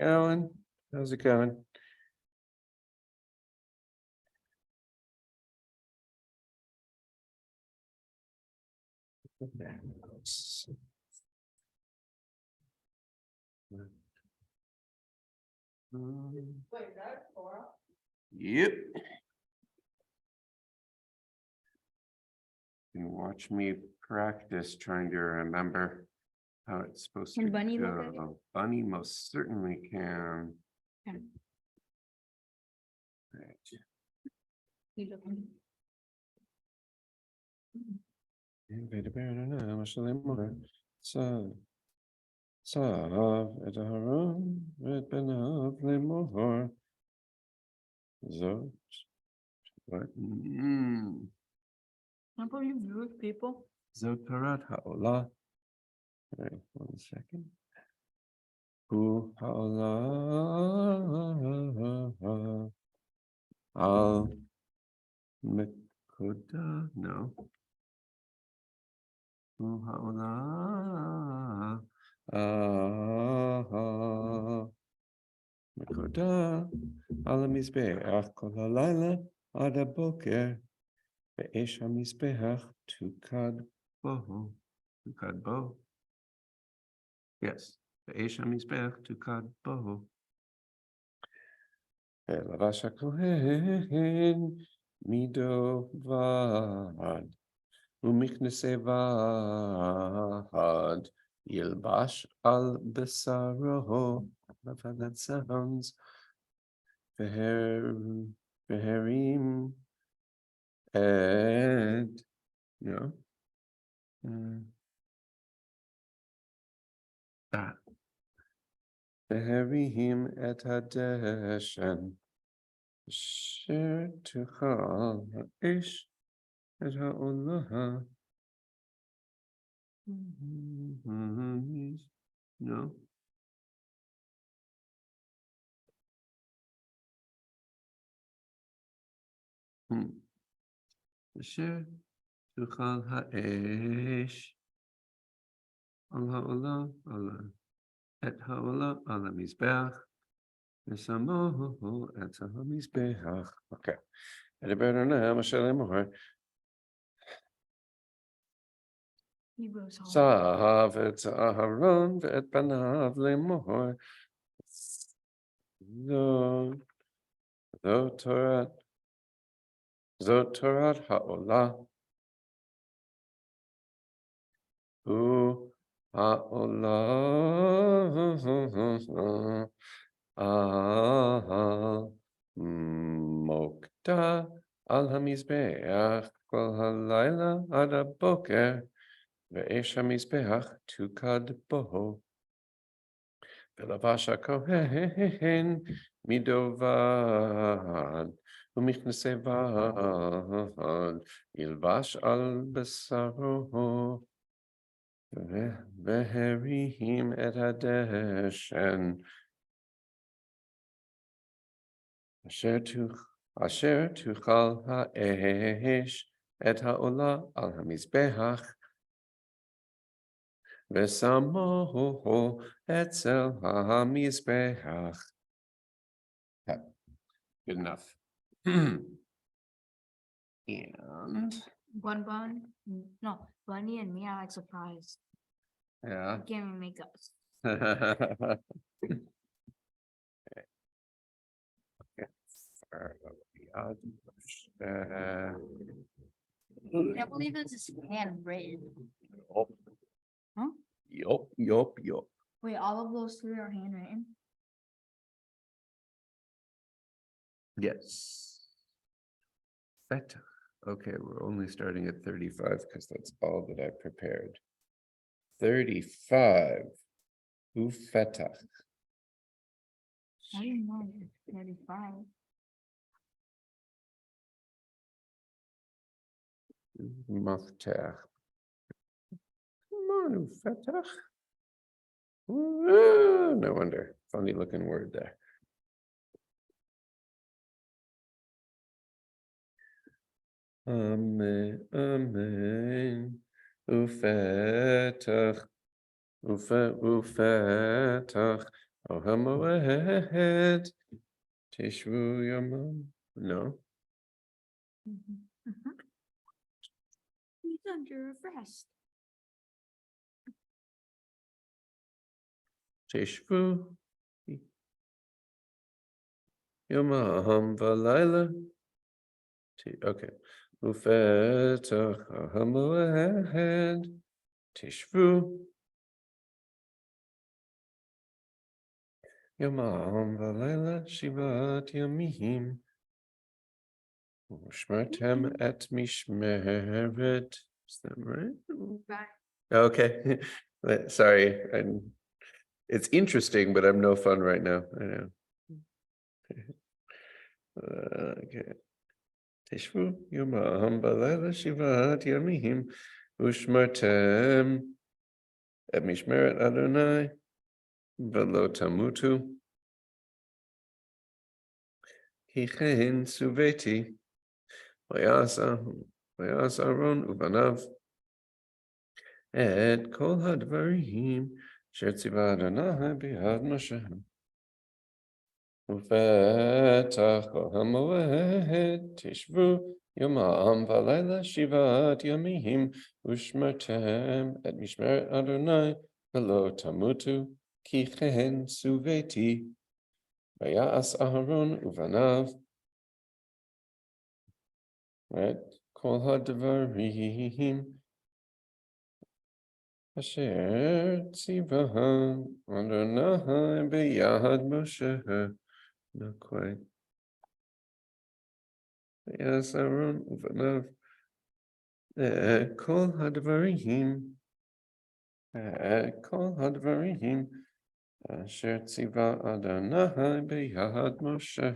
Alan, how's it going? Yep. You can watch me practice trying to remember how it's supposed to Can Bunny look at it? go. Bunny most certainly can. Okay. Right. You look at it. Sav et Aharon et Benav lemor. Zot. What? Remember you rude people? Zotarat haolah. Wait, 1 second. Hu haolah al mekuda. No. Hu haolah mekuda al mizbeach kol halayla ad haboker ve'esh hamizbeach tukad boho. Tukad bo. Yes. Ve'esh hamizbeach tukad boho. Ve'lavash hakohen mido vad. Umiknese vad. Yilbash al besaro. I love how that sounds. Veherim and no. That. Veherim et hadeshen. Sher tuchal ha'ish et ha'olah. No. Sher tuchal ha'ish al ha'olah Allah et ha'olah ala mizbeach v'samohu et ha'mizbeach. Okay. And better now, Mashallah more. Hebrews home. Sav et Aharon et Banav lemor. Zotorat haolah. Hu haolah mokta al hamizbeach kol halayla ad haboker ve'esh hamizbeach tukad boho. Ve'lavash hakohen midovad u'michnasei vad yilvash al besaro ve'herihim et hadeshen asher tuchal ha'esh et ha'olah al hamizbeach ve'samohu etzel ha'mizbeach. Okay, good enough. And No, Bunny and me are like surprised. yeah. Can't even make up. I believe this is handwritten. Huh? Yup. Wait, all of those three are handwritten? Yes. Feta. Okay, we're only starting at 35 because that's all that I prepared. 35. Ufeta. I didn't know it was 35. Maftach. Come on, Ufeta. No wonder. Funny looking word there. Amen. Amen. Ufetach. Ufetach. Oh, Hamoed. Tishvu Yomam. No. He's under arrest. Tishvu. Yomam Valayla. Okay. Ufetach. Oh, Hamoed. Tishvu. Yomam Valayla Shivat Yamim. Shmertem et mishmeret. Is that right? Right. Okay. Sorry. It's interesting, but I'm no fun right now. I know. Okay. Tishvu Yomam Valayla Shivat Yamim. Ushmertem et mishmeret Adonai. Velo tamutu. Hichen suveti. Vayas Aaron uvanav. Et kol hadvarim shetziva Adonai b'yad Moshe. Ufetach kol hamoed tishvu yomam v'layla shivat yamim ushmertem et mishmeret Adonai v'lo tamutu ki chen suveti vayas Aharon uvanav. Et kol hadvarim Asher tziva Adonai b'yad Moshe. Not quite. Yes, Aaron uvanav. Kol hadvarim. Kol hadvarim. Asher tziva Adonai b'yad Moshe.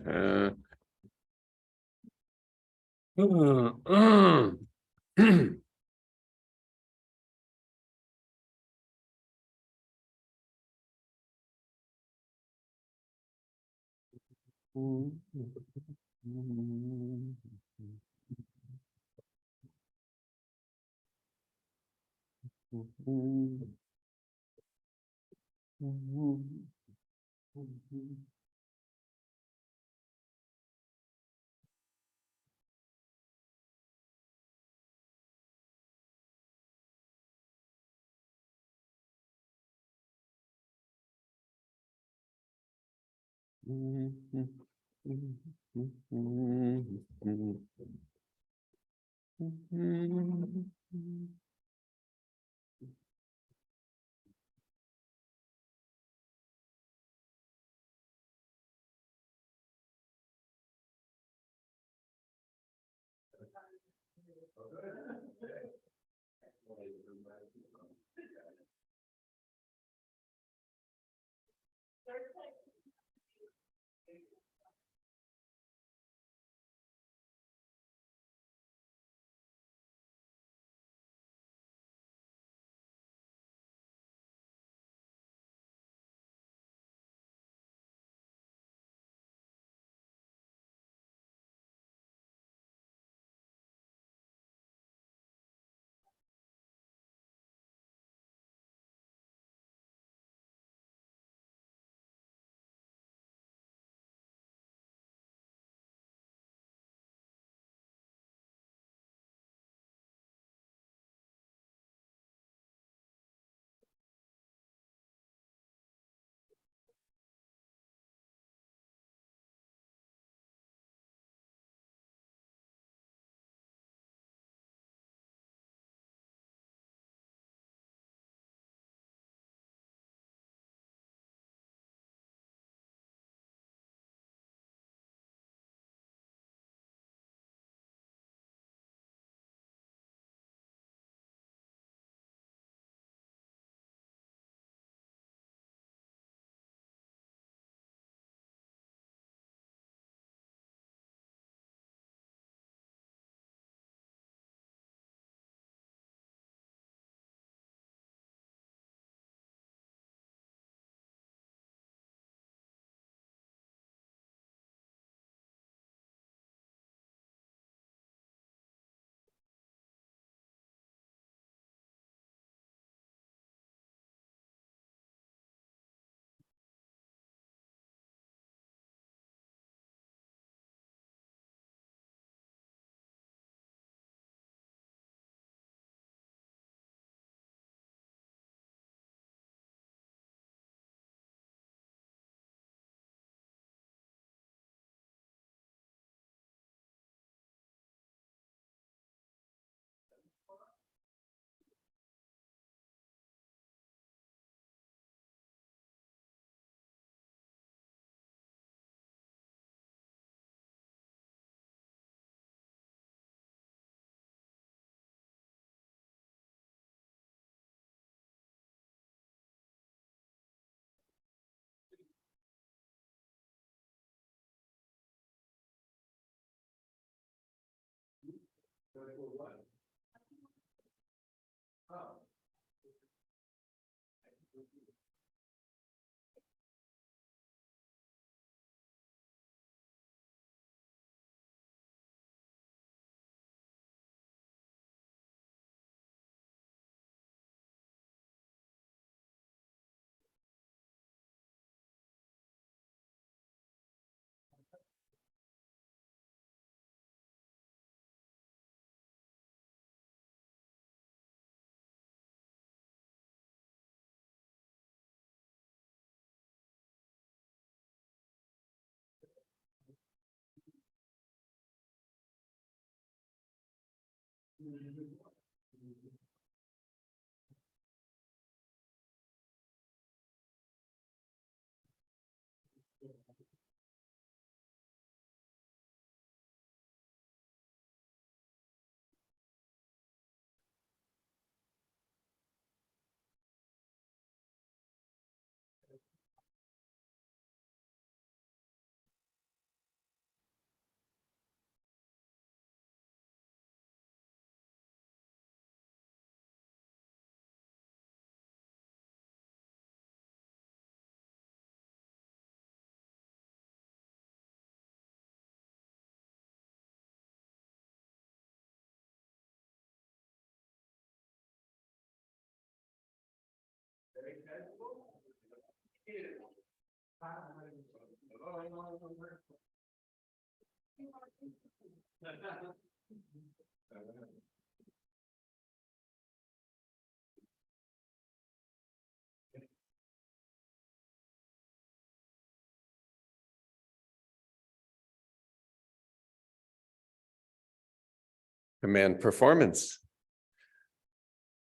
Command performance.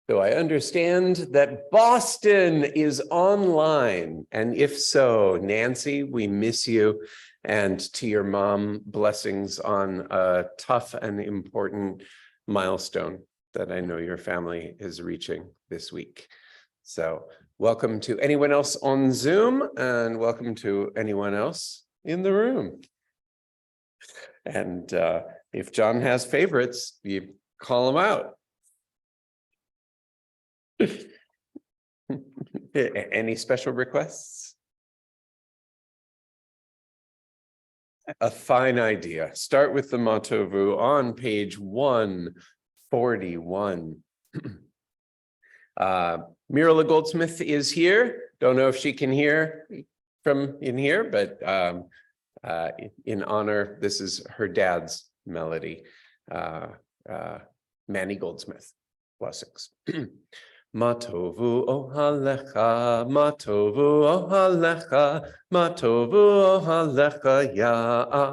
So I understand that Boston is online. And if so, Nancy, we miss you. And to your mom, blessings on a tough and important milestone that I know your family is reaching this week. So welcome to anyone else on Zoom and welcome to anyone else in the room. And if John has favorites, you call them out. Any special requests? A fine idea. Start with the Matovu on page 141. Mirala Goldsmith is here. Don't know if she can hear from in here, but in honor, this is her dad's melody. Manny Goldsmith. Blessings. Matovu ohalecha, matovu ohalecha, matovu ohalecha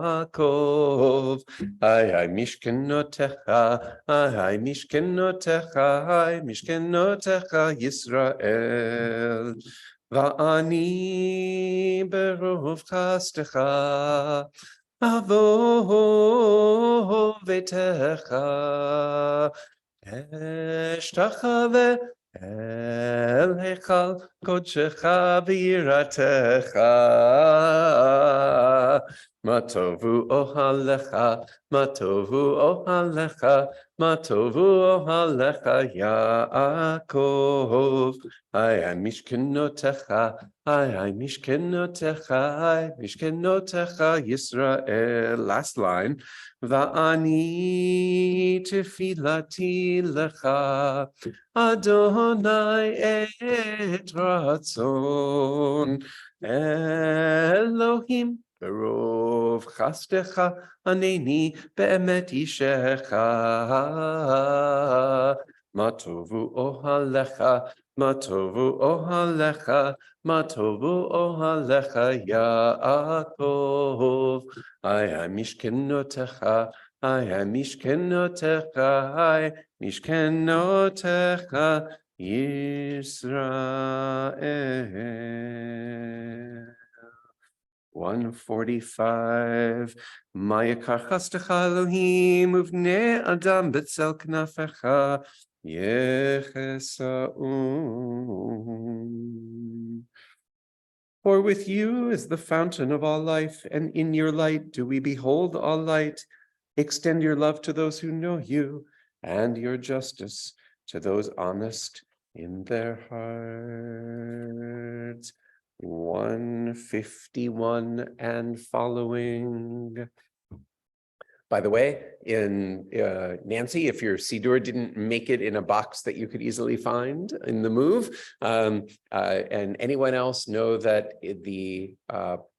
Yaakov. Ay mishkenotecha, ay mishkenotecha, ay mishkenotecha Yisrael. Va'ani berov chastecha, avo vetecha. Eshtachave el hechal kodshecha v'yiratecha. Matovu ohalecha, matovu ohalecha, matovu ohalecha Yaakov. Ay mishkenotecha, ay mishkenotecha, ay mishkenotecha Yisrael. Last line. Va'ani tefilati lecha, Adonai et ratzon, Elohim berov chastecha, aneni be'emet ishecha. Matovu ohalecha, matovu ohalecha, matovu ohalecha Yaakov. I am mishkenotecha, I am mishkenotecha, I mishkenotecha Yisrael. 145. Mayakar chastecha Elohim uvnei adam betzel knafecha yechesaum. For with you is the fountain of all life, and in your light do we behold all light. Extend your love to those who know you, and your justice to those honest in their hearts. 151 and following. By the way, in Nancy, if your Siddur didn't make it in a box that you could easily find in the move, and anyone else know that the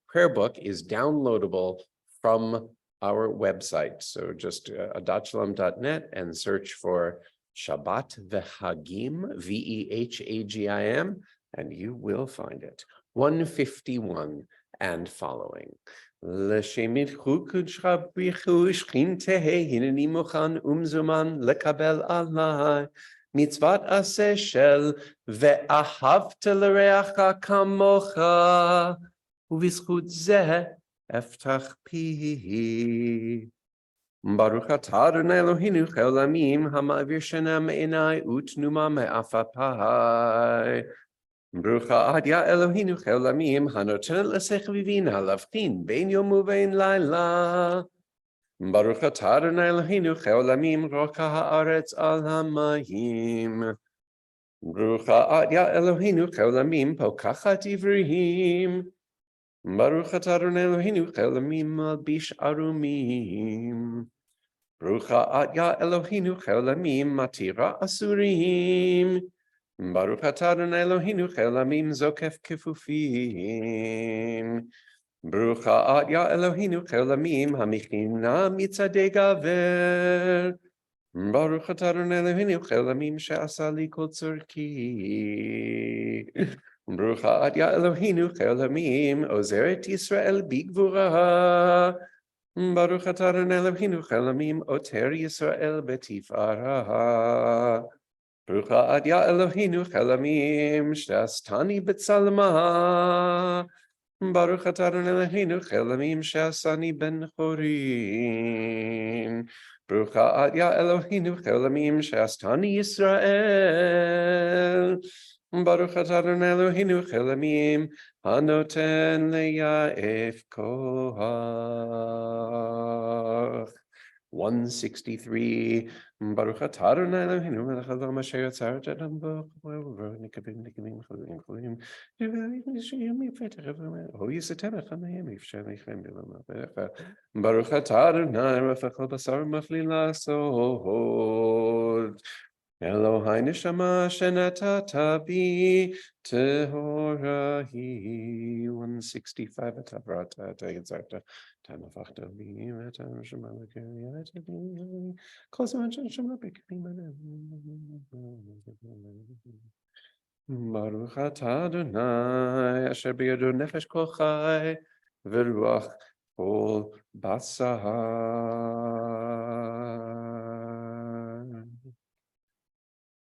prayer book is downloadable from our website. So just adatshalom.net and search for Shabbat Vehagim, Vehagim, and you will find it. 151 and following. לשם ידחו קודשך בריחו שכין תהי הנני מוכן ומזומן לקבל עלי מצוות עשה של ואהבת לרעך כמוך ובזכות זה אפתח פי. ברוך אתה אדוני אלוהינו חי עולמים המעביר שינה מעיני ותנומה מעפעפיי. ברוכה את יא אלוהינו חי עולמים הנותנת לשכל ובינה להבחין בין יום ובין לילה. ברוך אתה אדוני אלוהינו חי עולמים רוקע הארץ על המים. ברוכה את יא אלוהינו חי עולמים פוקחת עבריים. ברוך אתה אדוני אלוהינו חי עולמים מלביש ערומים. ברוכה את יא אלוהינו חי עולמים מתירה אסורים. ברוך אתה אדוני אלוהינו חי עולמים זוקף כפופים. ברוכה את יא אלוהינו חי עולמים המכינה מצעדי גבר. ברוך אתה אדוני אלוהינו חי עולמים שעשה לי כל צורכי. ברוכה את יא אלוהינו חי עולמים עוזרת ישראל בגבורה. ברוך אתה אדוני אלוהינו חי עולמים עוטר ישראל בתפארה. ברוכה את יא אלוהינו חי עולמים שעשתני בצלמה. ברוך אתה אדוני אלוהינו חי עולמים שעשני בן חורין. ברוכה את יא אלוהינו חי עולמים שעשתני ישראל. ברוך אתה אדוני אלוהינו חי עולמים הנותן ליעף כוח. 163. Baruch atah Adonai Eloheinu melech haolam asher ytzar et adam v'chol nikabim nikabim cholim cholim yivayim yifetach ho yisatenach hamayim yifshar leichem b'lam ha'becha Baruch atah Adonai rafachol basar machli lasod Elohai neshama shenatata bi tehora hi. 165 atavrata atayitzarta tamafachta bi etam shema lekeriata bi kol zaman shema bekrim. Baruch atah Adonai asher biyado nefesh kol chai v'ruach kol basar.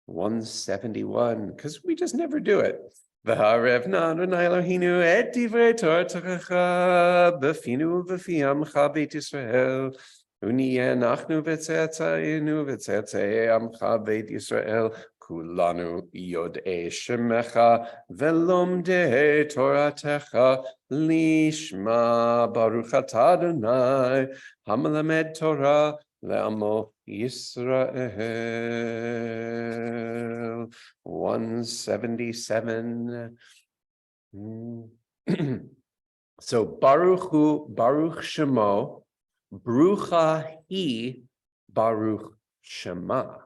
171, because we just never do it. V'harev Adonai Eloheinu et divrei Toratacha b'finu v'fi amcha beit Yisrael ונהיה אנחנו וצאצאינו וצאצאי עמך בית ישראל כולנו יודעי שמך ולומדי תורתך לשמה. ברוך אתה אדוני המלמד תורה לעמו Yisrael. 177. So Baruch Hu, Baruch Shemo, Brucha Hi, Baruch Shema.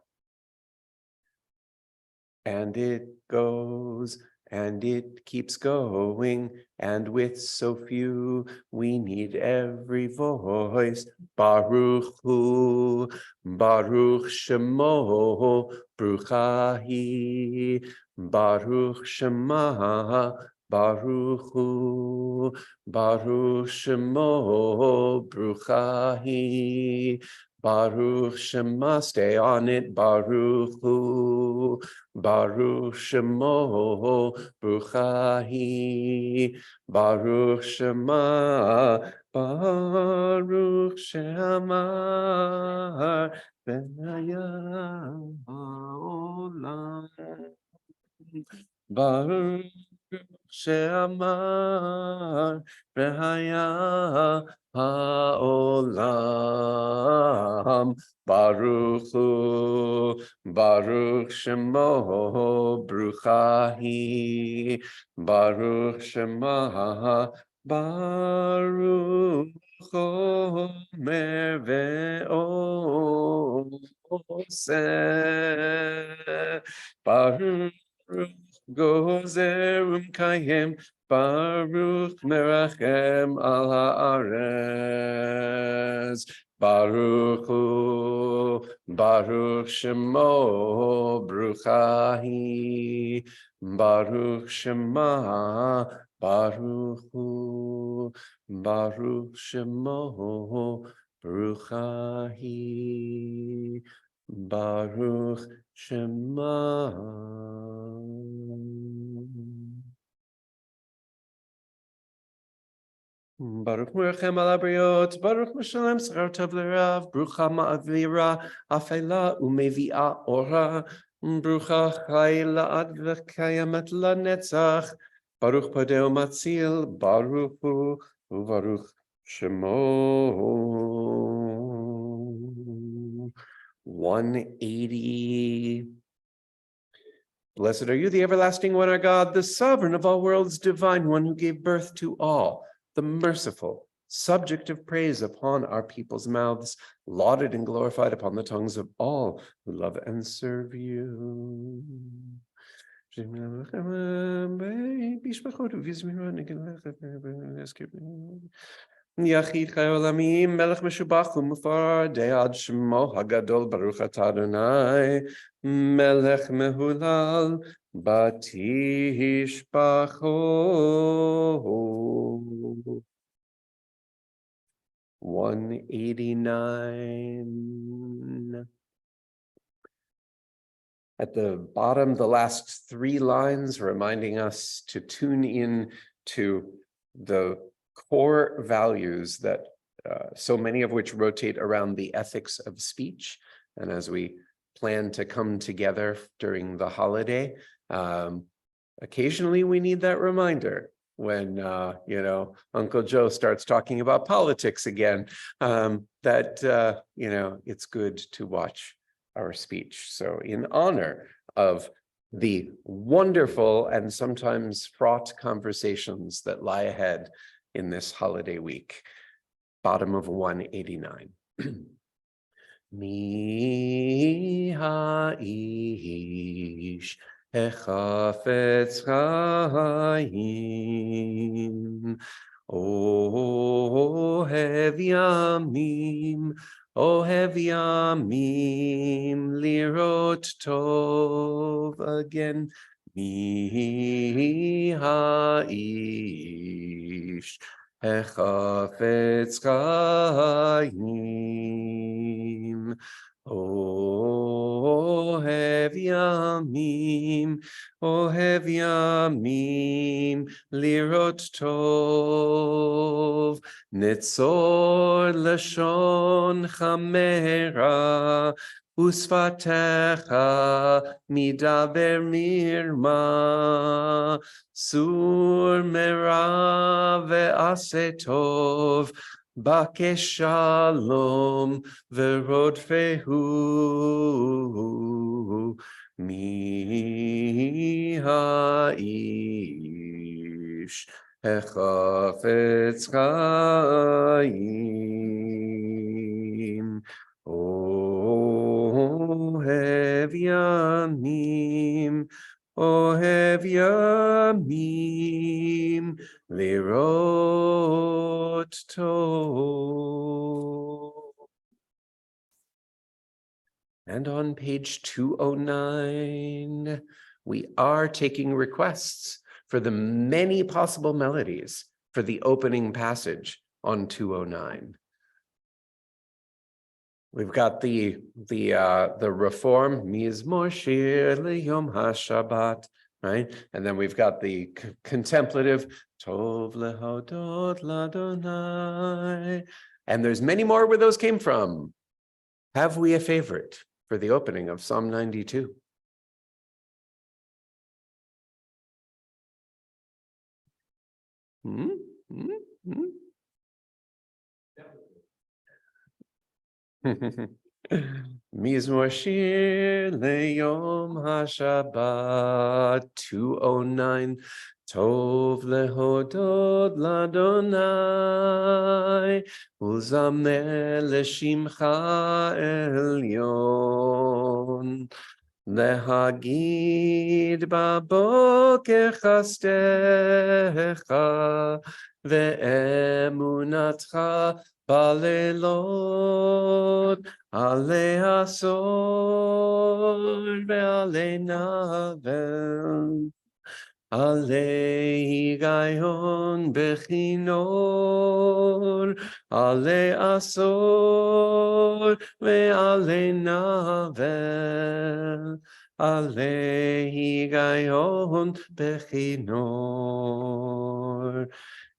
And it goes, and it keeps going, and with so few, we need every voice. Baruch Hu, Baruch Shemo, Brucha Hi, Baruch Shema, Baruch Hu, Baruch Shemo, Brucha Hi, Baruch Shema, stay on it, Baruch Hu, Baruch Shemo, Brucha Hi, Baruch Shema, Baruch Shema, Benayah Haolam. Baruch Shema, Benayah Haolam. Olam. Baruch Hu, Baruch Shemo, Bruchahi, Baruch Shema, Baruch Omer Ve'oseh, Baruch Gozer Umkayem, Baruch Merachem Al Haaretz. Baruch Hu, Baruch Shemo, Bruchahi, Baruch Shema, Baruch Hu, Baruch Shemo, Bruchahi, Baruch Shema. Baruch Merchem al Abriot, Baruch Meshalem Schar Tov L'Rav, Brucha Ma'avira, Afela Umevi'a Ora, Brucha Chayla Ad V'Kayamet LaNetzach, Baruch Podeo Matzil, Baruch Hu, Uvaruch Shemo. 180. Blessed are you, the everlasting one, our God, the sovereign of all worlds, divine one who gave birth to all, the merciful, subject of praise upon our people's mouths, lauded and glorified upon the tongues of all who love and serve you. Yachid Chai Olamim, Melech Meshubach Umufar, Dead Shemo Hagadol, Baruch Atah Adonai, Melech Mehulal, Batish Bacho. 189. At the bottom, the last 3 lines reminding us to tune in to the core values that so many of which rotate around the ethics of speech. And as we plan to come together during the holiday, occasionally we need that reminder when, Uncle Joe starts talking about politics again, that, it's good to watch our speech. So in honor of the wonderful and sometimes fraught conversations that lie ahead in this holiday week, bottom of 189. Mi ha'ish hechafetz chaim ohev yamim Ohev yamim lirot tov again. Mi ha'ish hechafetz chaim. Ohev yamim lirot tov. Nitzor lashon chamera, usfatecha midaber mirma, sur mera ve'aseh tov, bakesh shalom verodfehu, mi ha'ish hechafetz chaim ohev yamim lirot tov. And on page 209, we are taking requests for the many possible melodies for the opening passage on 209. We've got the reform, Mizmor Shir Leyom HaShabbat, right? And then we've got the contemplative, Tov Lehodot Ladonai. And there's many more where those came from. Have we a favorite for the opening of Psalm 92? Mizmor Shir Leyom HaShabbat 209 Tov lehodod ladonai Uzamer leshimcha elyon Lehagid baboker chastecha ve'emunatcha balelot Ale asor ve'ale navel Ale higayon bechinor Ale asor ve'ale navel Ale higayon bechinor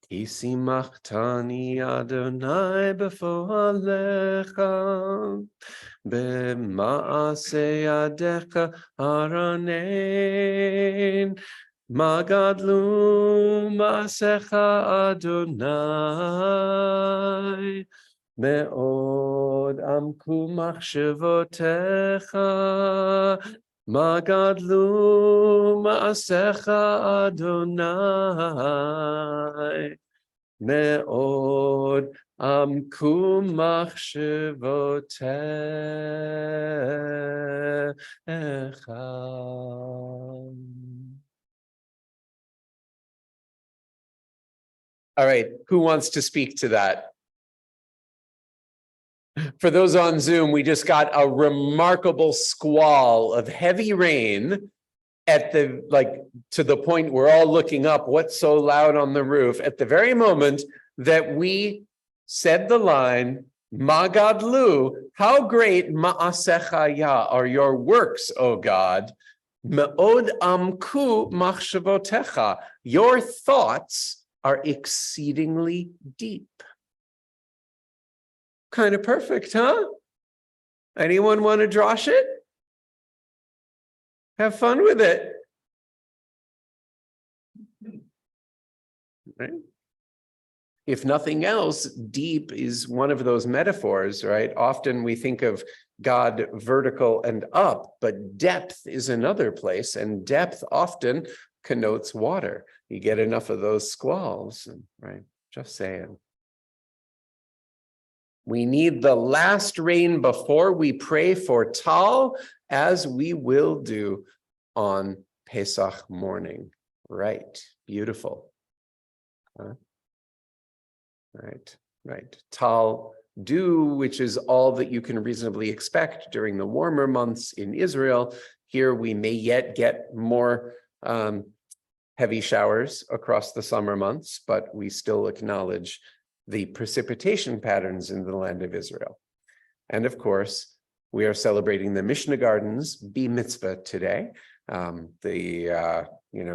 Tisimachtani Adonai befoalecha B'maaseh yadecha aranein Magadlu maasecha Adonai Me'od amku machshevotecha Magadlu maasecha Adonai Me'od amku machshevotecha. All right, who wants to speak to that? For those on Zoom, we just got a remarkable squall of heavy rain at to the point we're all looking up, what's so loud on the roof, at the very moment that we said the line, Magadlu, how great ma'asecha ya are your works, O God. Me'od amku machshavotecha, your thoughts are exceedingly deep. Kind of perfect, huh? Anyone want to drosh it? Have fun with it. Right? If nothing else, deep is one of those metaphors, right? Often we think of God vertical and up, but depth is another place, and depth often connotes water. You get enough of those squalls, right? Just saying. We need the last rain before we pray for Tal, as we will do on Pesach morning. Right, beautiful. Right. Tal dew, which is all that you can reasonably expect during the warmer months in Israel. Here we may yet get more heavy showers across the summer months, but we still acknowledge the precipitation patterns in the land of Israel. And of course, we are celebrating the Mishnah Gardens Bee Mitzvah today. The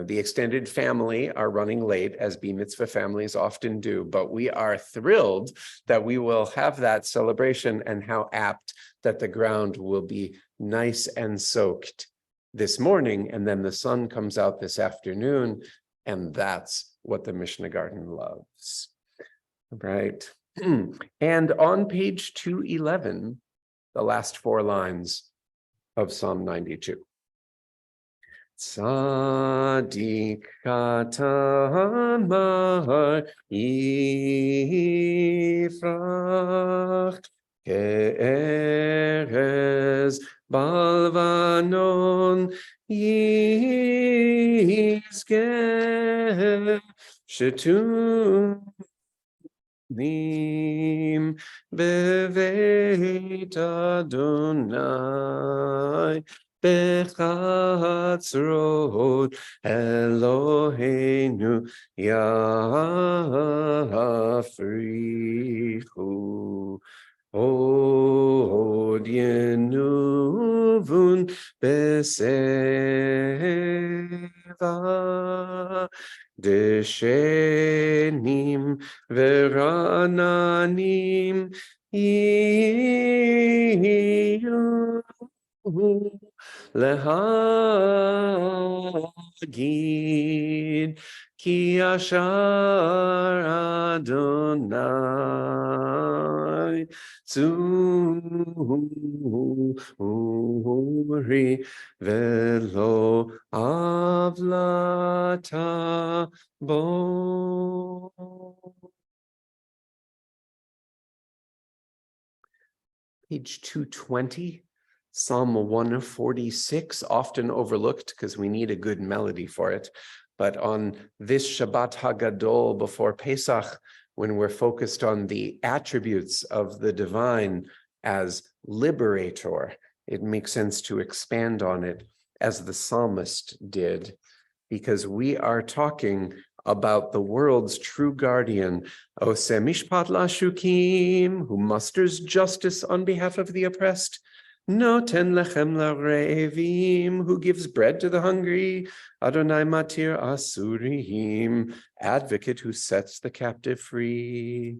extended family are running late, as Bee Mitzvah families often do, but we are thrilled that we will have that celebration, and how apt that the ground will be nice and soaked this morning, and then the sun comes out this afternoon, and that's what the Mishnah Garden loves. Right. And on page 211, the last 4 lines of Psalm 92. Tzadik katamar yifrach ke'erez balvanon yizgeh shetu Nim beveit Adonai bechatzrot Eloheinu yafrichu od yenuvun beseva Deshenim verananim iyu lehagid ki ashar Adonai Zuri velo avlata bo. Page 220, Psalm 146, often overlooked because we need a good melody for it. But on this Shabbat Hagadol before Pesach, when we're focused on the attributes of the divine as liberator, it makes sense to expand on it as the psalmist did, because we are talking about the world's true guardian, Oseh Mishpat Lashukim, who musters justice on behalf of the oppressed, Noten Lechem Lareivim, who gives bread to the hungry, Adonai Matir Asurim, advocate who sets the captive free,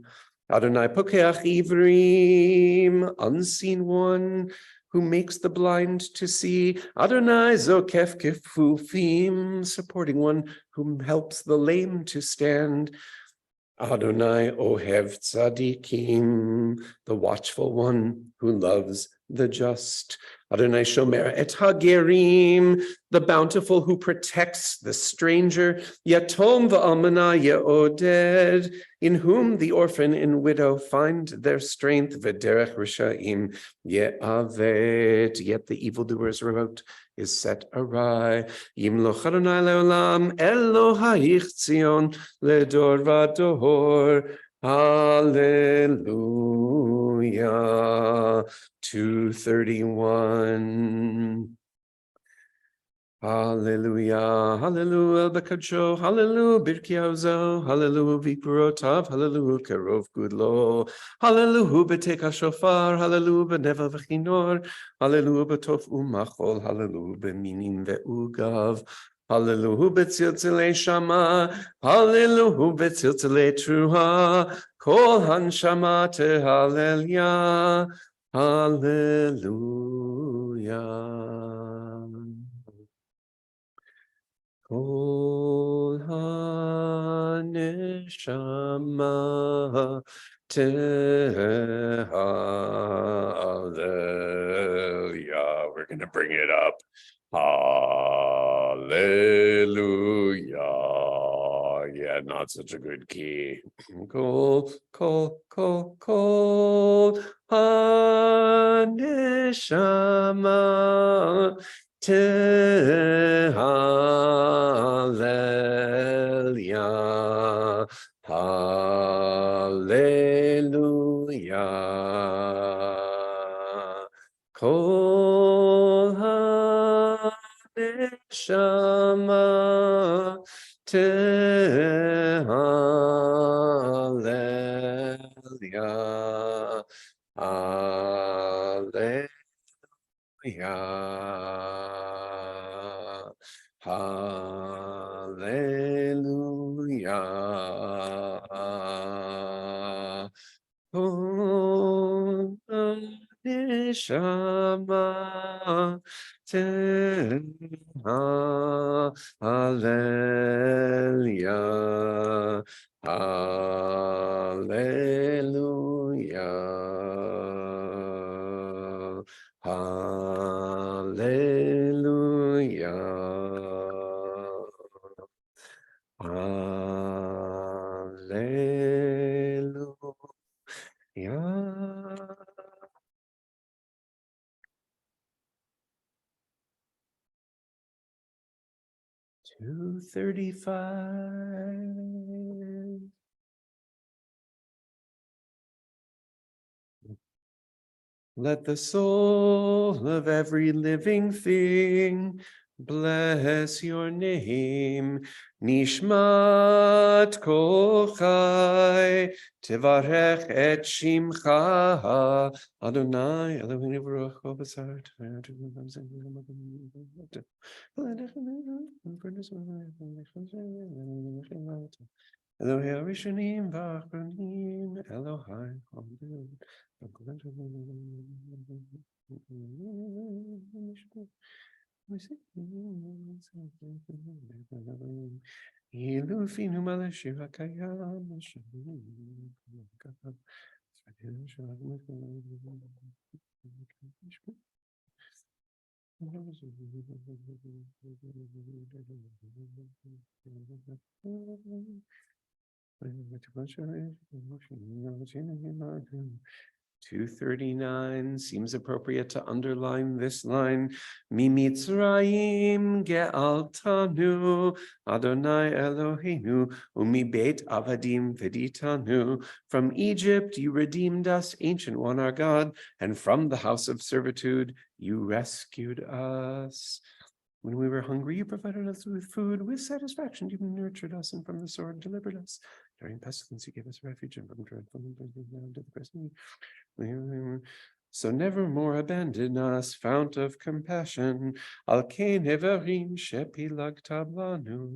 Adonai Pokeach Ivrim, unseen one, who makes the blind to see, Adonai Zokef Kefufim, supporting one who helps the lame to stand, Adonai Ohev Tzadikim, the watchful one who loves the just, Adonai Shomer et Hagerim, the bountiful who protects the stranger, Yatom v'almana ye'oded, in whom the orphan and widow find their strength, V'derech Rishaim ye'aved, yet the evildoer's route is set awry. Yimloch Adonai leolam, Elohayich Tzion, ledor vador. Hallelujah. 231. Hallelujah, hallelujah, Bekacho, hallelujah, Birkiazo, hallelujah, Vikrotav, hallelujah, Kerov Gudlo, hallelujah, Beteka Shofar, hallelujah, Beneva Vechinor, hallelujah, Betof Umachol, hallelujah, Beminim Veugav, hallelujah, Betzilzile Shama, hallelujah, Betzilzile Truha, Kol Hanshama Te Hallelujah, hallelujah. Kol ha-neshama te-hallelujah. We're going to bring it up. Hallelujah. Yeah, not such a good key. Kol, kol, kol, kol, ha-neshama Hallelujah, hallelujah. Kol ha-neshama te-hallelujah, hallelujah. Hallelujah. Oh, Neshama Hallelujah. Hallelujah. Hallelujah. Hallelujah. 235. Let the soul of every living thing bless your name. Nishmat kol chai tevarech et shimcha Adonai Eloheinu baruch hu b'sar Elohei Rishonim v'Achronim, Elohai Hamdun. Ilufinu malashira kayam. $239 seems appropriate to underline this line. Mimitzrayim ge'altanu Adonai Eloheinu umibeit avadim viditanu. From Egypt you redeemed us, Ancient One our God, and from the house of servitude you rescued us. When we were hungry, you provided us with food. With satisfaction, you nurtured us, and from the sword delivered us. During pestilence, you gave us refuge, and from dreadful to the present. So never more abandon us, fount of compassion. Al kein hevarim shepilag tablanu.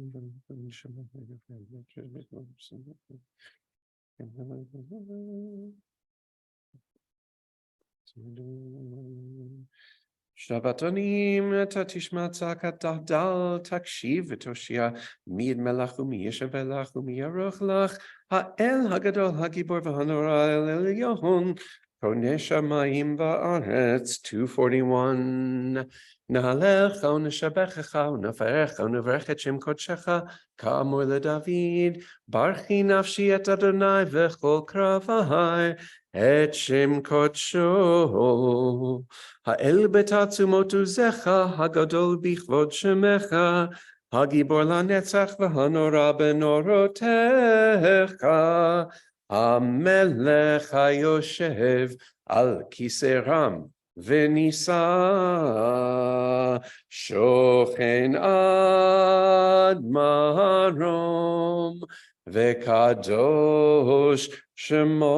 Shabbatonim tatishma tzakat dal takshiv v'toshia mid melach umiyeshav elach umiyaroch lach ha'el hagadol hagibor v'hanora el elyon koneh shamayim va'aretz. 241. Na'alecha u'neshabechecha u'nefarecha u'nevarech et shem kodshecha ka'amor leDavid barchi nafshi et Adonai v'chol kravai et shem kodsho. Ha'el betatzumot uzecha, hagadol bichvod shemecha, hagibor lanetzach v'hanora benorotecha, hamelech hayoshev al kiseram v'nisa, shochen ad marom v'kadosh shemo.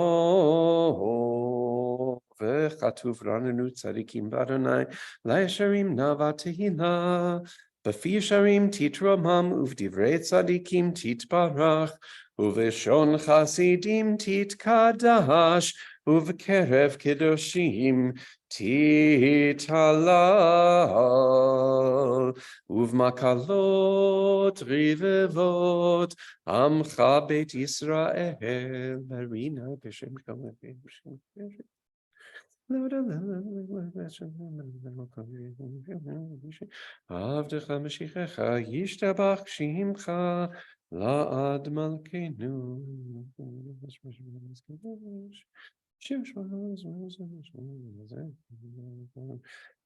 V'chatuv ranenu tzadikim v'Adonai la'esharim nava tehila b'fi yesharim titramam uvdivrei tzadikim titbarach uv'shon chasidim titkadash uv'kerev kedoshim titalal uv'makalot rivevot amcha beit Yisrael marina b'shem kamev. Avdecha Mashichecha Yishtabach Shimcha La'ad Malkeinu.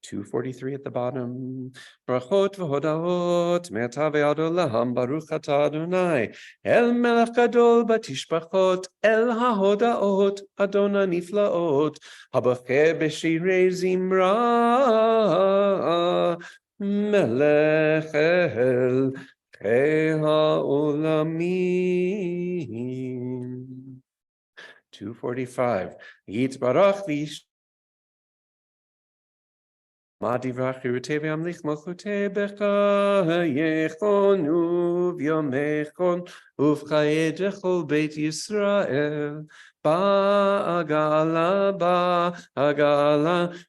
243 at the bottom. Brachot v'hodahot me'atavei adolam baruch atah Adonai el melech gadol batishbachot el hahodaot Adonai niflaot habacher b'shirei zimra melech el chei ha'olamim. 245. Yitbarach v'ish Madivrach Yerutei v'amlich malchutei becha yechon uv'yomechon uv'chayei dechol Beit Yisrael ba'agala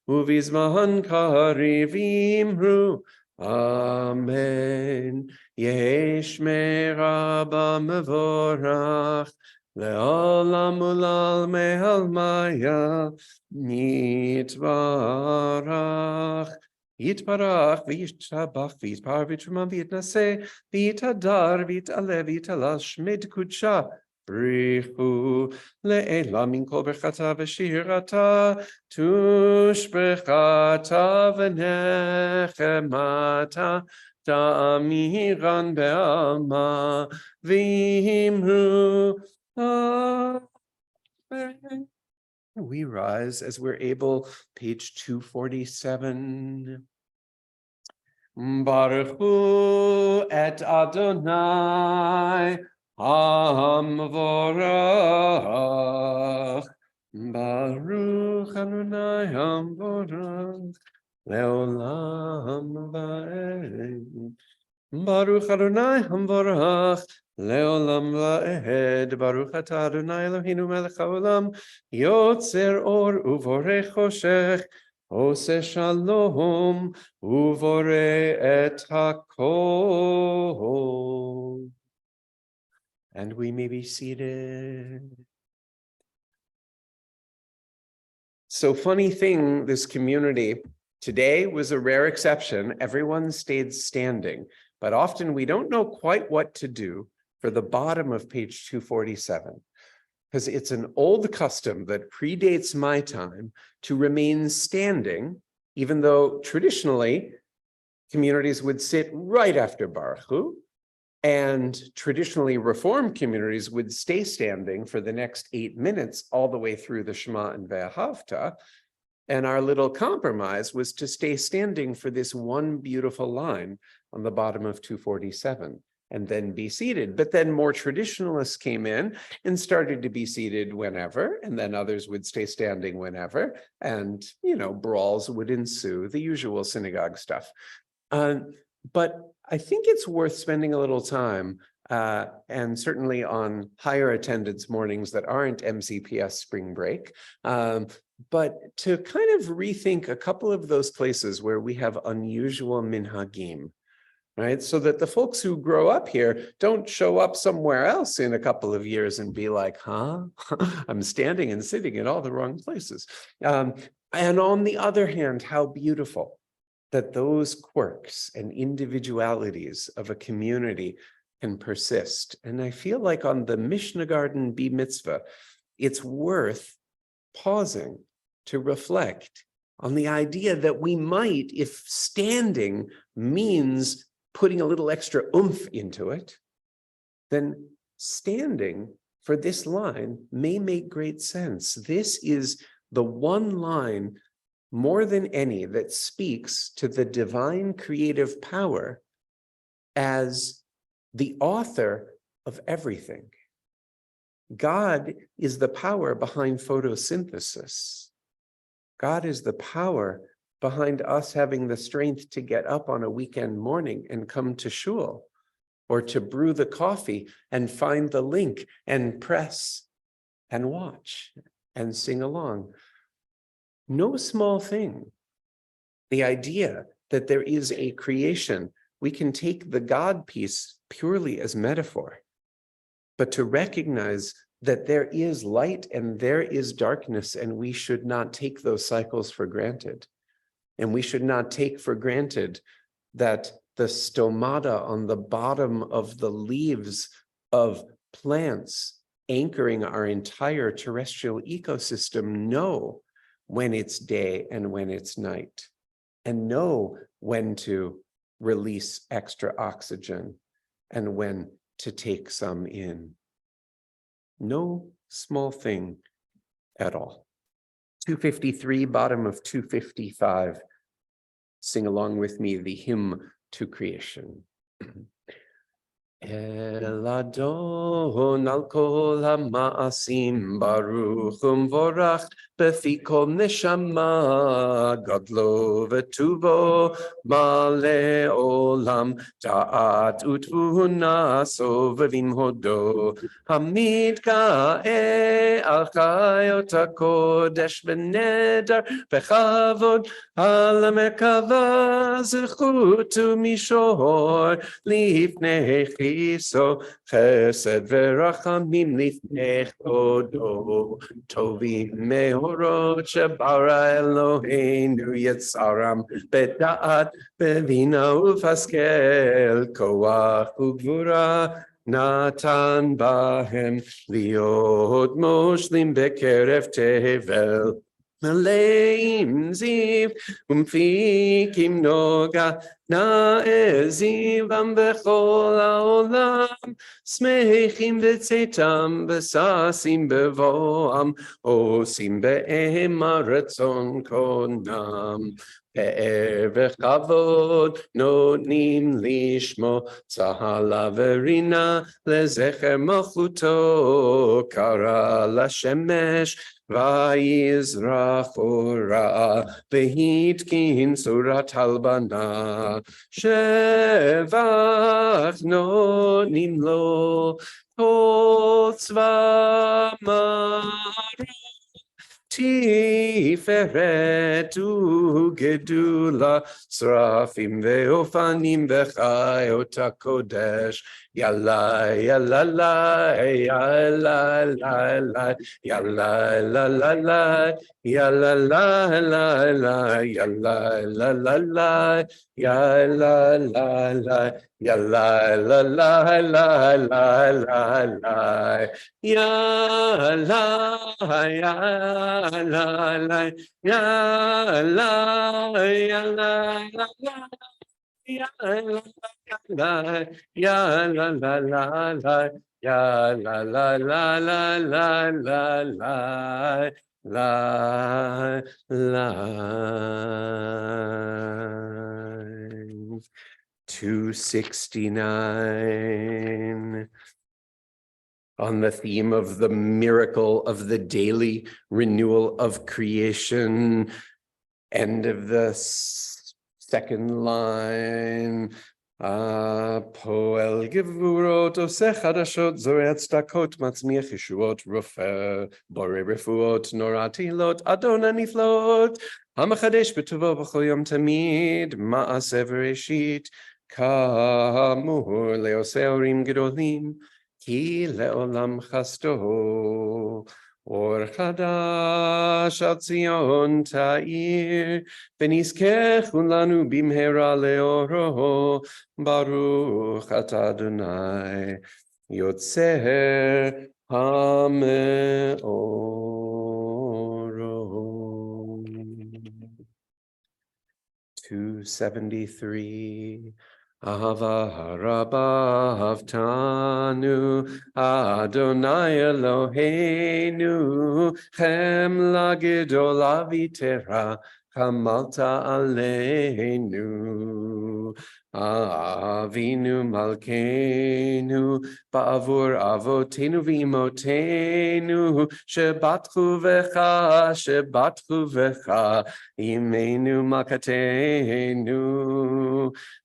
uv'izman kariv imru Amen. Yesh meraba mevorach Le'olam ulal me'al maya Yitbarach v'yishtabach v'yitpar v'yitruman v'yitnaseh v'yitadar v'yitale v'yitala shmid kudsha brichu le'ela min kol berchata v'shirata tushbechata v'nechemata ta'amiran be'alma v'imru Amen. We rise as we're able, page 247. Baruch Hu et Adonai Hamvorach. Baruch Adonai Hamvorach Leolam Va'ed. Baruch Adonai Hamvorach Leolam Va'ed. Baruch atah Adonai Eloheinu melech haolam Yotzer or uvorei choshech Ose shalom uvorei et hakol. And we may be seated. So funny thing, this community today was a rare exception. Everyone stayed standing, but often we don't know quite what to do for the bottom of page 247, because it's an old custom that predates my time to remain standing, even though traditionally communities would sit right after Baruch Hu, and traditionally Reformed communities would stay standing for the next 8 minutes all the way through the Shema and Ve'ahavta. And our little compromise was to stay standing for this one beautiful line on the bottom of 247 and then be seated. But then more traditionalists came in and started to be seated whenever, and then others would stay standing whenever, and brawls would ensue, the usual synagogue stuff. But I think it's worth spending a little time, and certainly on higher attendance mornings that aren't MCPS spring break, but to kind of rethink a couple of those places where we have unusual minhagim, right? So that the folks who grow up here don't show up somewhere else in a couple of years and be like, huh, I'm standing and sitting in all the wrong places. And on the other hand, how beautiful that those quirks and individualities of a community can persist. And I feel like on the Mishnah Garden Bee Mitzvah, it's worth pausing to reflect on the idea that we might, if standing means putting a little extra oomph into it, then standing for this line may make great sense. This is the one line more than any that speaks to the divine creative power as the author of everything. God is the power behind photosynthesis. God is the power behind us having the strength to get up on a weekend morning and come to shul, or to brew the coffee and find the link and press and watch and sing along. No small thing. The idea that there is a creation, we can take the God piece purely as metaphor, but to recognize that there is light and there is darkness, and we should not take those cycles for granted. And we should not take for granted that the stomata on the bottom of the leaves of plants anchoring our entire terrestrial ecosystem know when it's day and when it's night, and know when to release extra oxygen and when to take some in. No small thing at all. 253, bottom of 255. Sing along with me the hymn to creation. El Adon al kol ha'ma'asim baruch umvorach befi kol neshama gadlo v'tuvo male olam da'at u'tvuna sovavim hodo hamid ka'e al chayot ha'kodesh v'nedar v'chavod al merkava zechut u'mishor lifnei so chesed verachamim lifnei chodo tovim mehorot shebara Eloheinu yetzaram beda'at bevina ufaskel koach ugvura natan bahem liot moshlim bekerev tevel Maleim ziv umfikim noga na'ezivam bechol ha'olam smechim v'tzetam v'sasim bevoam osim be'em haratzon konam Pe'er v'chavod notnim lishmo tzahala verina lezecher malchuto kara lashemesh Vayizrach ora v'hitkin surat halbana shevach nonim lo kol tzva mara Tiferet ugedula srafim ve'ofanim v'chayot hakodesh Yalla, yalla, la, yalla, la, la, yalla, la, la, la, yalla, la, la, la, yalla, la, la, la, yalla, la, la, yalla, la, la, la, la, la, la, ya la, ya la, la, ya la, ya la, la, la. Ya la la ya la la la la ya la la la la la la la la la 269 on the theme of the miracle of the daily renewal of creation. End of the second line. פועל גבורות, עושה חדשות, זורע צדקות, מצמיח ישועות, רופא, בורא רפואות, נורא תהילות, אדון הנפלאות, המחדש בטובו בכל יום תמיד, מעשה וראשית, כאמור לעושה הורים גדולים, כי לעולם חסדו. אור חדש על ציון תאיר, ונזכה כולנו במהרה לאורו, ברוך אתה אדוני, יוצר המאורות. 273 Ahava Rabba Havtanu Adonai Eloheinu Chemla Gedola Vitera Chamalta Aleinu Avinu Malkeinu Ba'avur Avotenu V'imotenu Shebatchu V'cha Imenu Makatenu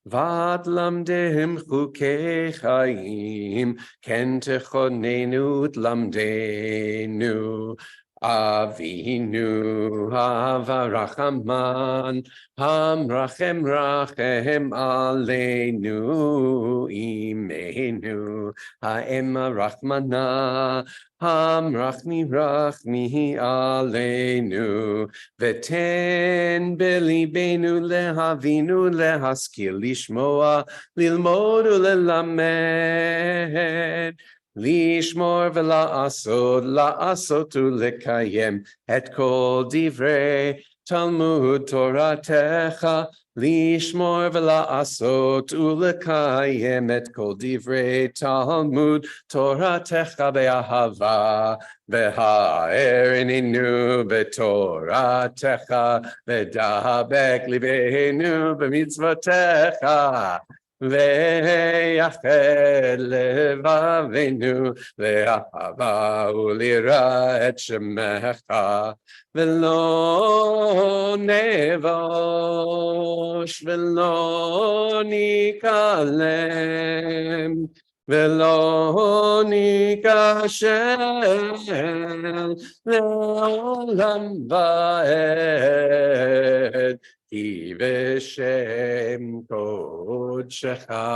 Vad lamdem chukei chaim, ken techonenu lamdenu. Avinu havarachaman, hamrachem rachem aleinu, imenu haema rachmana, hamrachmi rachmi aleinu. V'ten belibenu lehavinu lehaskil lishmoa lilmod ulelamed lishmor la'asot ulekayem et kol divrei Talmud Toratecha lishmor v'la'asot ulekayem et kol divrei Talmud Toratecha be'ahava v'ha'erininu b'toratecha v'dahabek libeinu b'mitzvotecha ve'yached levavenu le'ahava u'lira et shemecha V'lo nevosh, v'lo nikalem, v'lo nikashel, le'olam va'ed, ki v'shem kodshecha,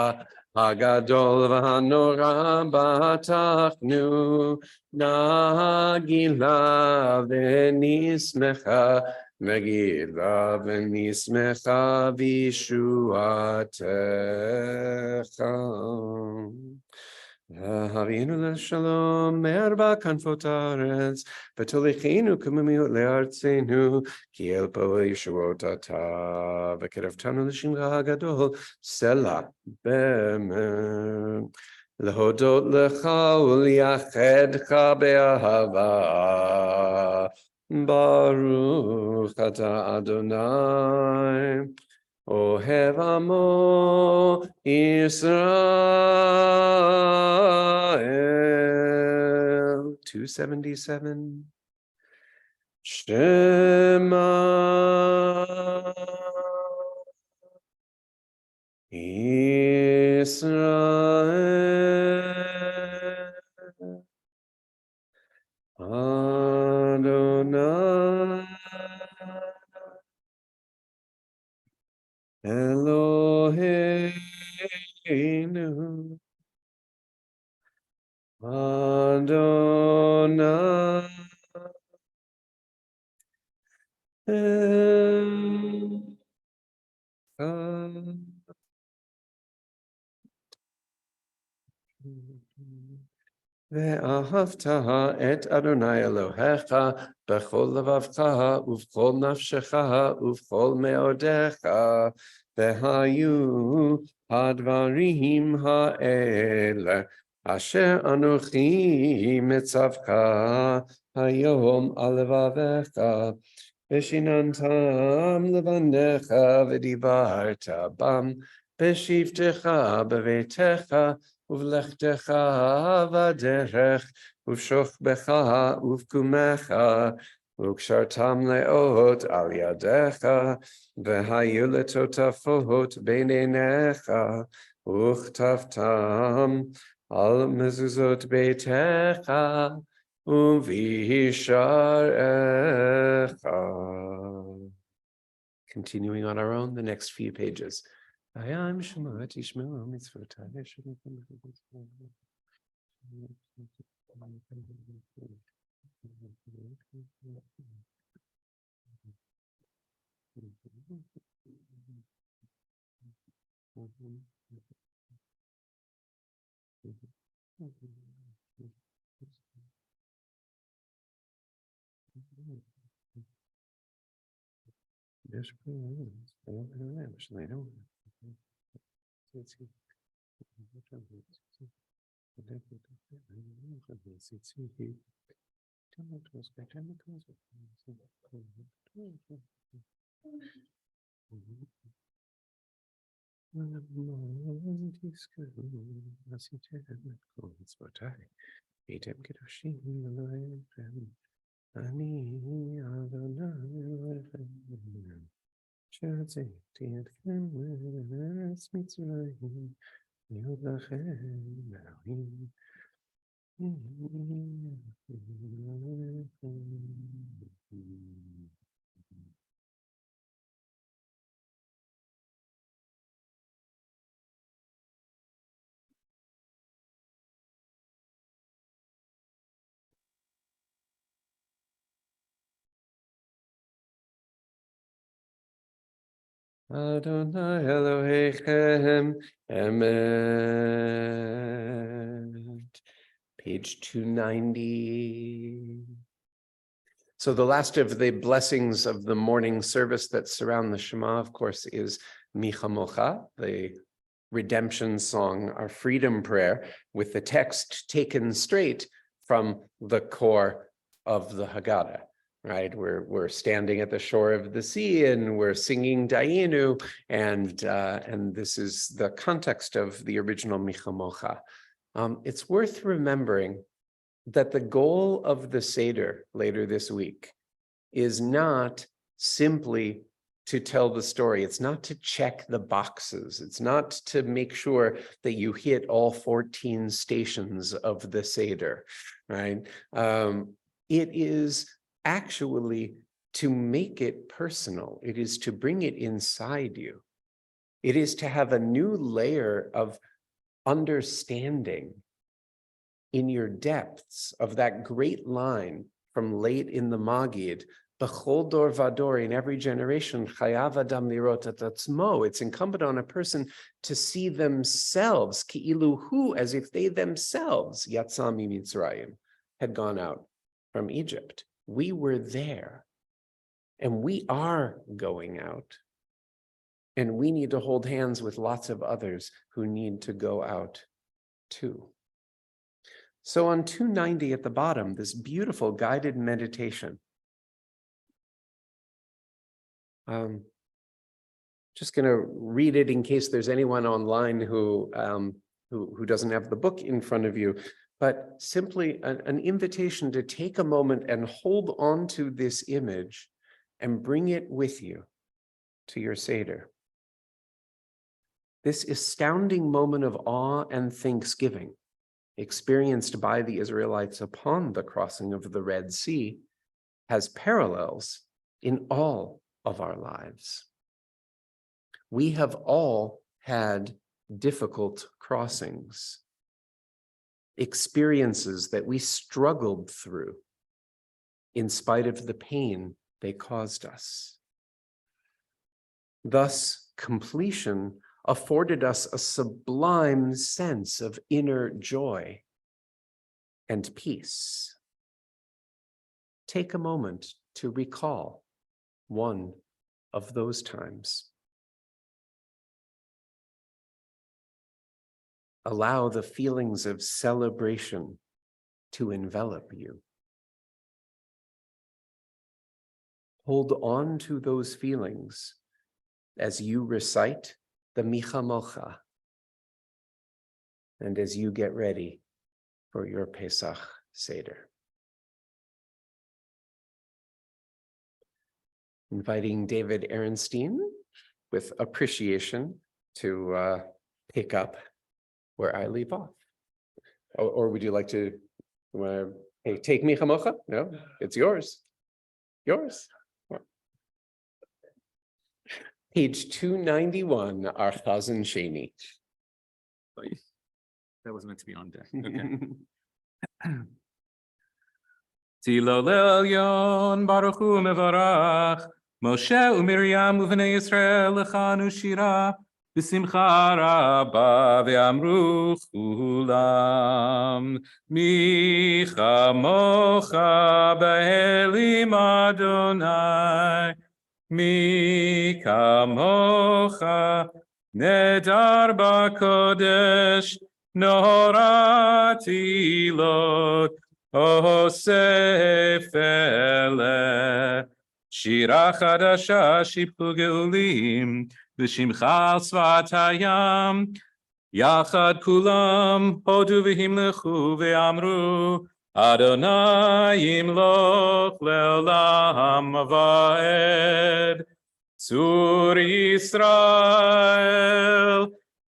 Hagadol v'hanora batachnu, Nagila v'nismecha, Nagila v'nismecha v'shuatecha. V'havinu l'shalom me'arba kanfot haaretz, v'tolichinu k'mimiut le'artzenu, ki el po yeshuot ata, v'kerevtanu l'shimcha hagadol, selah b'emet. להודות לך ולייחדך באהבה. ברוך אתה אדוני, אוהב עמו ישראל. 277 שמע Israel Adonai Eloheinu ואהבת את אדוני אלוהיך בכל לבבך ובכל נפשך ובכל מאודיך, והיו הדברים האלה אשר אנוכי מצווך היום על לבביך, ושיננתם לבניך ודיברת בם בשבתך בביתך ובלכתך בדרך ובשוכבך ובקומך, וקשרתם לאות על ידיך, והיו לטוטפות בין עיניך, וכתבתם על מזוזות ביתך ובשעריך. Continuing on our own, the next few pages. Hayam Shema Tishmeu Mitzvotai. שהוצאתי אתכם מארץ מצרים, להיות לכם אלוהים. Adonai Elohechem Emet. Page 290. So the last of the blessings of the morning service that surround the Shema, of course, is Michamocha, the redemption song, our freedom prayer, with the text taken straight from the core of the Haggadah. Right, we're standing at the shore of the sea and we're singing Dayenu, and this is the context of the original Michamocha. It's worth remembering that the goal of the Seder later this week is not simply to tell the story. It's not to check the boxes. It's not to make sure that you hit all 14 stations of the Seder, right? It is actually to make it personal. It is to bring it inside you. It is to have a new layer of understanding in your depths of that great line from late in the Magid, B'chol dor vador, in every generation, chayav adam lirot et atzmo. It's incumbent on a person to see themselves, ki'ilu hu, as if they themselves, yatzam mitzrayim, had gone out from Egypt. We were there, and we are going out, and we need to hold hands with lots of others who need to go out too. So on 290 at the bottom, this beautiful guided meditation. Just going to read it in case there's anyone online who doesn't have the book in front of you. But simply an invitation to take a moment and hold on to this image and bring it with you to your Seder. This astounding moment of awe and thanksgiving experienced by the Israelites upon the crossing of the Red Sea has parallels in all of our lives. We have all had difficult crossings, experiences that we struggled through in spite of the pain they caused us. Thus, completion afforded us a sublime sense of inner joy and peace. Take a moment to recall one of those times. Allow the feelings of celebration to envelop you. Hold on to those feelings as you recite the Micha Mocha and as you get ready for your Pesach Seder. Inviting David Ehrenstein with appreciation to pick up where I leave off. Or would you like to, hey, take Micha Mocha? No, it's yours. Yours. Page 291, our Chazon Sheni. That was meant to be on deck. Okay. Tilo Le'elyon Baruch Hu Mevarach Moshe uMiriam uVnei Yisrael lechanu shira b'simcha rabba ve'amru chulam mi chamocha b'elim Adonai mi kamocha nedar b'kodesh norat ilot Osef ele Shira chadasha shiplu geulim V'shimcha al svat hayam Yachad kulam hodu v'himlechu ve'amru Adonai yimloch le'olam va'ed Tzur Yisrael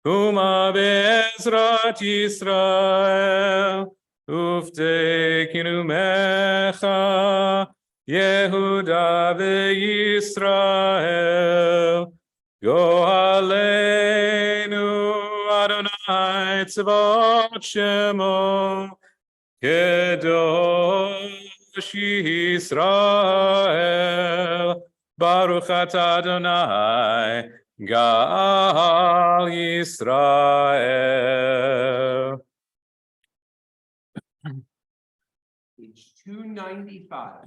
Huma be'ezrat Yisrael Uftekinu mecha Yehuda ve'Yisrael Go'aleinu Adonai tzvot shemo Kedosh Yisrael Baruch atah Adonai Gal Yisrael. Page 295.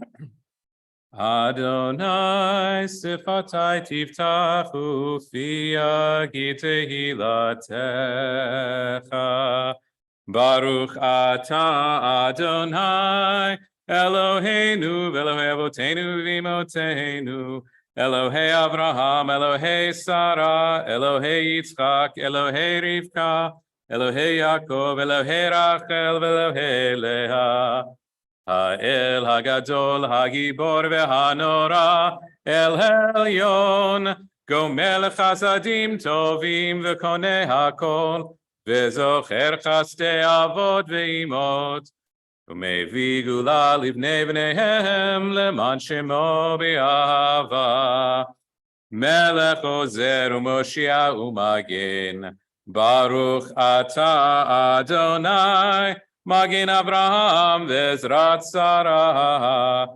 Adonai sifatai tiftachu fia gitehilatecha Baruch atah Adonai Eloheinu v'Elohei avoteinu v'imotenu Elohei Avraham, Elohei Sarah, Elohei Yitzchak, Elohei Rivka, Elohei Yaakov, Elohei Rachel, Elohei Leah. Ha'el Hagadol, Hagibor ve'hanora, El Elyon, Gomel Chasadim Tovim v'koneh hakol, V'zocher chasdei avot ve'imot, U'mevi gula livnei v'neihem leman shemo b'ahava. Melech ozer u'moshia u'magen, Baruch atah Adonai, Magen Avraham ve'ezrat Sarah,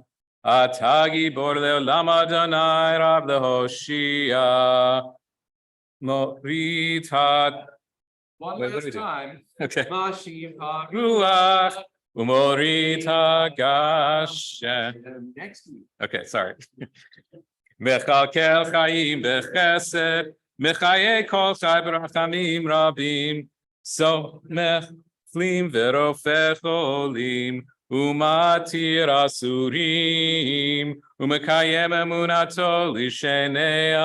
Atah gibor le'olam Adonai Rab le'hoshia, Morit One Wait, what do we last do? time. Okay. Mashiv Ruach u'morit hagashem. Next week. Okay, sorry. Mechalkel chayim bechesed, mechaye kol chai b'rachamim rabim, so mechlim v'rofech olim, umatir asurim, umekayem emunato lishenei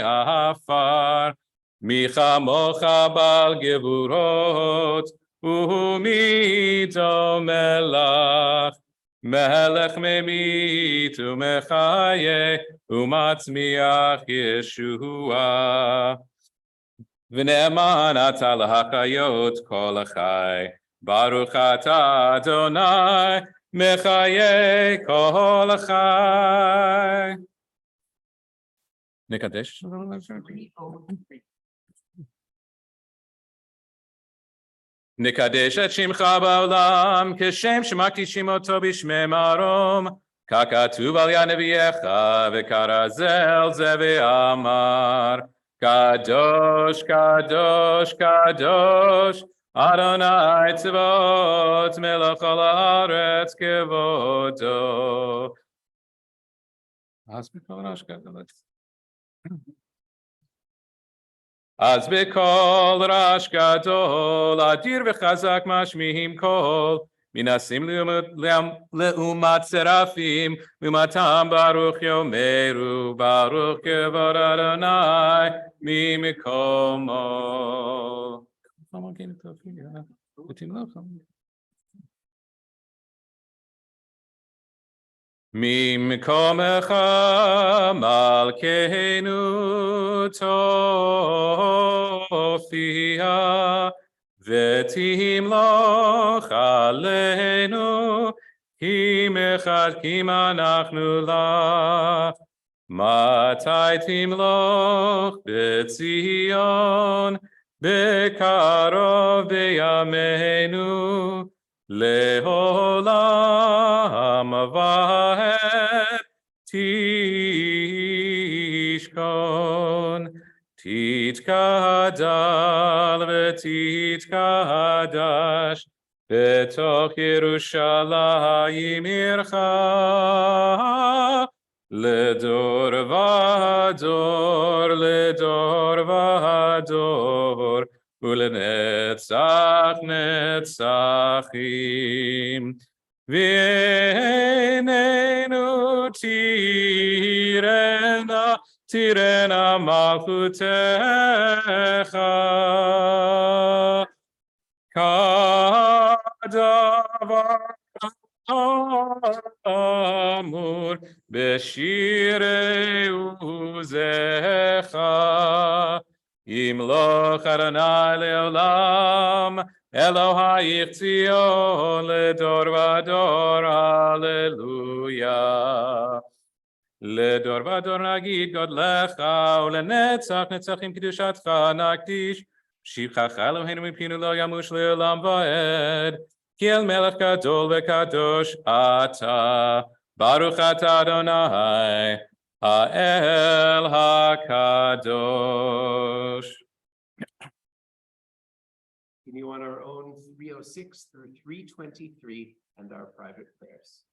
afar, micha mocha bal gevurot, umito melach, Melech memit umechaye umatzmiach Yeshua. V'ne'eman atah lahachayot kol achai. Baruch atah Adonai mechaye kol achai. Nekadesh. נקדש את שמך בעולם, כשם שמקדישים אותו בשמי מרום, ככתוב על יד נביאך, וכרזל זה ואמר, קדוש, קדוש, קדוש, אדוני צבאות, מלך כל הארץ כבודו. אז בקול רעש גדול, אדיר וחזק משמיעים קול, מנסים לעומת שרפים, לעומתם ברוך יאמרו, ברוך כבוד אדוני ממקומו. ממקומך מלכנו תופיע ותמלוך עלינו כי מחכים אנחנו לך. מתי תמלוך בציון בקרוב בימינו לעולם ועד תשכון, תתגדל ותתקדש בתוך ירושלים עירך לדור ודור, לדור ודור, ולנצח נצחים. ועינינו תראנה, תראנה מלכותך, כדבר אמור בשירי עוזך. ימלוך אדוני לעולם, אלוהיך ציון לדור ודור, הללויה. לדור ודור נגיד גודלך, ולנצח נצחים קדושתך נקדיש. שבחך אלוהינו מפינו לא ימוש לעולם ועד, כי אל מלך גדול וקדוש אתה, ברוך אתה אדוני, האל הקדוש. Continue on our own 306 through 323 and our private prayers.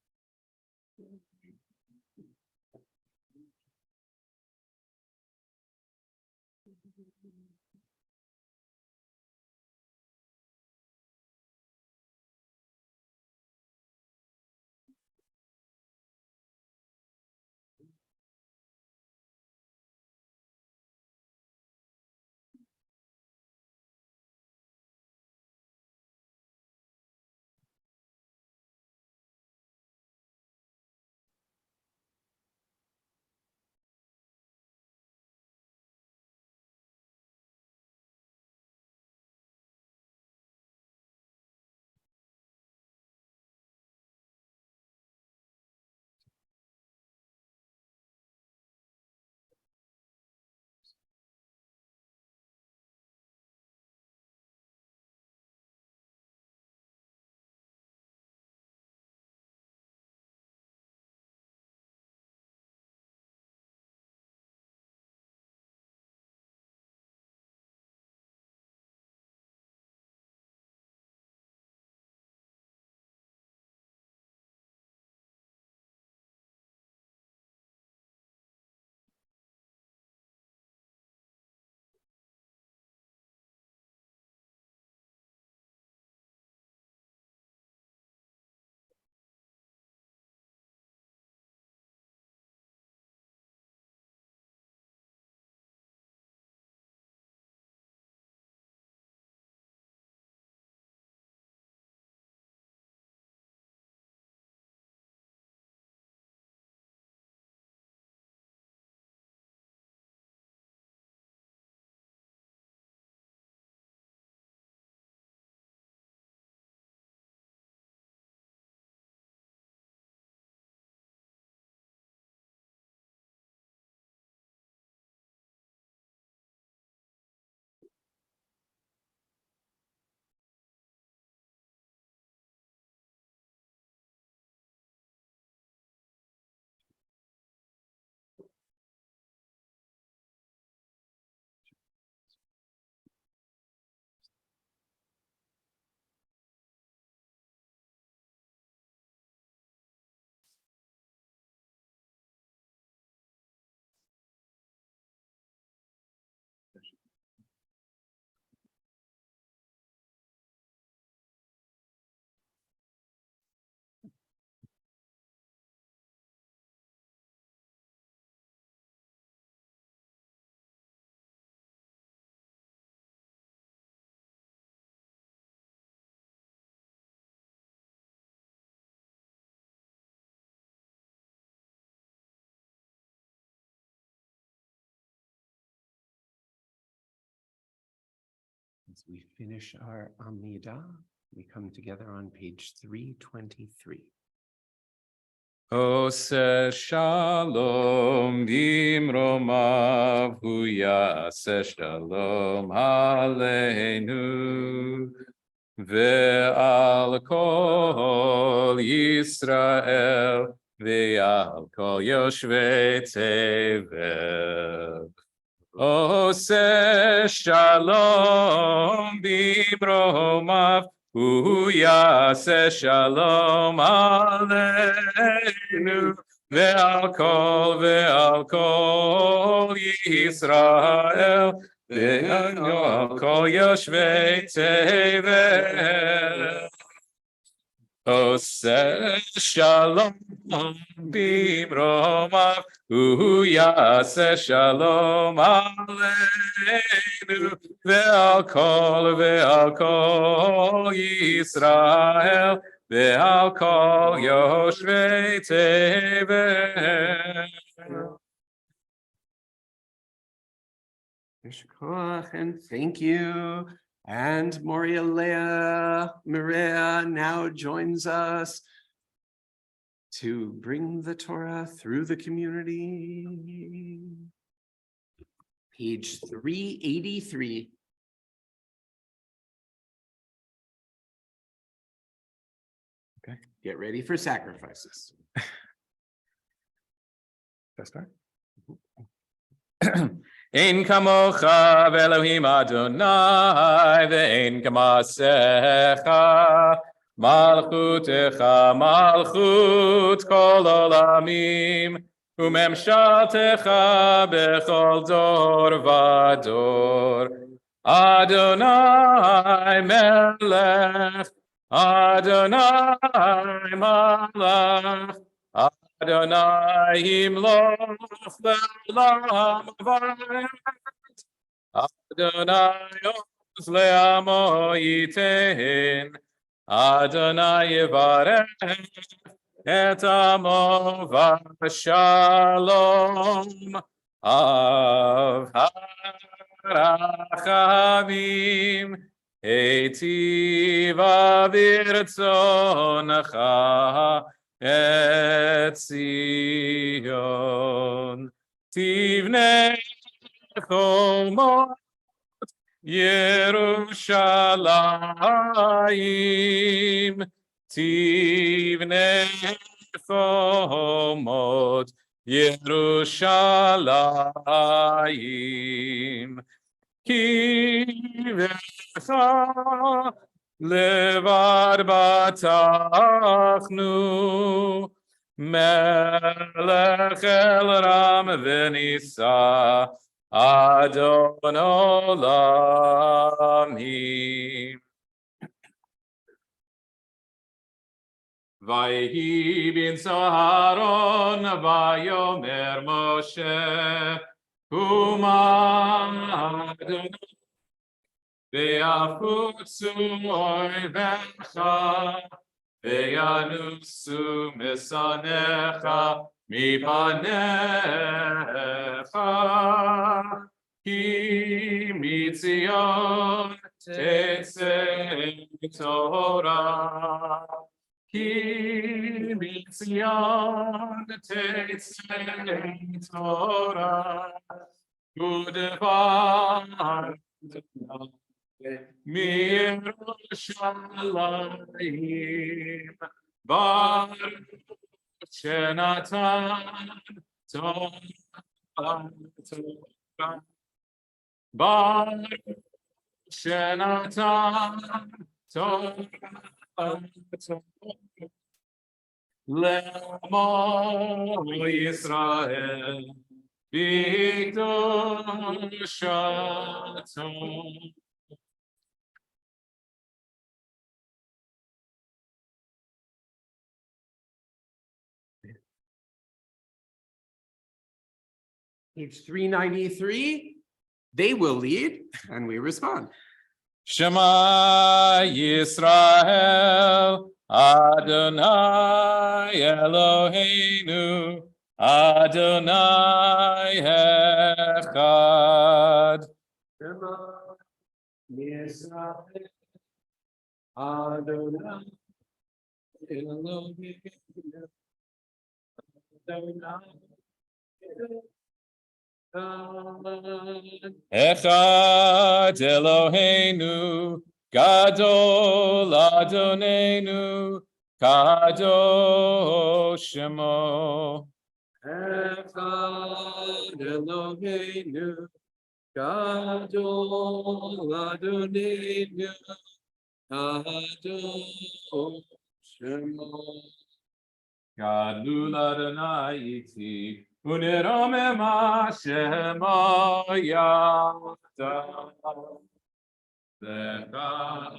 As we finish our Amidah, we come together on page 323. Ose shalom bimromav hu yaseh shalom aleinu ve'al kol Yisrael ve'al kol yoshvei tevel. Ose shalom bimromav hu yaseh shalom aleinu ve'al kol Yisrael ve'al kol yoshvei tevel. Ose shalom bimromav hu yaseh shalom aleinu ve'al kol Yisrael ve'al kol yoshvei tevel. Yeshkoach, and thank you. And Maria Maria now joins us to bring the Torah through the community. Page 383. Okay, get ready for sacrifices. Let's start. Ein kamocha ve'Elohim Adonai ve'ein kamasecha malchutecha malchut kol olamim u'memshaltecha bechol dor vador. Adonai melech, Adonai malach, Adonai himloch le'olam va'ed. Adonai oz le'amo yitein. Adonai yivarech et amo v'shalom. Av harachavim eitiva v'irtzonecha et Zion. Tivnei chomot Yerushalayim. Tivnei chomot Yerushalayim. Kivecha levad batachnu melech el ram v'nisa Adon olamim. Vayhi bin Saharon vayomer Moshe Kuma Adonai ve'afutzu oivecha ve'yanusu misanecha mipanecha ki mitzion tetzei Torah. Ki mitzion tetzei Torah. Udevar Mirushalayim Baruch Shenatan Torah. Baruch Shenatan Torah Le'amo Yisrael B'kedushato. Page 393, they will lead and we respond. Shema Yisrael Adonai Eloheinu Adonai Echad. Yisrael Adonai Eloheinu Adonai Echad Eloheinu, Gadol Adonenu, Kadosh Shemo. Echad Eloheinu Gadol Adonenu Kadosh Shemo. Gadlul Adonai iti, uneromem Shemo yachdav. Echad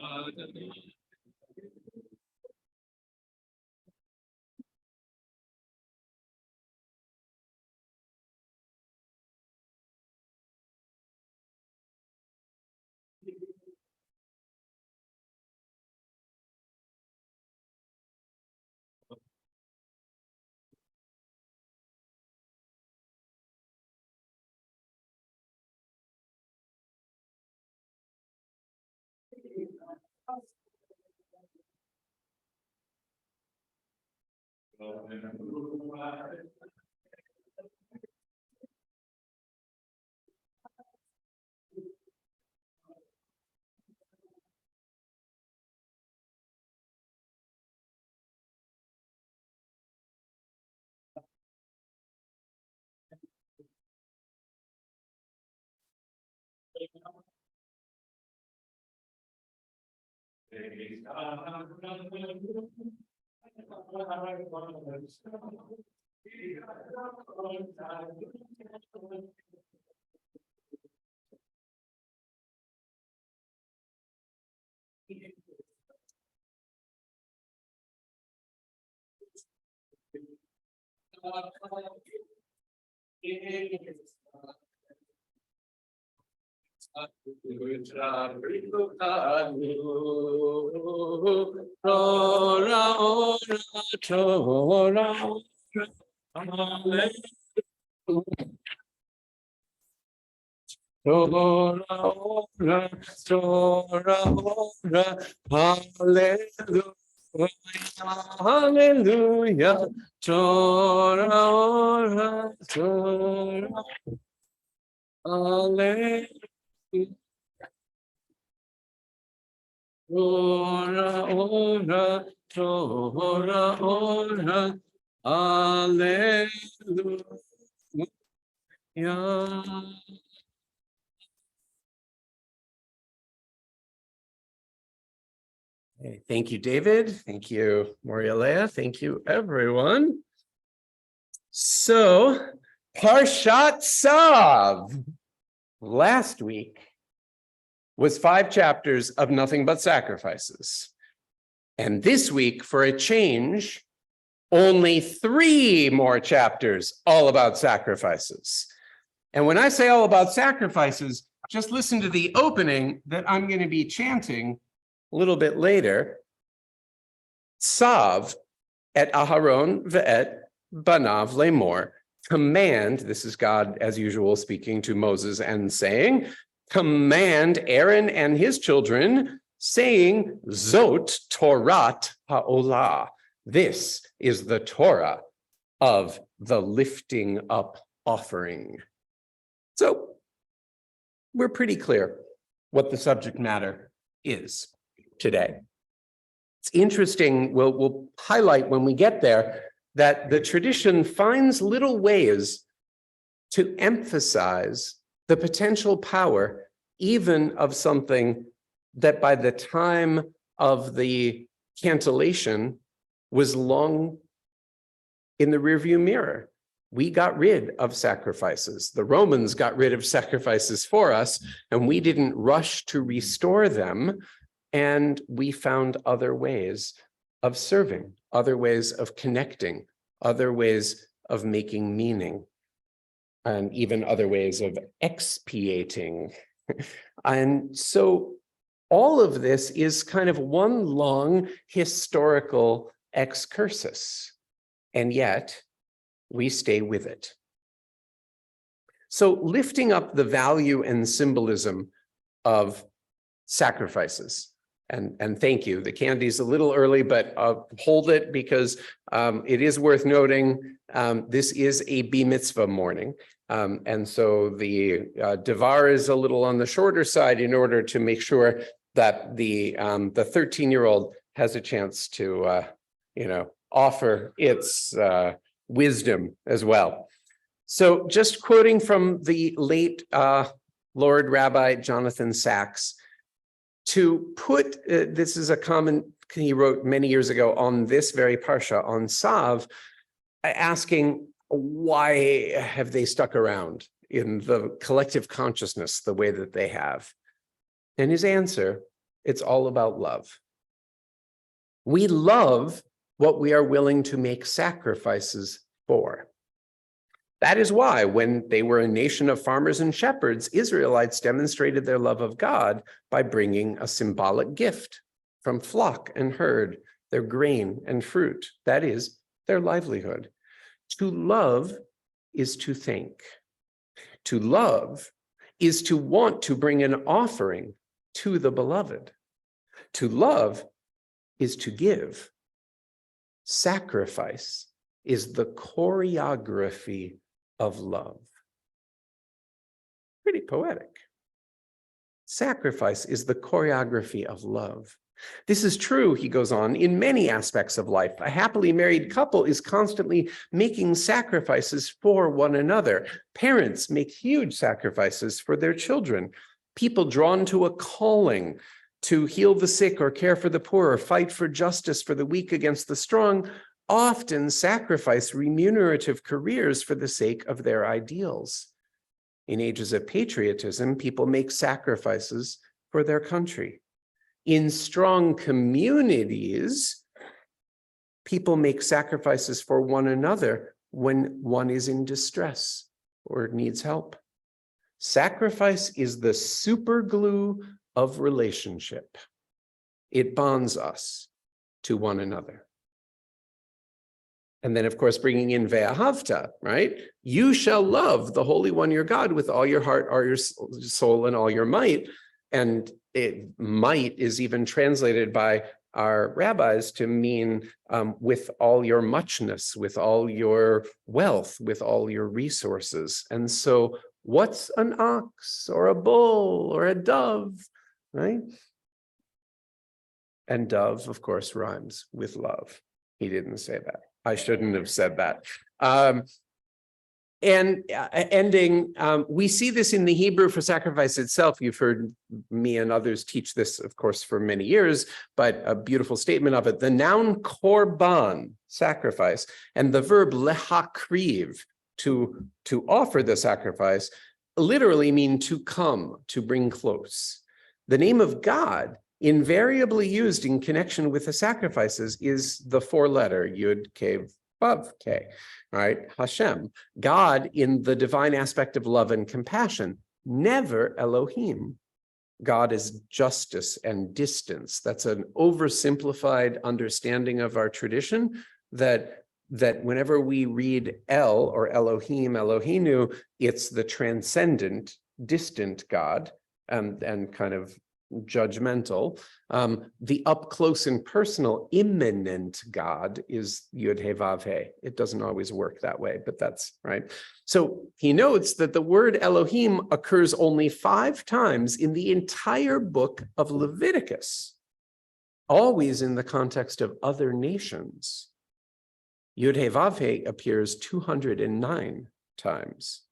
Hallelujah, Torah, ora, Torah, Hallelujah, Torah, ora, Torah, ora, Hallelujah. Okay, thank you, David. Thank you, Morialea. Thank you, everyone. So, Parshat Tzav last week was 5 chapters of nothing but sacrifices. And this week, for a change, only 3 more chapters all about sacrifices. And when I say all about sacrifices, just listen to the opening that I'm going to be chanting a little bit later. Tzav et Aharon ve'et banav lemor. Command, this is God as usual speaking to Moses and saying, command Aaron and his children, saying, Zot Torat ha'olah. This is the Torah of the lifting up offering. So we're pretty clear what the subject matter is today. It's interesting, we'll highlight when we get there, that the tradition finds little ways to emphasize the potential power even of something that by the time of the cantillation was long in the rearview mirror. We got rid of sacrifices. The Romans got rid of sacrifices for us, and we didn't rush to restore them. And we found other ways of serving, other ways of connecting, other ways of making meaning, and even other ways of expiating. And so all of this is kind of one long historical excursus, and yet we stay with it. So lifting up the value and symbolism of sacrifices. And thank you. The candy's a little early, but hold it because it is worth noting this is a bar mitzvah morning. And so the devar is a little on the shorter side in order to make sure that the 13-year-old has a chance to, offer its wisdom as well. So just quoting from the late Lord Rabbi Jonathan Sacks, to put, this is a comment he wrote many years ago on this very parsha, on Sav, asking why have they stuck around in the collective consciousness the way that they have? And his answer, it's all about love. We love what we are willing to make sacrifices for. That is why, when they were a nation of farmers and shepherds, Israelites demonstrated their love of God by bringing a symbolic gift from flock and herd, their grain and fruit, that is, their livelihood. To love is to think. To love is to want to bring an offering to the beloved. To love is to give. Sacrifice is the choreography of love. Pretty poetic. Sacrifice is the choreography of love. This is true, he goes on, in many aspects of life. A happily married couple is constantly making sacrifices for one another. Parents make huge sacrifices for their children. People drawn to a calling to heal the sick or care for the poor or fight for justice for the weak against the strong often sacrifice remunerative careers for the sake of their ideals. In ages of patriotism, people make sacrifices for their country. In strong communities, people make sacrifices for one another when one is in distress or needs help. Sacrifice is the super glue of relationship. It bonds us to one another. And then, of course, bringing in ve'ahavta, right? You shall love the Holy One, your God, with all your heart, all your soul, and all your might. And might is even translated by our rabbis to mean with all your muchness, with all your wealth, with all your resources. And so what's an ox or a bull or a dove, right? And dove, of course, rhymes with love. He didn't say that. I shouldn't have said that. Ending, we see this in the Hebrew for sacrifice itself. You've heard me and others teach this, of course, for many years, but a beautiful statement of it. The noun korban, sacrifice, and the verb lehakriv, to offer the sacrifice, literally mean to come, to bring close. The name of God, invariably used in connection with the sacrifices, is the four-letter Yud Kei Vav Kei, right? Hashem, God in the divine aspect of love and compassion, never Elohim. God is justice and distance. That's an oversimplified understanding of our tradition that whenever we read El or Elohim, Eloheinu, it's the transcendent, distant God and kind of judgmental. The up close and personal, immanent God is Yud He Vav He. It doesn't always work that way, but that's right. So he notes that the word Elohim occurs only 5 times in the entire book of Leviticus, always in the context of other nations. Yud He Vav He appears 209 times.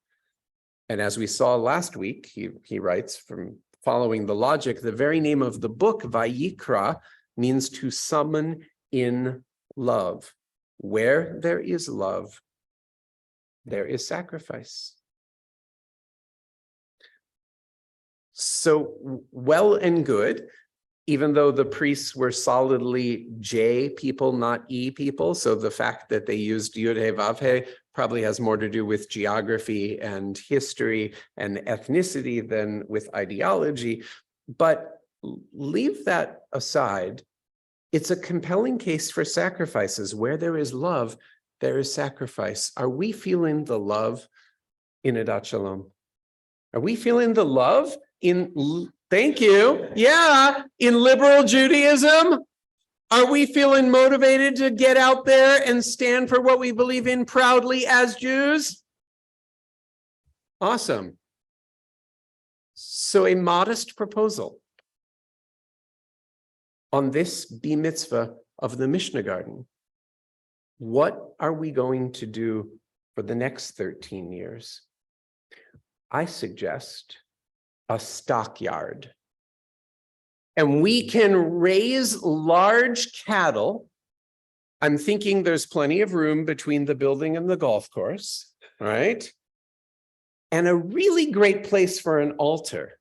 And as we saw last week, he writes, from following the logic, the very name of the book, Vayikra, means to summon in love. Where there is love, there is sacrifice. So well and good, even though the priests were solidly J people, not E people. So the fact that they used Yud He Vav He probably has more to do with geography and history and ethnicity than with ideology. But leave that aside. It's a compelling case for sacrifices. Where there is love, there is sacrifice. Are we feeling the love in Adat Shalom? Are we feeling the love in Thank you. Yeah, in liberal Judaism, are we feeling motivated to get out there and stand for what we believe in proudly as Jews? Awesome. So a modest proposal on this bar mitzvah of the Mishnah Garden. What are we going to do for the next 13 years? I suggest a stockyard. And we can raise large cattle. I'm thinking there's plenty of room between the building and the golf course, right? And a really great place for an altar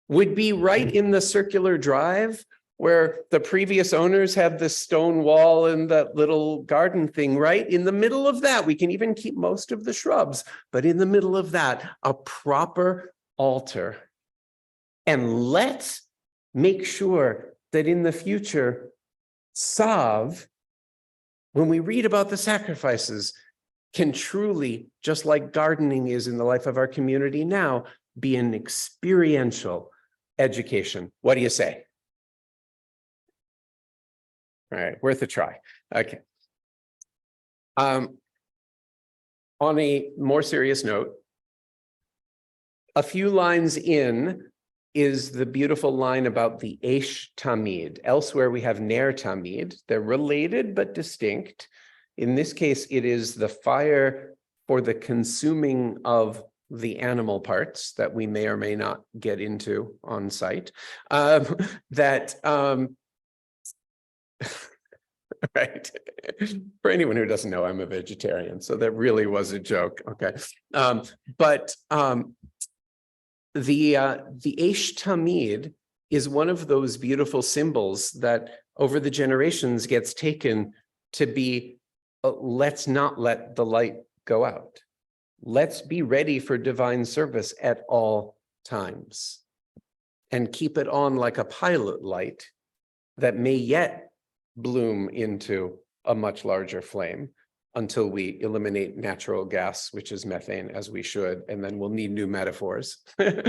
would be right in the circular drive where the previous owners had the stone wall and that little garden thing, right? In the middle of that, we can even keep most of the shrubs, but in the middle of that, a proper altar. And let's make sure that in the future, Tzav, when we read about the sacrifices, can truly, just like gardening is in the life of our community now, be an experiential education. What do you say? All right, worth a try. Okay. On a more serious note, a few lines in is the beautiful line about the Eish Tamid. Elsewhere, we have Ner Tamid. They're related but distinct. In this case, it is the fire for the consuming of the animal parts that we may or may not get into on site. Right. For anyone who doesn't know, I'm a vegetarian, so that really was a joke. Okay. The Eish Tamid is one of those beautiful symbols that over the generations gets taken to be, let's not let the light go out. Let's be ready for divine service at all times and keep it on like a pilot light that may yet bloom into a much larger flame until we eliminate natural gas, which is methane, as we should, and then we'll need new metaphors. But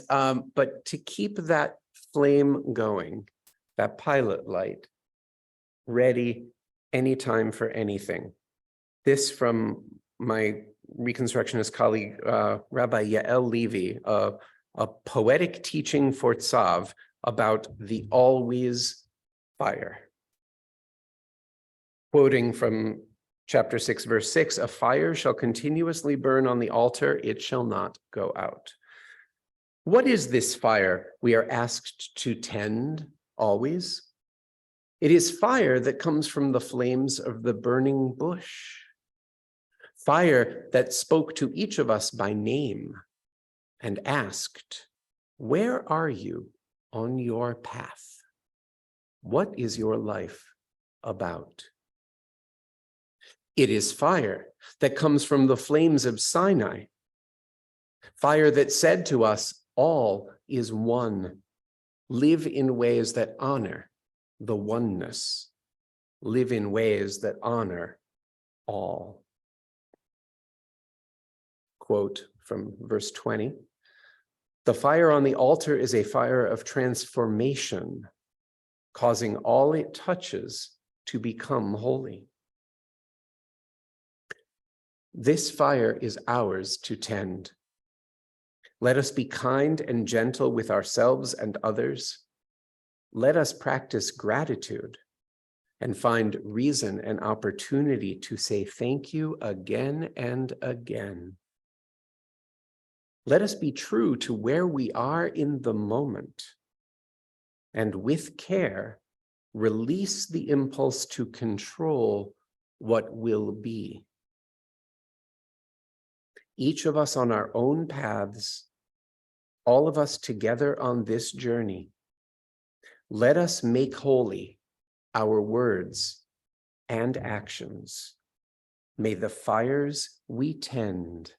to keep that flame going, that pilot light, ready anytime for anything. This from my Reconstructionist colleague, Rabbi Yael Levy, a poetic teaching for Tzav about the always fire. Quoting from chapter 6, verse 6, a fire shall continuously burn on the altar, it shall not go out. What is this fire we are asked to tend always? It is fire that comes from the flames of the burning bush. Fire that spoke to each of us by name and asked, where are you on your path? What is your life about? It is fire that comes from the flames of Sinai. Fire that said to us, all is one. Live in ways that honor the oneness. Live in ways that honor all. Quote from verse 20. The fire on the altar is a fire of transformation, causing all it touches to become holy. This fire is ours to tend. Let us be kind and gentle with ourselves and others. Let us practice gratitude and find reason and opportunity to say thank you again and again. Let us be true to where we are in the moment, and with care, release the impulse to control what will be. Each of us on our own paths, all of us together on this journey, let us make holy our words and actions. May the fires we tend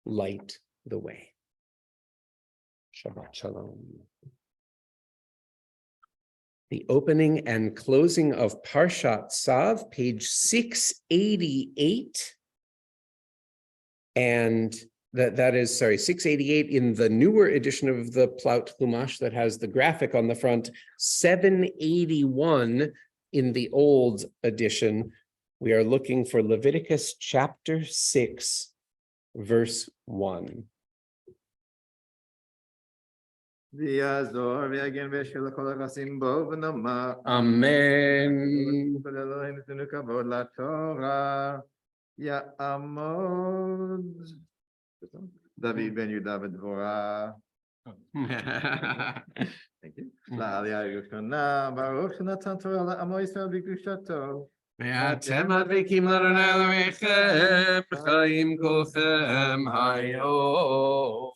light the way. Shabbat Shalom. The opening and closing of Parshat Tzav, page 688. And that is, sorry, 688 in the newer edition of the Plaut Chumash that has the graphic on the front, 781 in the old edition. We are looking for Leviticus chapter 6, verse 1. ויעזור ויגן וישאיר לכל היחסים בו ונאמר Amen. אלוהים נתנו כבוד לתורה יעמוד דוד בן יהודה ודבורה. לעלייה הראשונה ברוך שנתן תורה לעמו ישראל בקדושתו. ואתם מדביקים לאדוני אלוהיכם בחיים כולכם היום.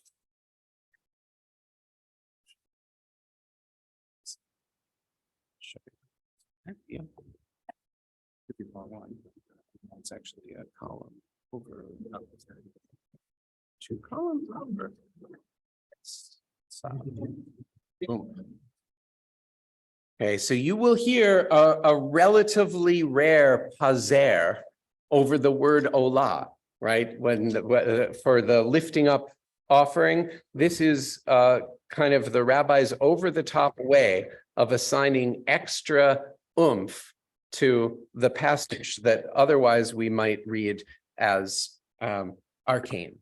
Yeah. It's actually a column over. Two columns over. Boom. Okay, so you will hear a relatively rare pazer over the word olah, right? For the lifting up offering, this is kind of the rabbi's over-the-top way of assigning extra oomph to the passage that otherwise we might read as arcane.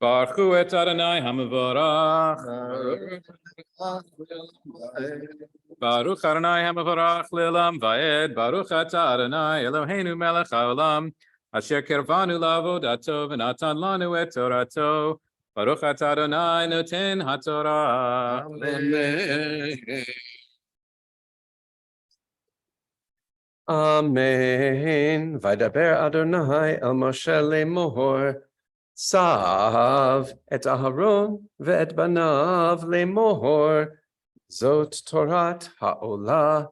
Baruch hu et Adonai hamavorach. Baruch Adonai hamavorach le'olam va'ed. Baruch atah Adonai Eloheinu melech haolam. Asher kirvanu la'avodato v'natan lanu et torato. Baruch atah Adonai noten haTorah. Amen. Vaydaber Adonai el Moshe lemor. Sav et Aharon ve'et banav lemor. Zot Torat ha'olah.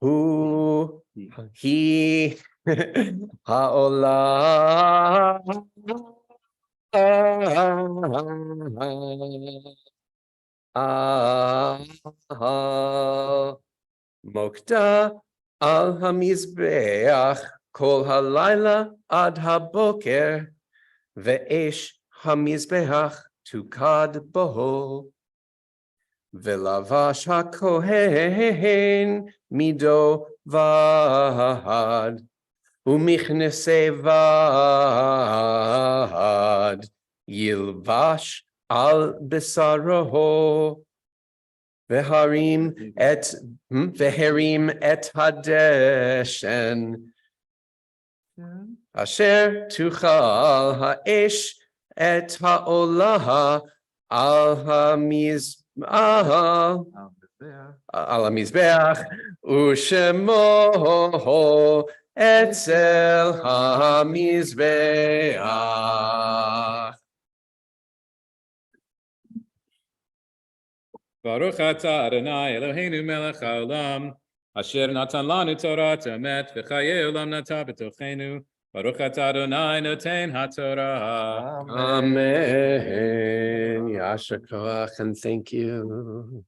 Hu he ha'olah. Mokta al hamizbeach kol halayla ad haboker ve'esh hamizbeach tukad boho ve'lavash hakohen mido vad umichnese vad yilvash al besaroho Veharim et hadeshen asher tuchal ha'esh et ha'olah al hamizbeach u'shemo etzel hamizbeach. Baruch atah Adonai Eloheinu melech haolam. Asher natan lanu Torah emet v'chayei olam nata b'tochenu. Baruch atah Adonai noten haTorah. Amen. Yasher koach, and thank you.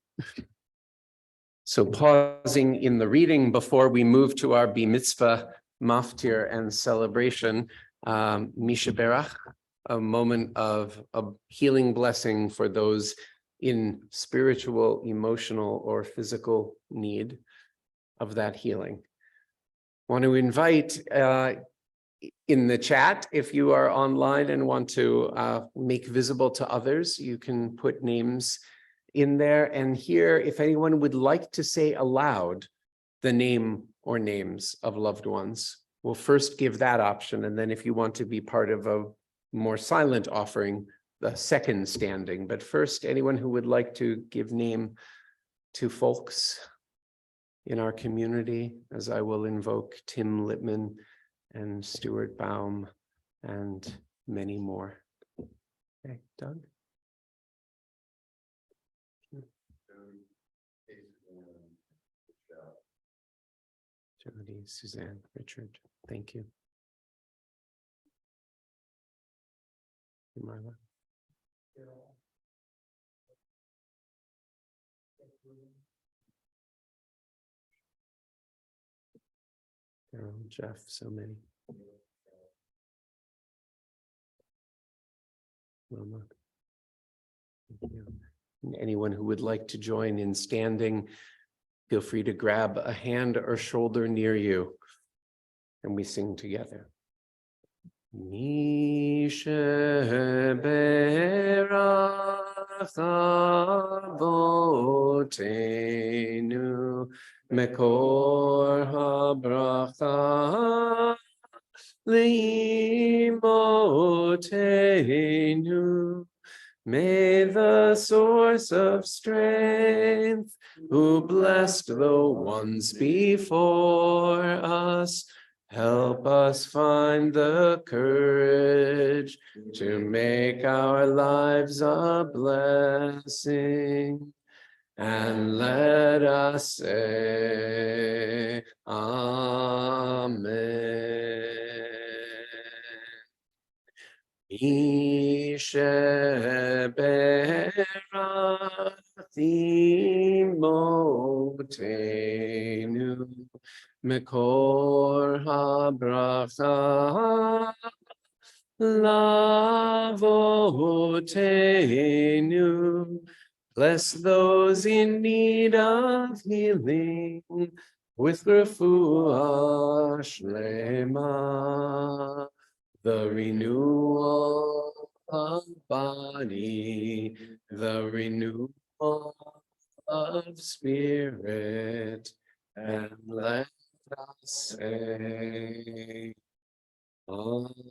So pausing in the reading before we move to our Bar Mitzvah, Maftir, and celebration, Misha Berach, a moment of a healing blessing for those in spiritual, emotional, or physical need of that healing. Want to invite in the chat, if you are online and want to make visible to others, you can put names in there. And here, if anyone would like to say aloud the name or names of loved ones, we'll first give that option. And then if you want to be part of a more silent offering, the second standing. But first, anyone who would like to give name to folks in our community, as I will invoke Tim Littman and Stuart Baum and many more. Okay, Doug? Jody, Suzanne, Richard, thank you. Marla. Carol, Jeff, so many. Wilma. Thank you. And anyone who would like to join in standing, feel free to grab a hand or shoulder near you, and we sing together. Avotenu mekor habracha leimotenu. May the source of strength, who blessed the ones before us, help us find the courage to make our lives a blessing. And let us say, Amen. Motenu mekor habracha lavotenu. Bless those in need of healing with refuah shlema, the renewal of body, the renewal of spirit, and let us say, Amen.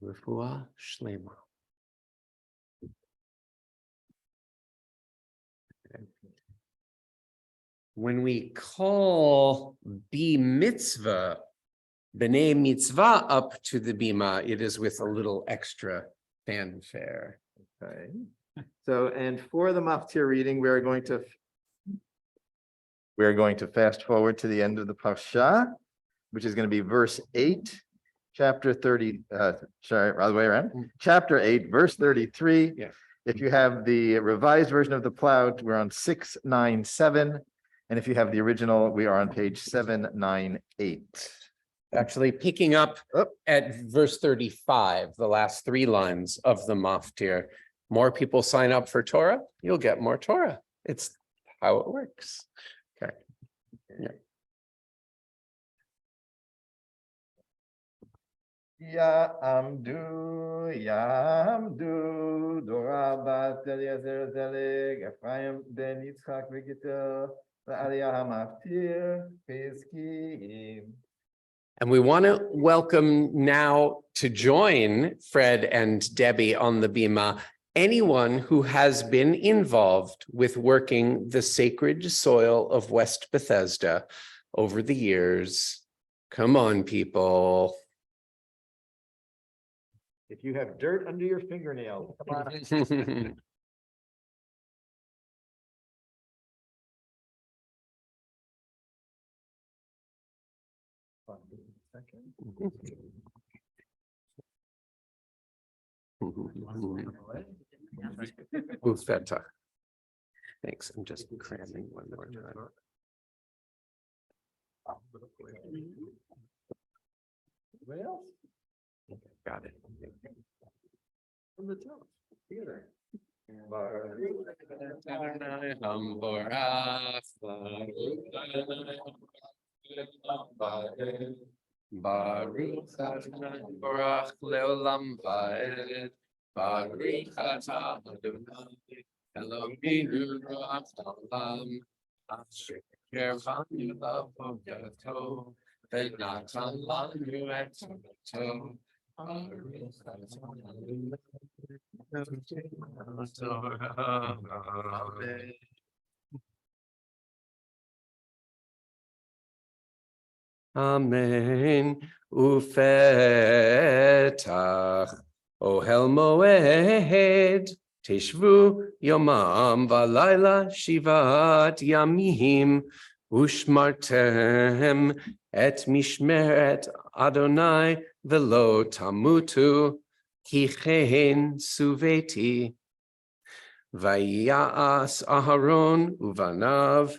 Refuah shlema. When we call b'nei mitzvah up to the bima, it is with a little extra fanfare. Okay. So, and for the maftir reading, we are going to fast forward to the end of the parsha, which is going to be verse 8, chapter 30, other way around, chapter 8, verse 33. Yeah. If you have the revised version of the Plout, we're on 697. And if you have the original, we are on page 798. Actually picking up at verse 35, the last 3 lines of the maftir. More people sign up for Torah, you'll get more Torah. It's how it works. Okay. Yeah. Yamdu, Dora bat Eliezer Zelig, Ephraim ben Yitzchak v'Gittel, La'aliyah HaMaftir, Pizkim. And we want to welcome now to join Fred and Debbie on the bima anyone who has been involved with working the sacred soil of West Bethesda over the years. Come on, people. If you have dirt under your fingernails, come on. Thanks. I'm just cramming one more time. Got it. From the top, together. Baruch Adonai Barach Leolam Vaed. Baruch Atah Adonai Eloheinu Melech Haolam Asher Kirvanu Lavodato V'natan Lanu Et Torato. Baruch Adonai Torah. Amen. Amen. Ufetach Ohel Moed Tishvu Yomam Valayla Shivat Yamim Ushmartem Et Mishmeret Adonai Velo Tamutu Kichen Suveti Vayas Aharon uvanav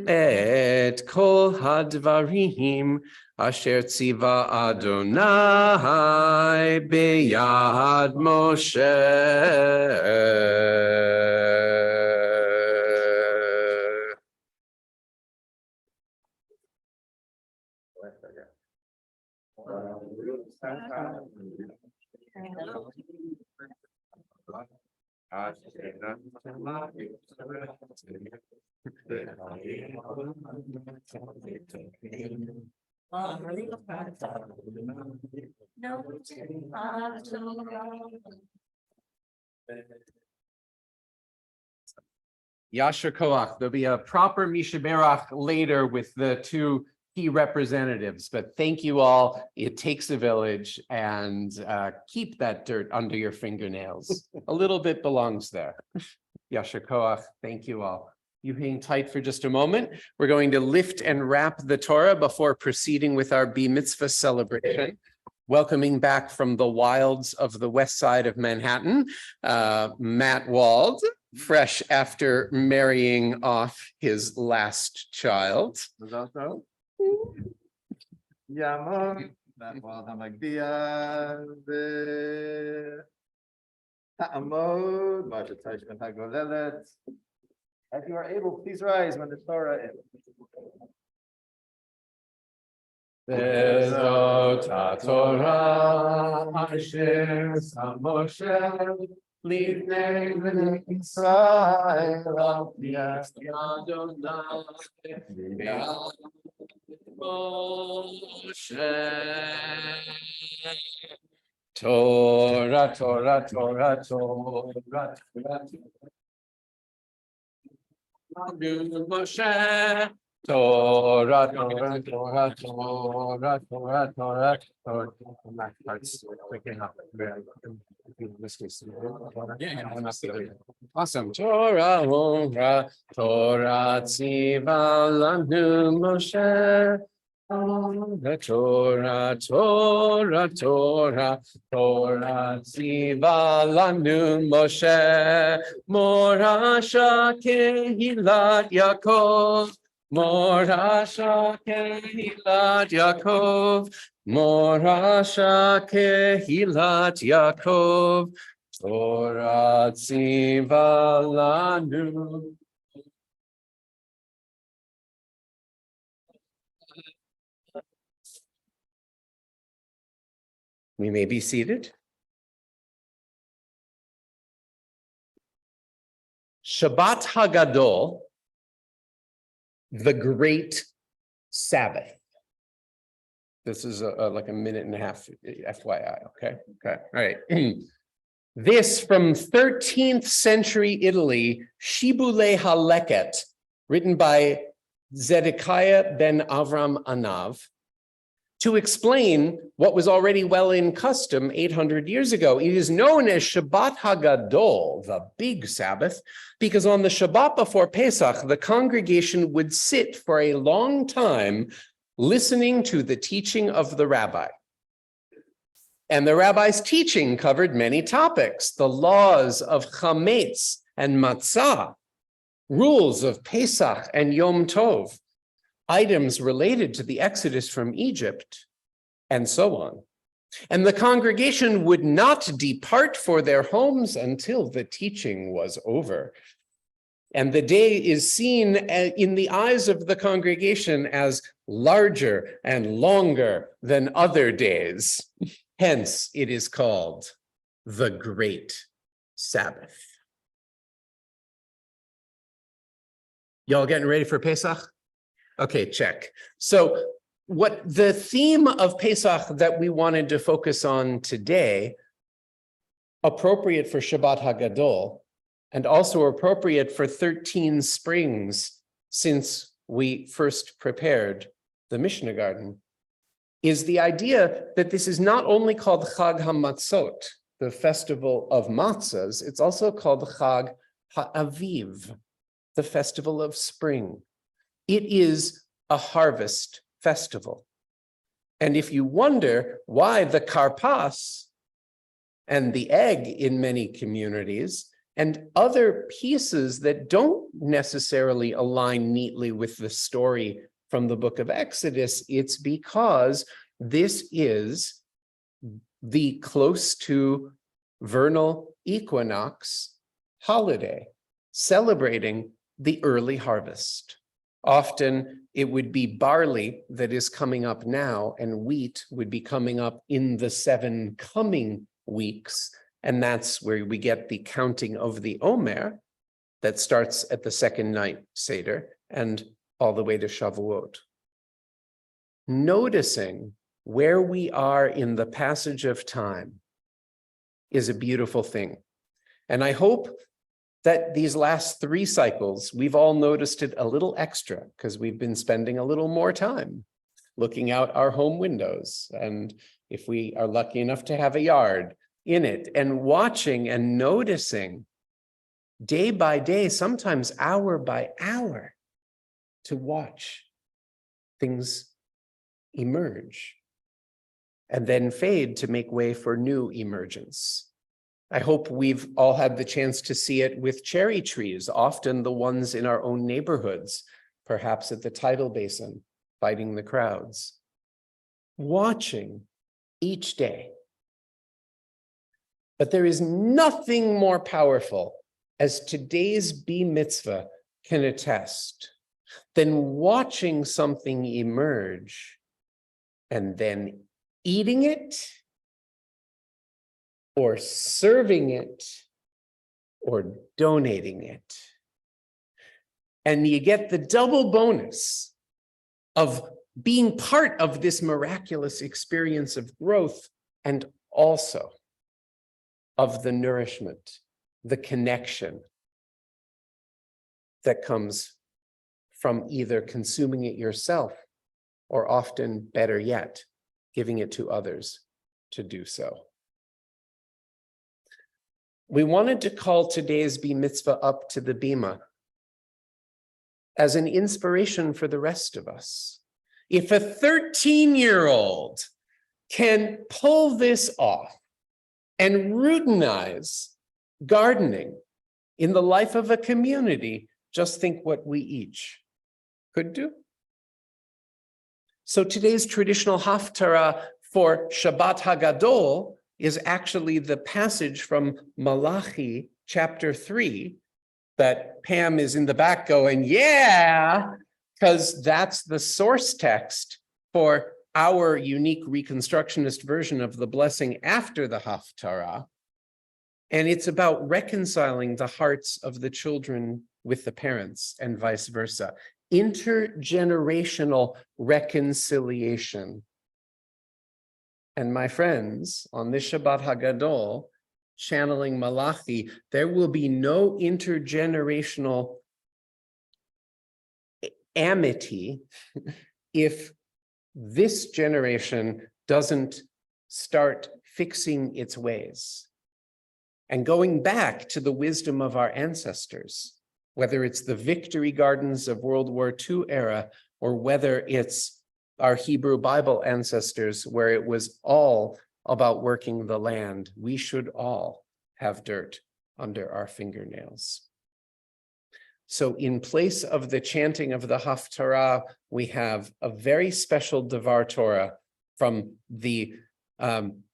et kol hadvarim asher tziva Adonai beyad Moshe. Yasher Koach. There'll be a proper Mishaberach later with the two key representatives, but thank you all. It takes a village, and keep that dirt under your fingernails. A little bit belongs there. Yasher Koach. Thank you all. You hang tight for just a moment. We're going to lift and wrap the Torah before proceeding with our Bar Mitzvah celebration. Welcoming back from the wilds of the west side of Manhattan, Matt Wald, fresh after marrying off his last child. Yamon, Matt Wald Hamagdia, Ta'amod, Marsha Teichman Hagolelet. If you are able, please rise when the Torah ends. Bezot HaTorah asher sam Moshe lifnei bnei Yisrael al pi Adonai be'ad Moshe. Torah, Torah, Torah, Torah, Torah. Moshe. Torah, Torah, Torah, Torah, Torah, Torah, Torah. My heart's waking up. Awesome. Torah, Torah, Torah, Tziva lanu Moshe. Torah, Torah, Torah, Torah, Torah, Tziva lanu Moshe. Morasha kehilat Yaakov. Morasha kehilat Yaakov, Morasha kehilat Yaakov, Torah tziva lanu. We may be seated. Shabbat Hagadol, the Great Sabbath. This is like a minute and a half, FYI, okay? Okay, all right. This from 13th century Italy, Shibbolei HaLeket, written by Zedekiah ben Avram Anav, to explain what was already well in custom 800 years ago. It is known as Shabbat Hagadol, the big Sabbath, because on the Shabbat before Pesach, the congregation would sit for a long time listening to the teaching of the rabbi. And the rabbi's teaching covered many topics: the laws of chametz and matzah, rules of Pesach and Yom Tov, items related to the Exodus from Egypt, and so on. And the congregation would not depart for their homes until the teaching was over. And the day is seen in the eyes of the congregation as larger and longer than other days. Hence, it is called the Great Sabbath. Y'all getting ready for Pesach? Okay, check. So what the theme of Pesach that we wanted to focus on today, appropriate for Shabbat Hagadol, and also appropriate for 13 springs since we first prepared the Mishnah Garden, is the idea that this is not only called Chag HaMatzot, the festival of matzahs, it's also called Chag HaAviv, the festival of spring. It is a harvest festival. And if you wonder why the karpas and the egg in many communities and other pieces that don't necessarily align neatly with the story from the book of Exodus, it's because this is the close to vernal equinox holiday, celebrating the early harvest. Often it would be barley that is coming up now, and wheat would be coming up in the 7 coming weeks. And that's where we get the counting of the Omer that starts at the second night Seder and all the way to Shavuot. Noticing where we are in the passage of time is a beautiful thing. And I hope that these last 3 cycles, we've all noticed it a little extra because we've been spending a little more time looking out our home windows. And if we are lucky enough to have a yard, in it, and watching and noticing day by day, sometimes hour by hour, to watch things emerge and then fade to make way for new emergence. I hope we've all had the chance to see it with cherry trees, often the ones in our own neighborhoods, perhaps at the tidal basin, fighting the crowds. Watching each day. But there is nothing more powerful, as today's Bee Mitzvah can attest, than watching something emerge and then eating it or serving it or donating it. And you get the double bonus of being part of this miraculous experience of growth and also of the nourishment, the connection that comes from either consuming it yourself or, often better yet, giving it to others to do so. We wanted to call today's Bee Mitzvah up to the Bima as an inspiration for the rest of us. If a 13-year-old can pull this off and routinize gardening in the life of a community, just think what we each could do. So today's traditional haftarah for Shabbat Hagadol is actually the passage from Malachi chapter 3 that Pam is in the back going, yeah, because that's the source text for our unique Reconstructionist version of the blessing after the Haftarah. And it's about reconciling the hearts of the children with the parents and vice versa. Intergenerational reconciliation. And my friends, on this Shabbat Hagadol, channeling Malachi, there will be no intergenerational amity if this generation doesn't start fixing its ways and going back to the wisdom of our ancestors, whether it's the victory gardens of World War II era, or whether it's our Hebrew Bible ancestors, where it was all about working the land. We should all have dirt under our fingernails. So in place of the chanting of the Haftarah, we have a very special Devar Torah from the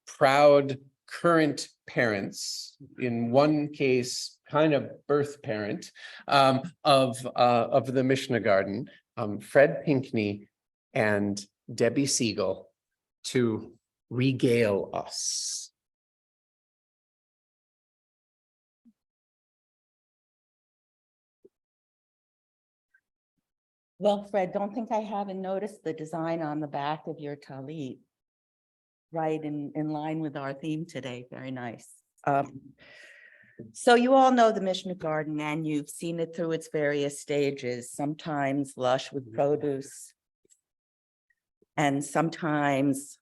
proud current parents, in one case, kind of birth parent of the Mishnah Garden, Fred Pinkney and Debbie Siegel, to regale us. Well, Fred, don't think I haven't noticed the design on the back of your talit. Right in line with our theme today. Very nice. So you all know the Mishnah Garden, and you've seen it through its various stages, sometimes lush with produce and sometimes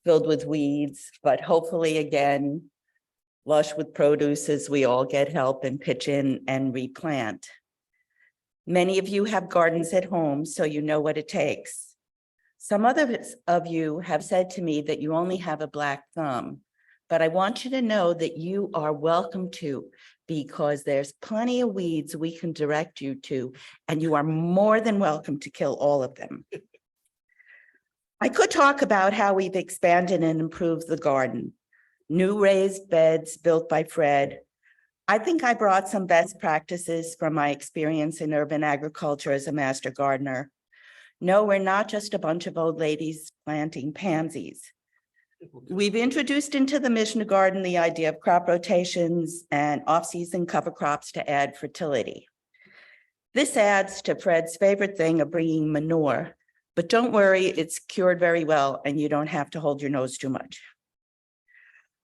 filled with weeds, but hopefully again, lush with produce as we all get help and pitch in and replant. Many of you have gardens at home, so you know what it takes. Some others of you have said to me that you only have a black thumb, but I want you to know that you are welcome to, because there's plenty of weeds we can direct you to, and you are more than welcome to kill all of them. I could talk about how we've expanded and improved the garden. New raised beds built by Fred. I think I brought some best practices from my experience in urban agriculture as a master gardener. No, we're not just a bunch of old ladies planting pansies. We've introduced into the Mishnah garden the idea of crop rotations and off-season cover crops to add fertility. This adds to Fred's favorite thing of bringing manure, but don't worry, it's cured very well and you don't have to hold your nose too much.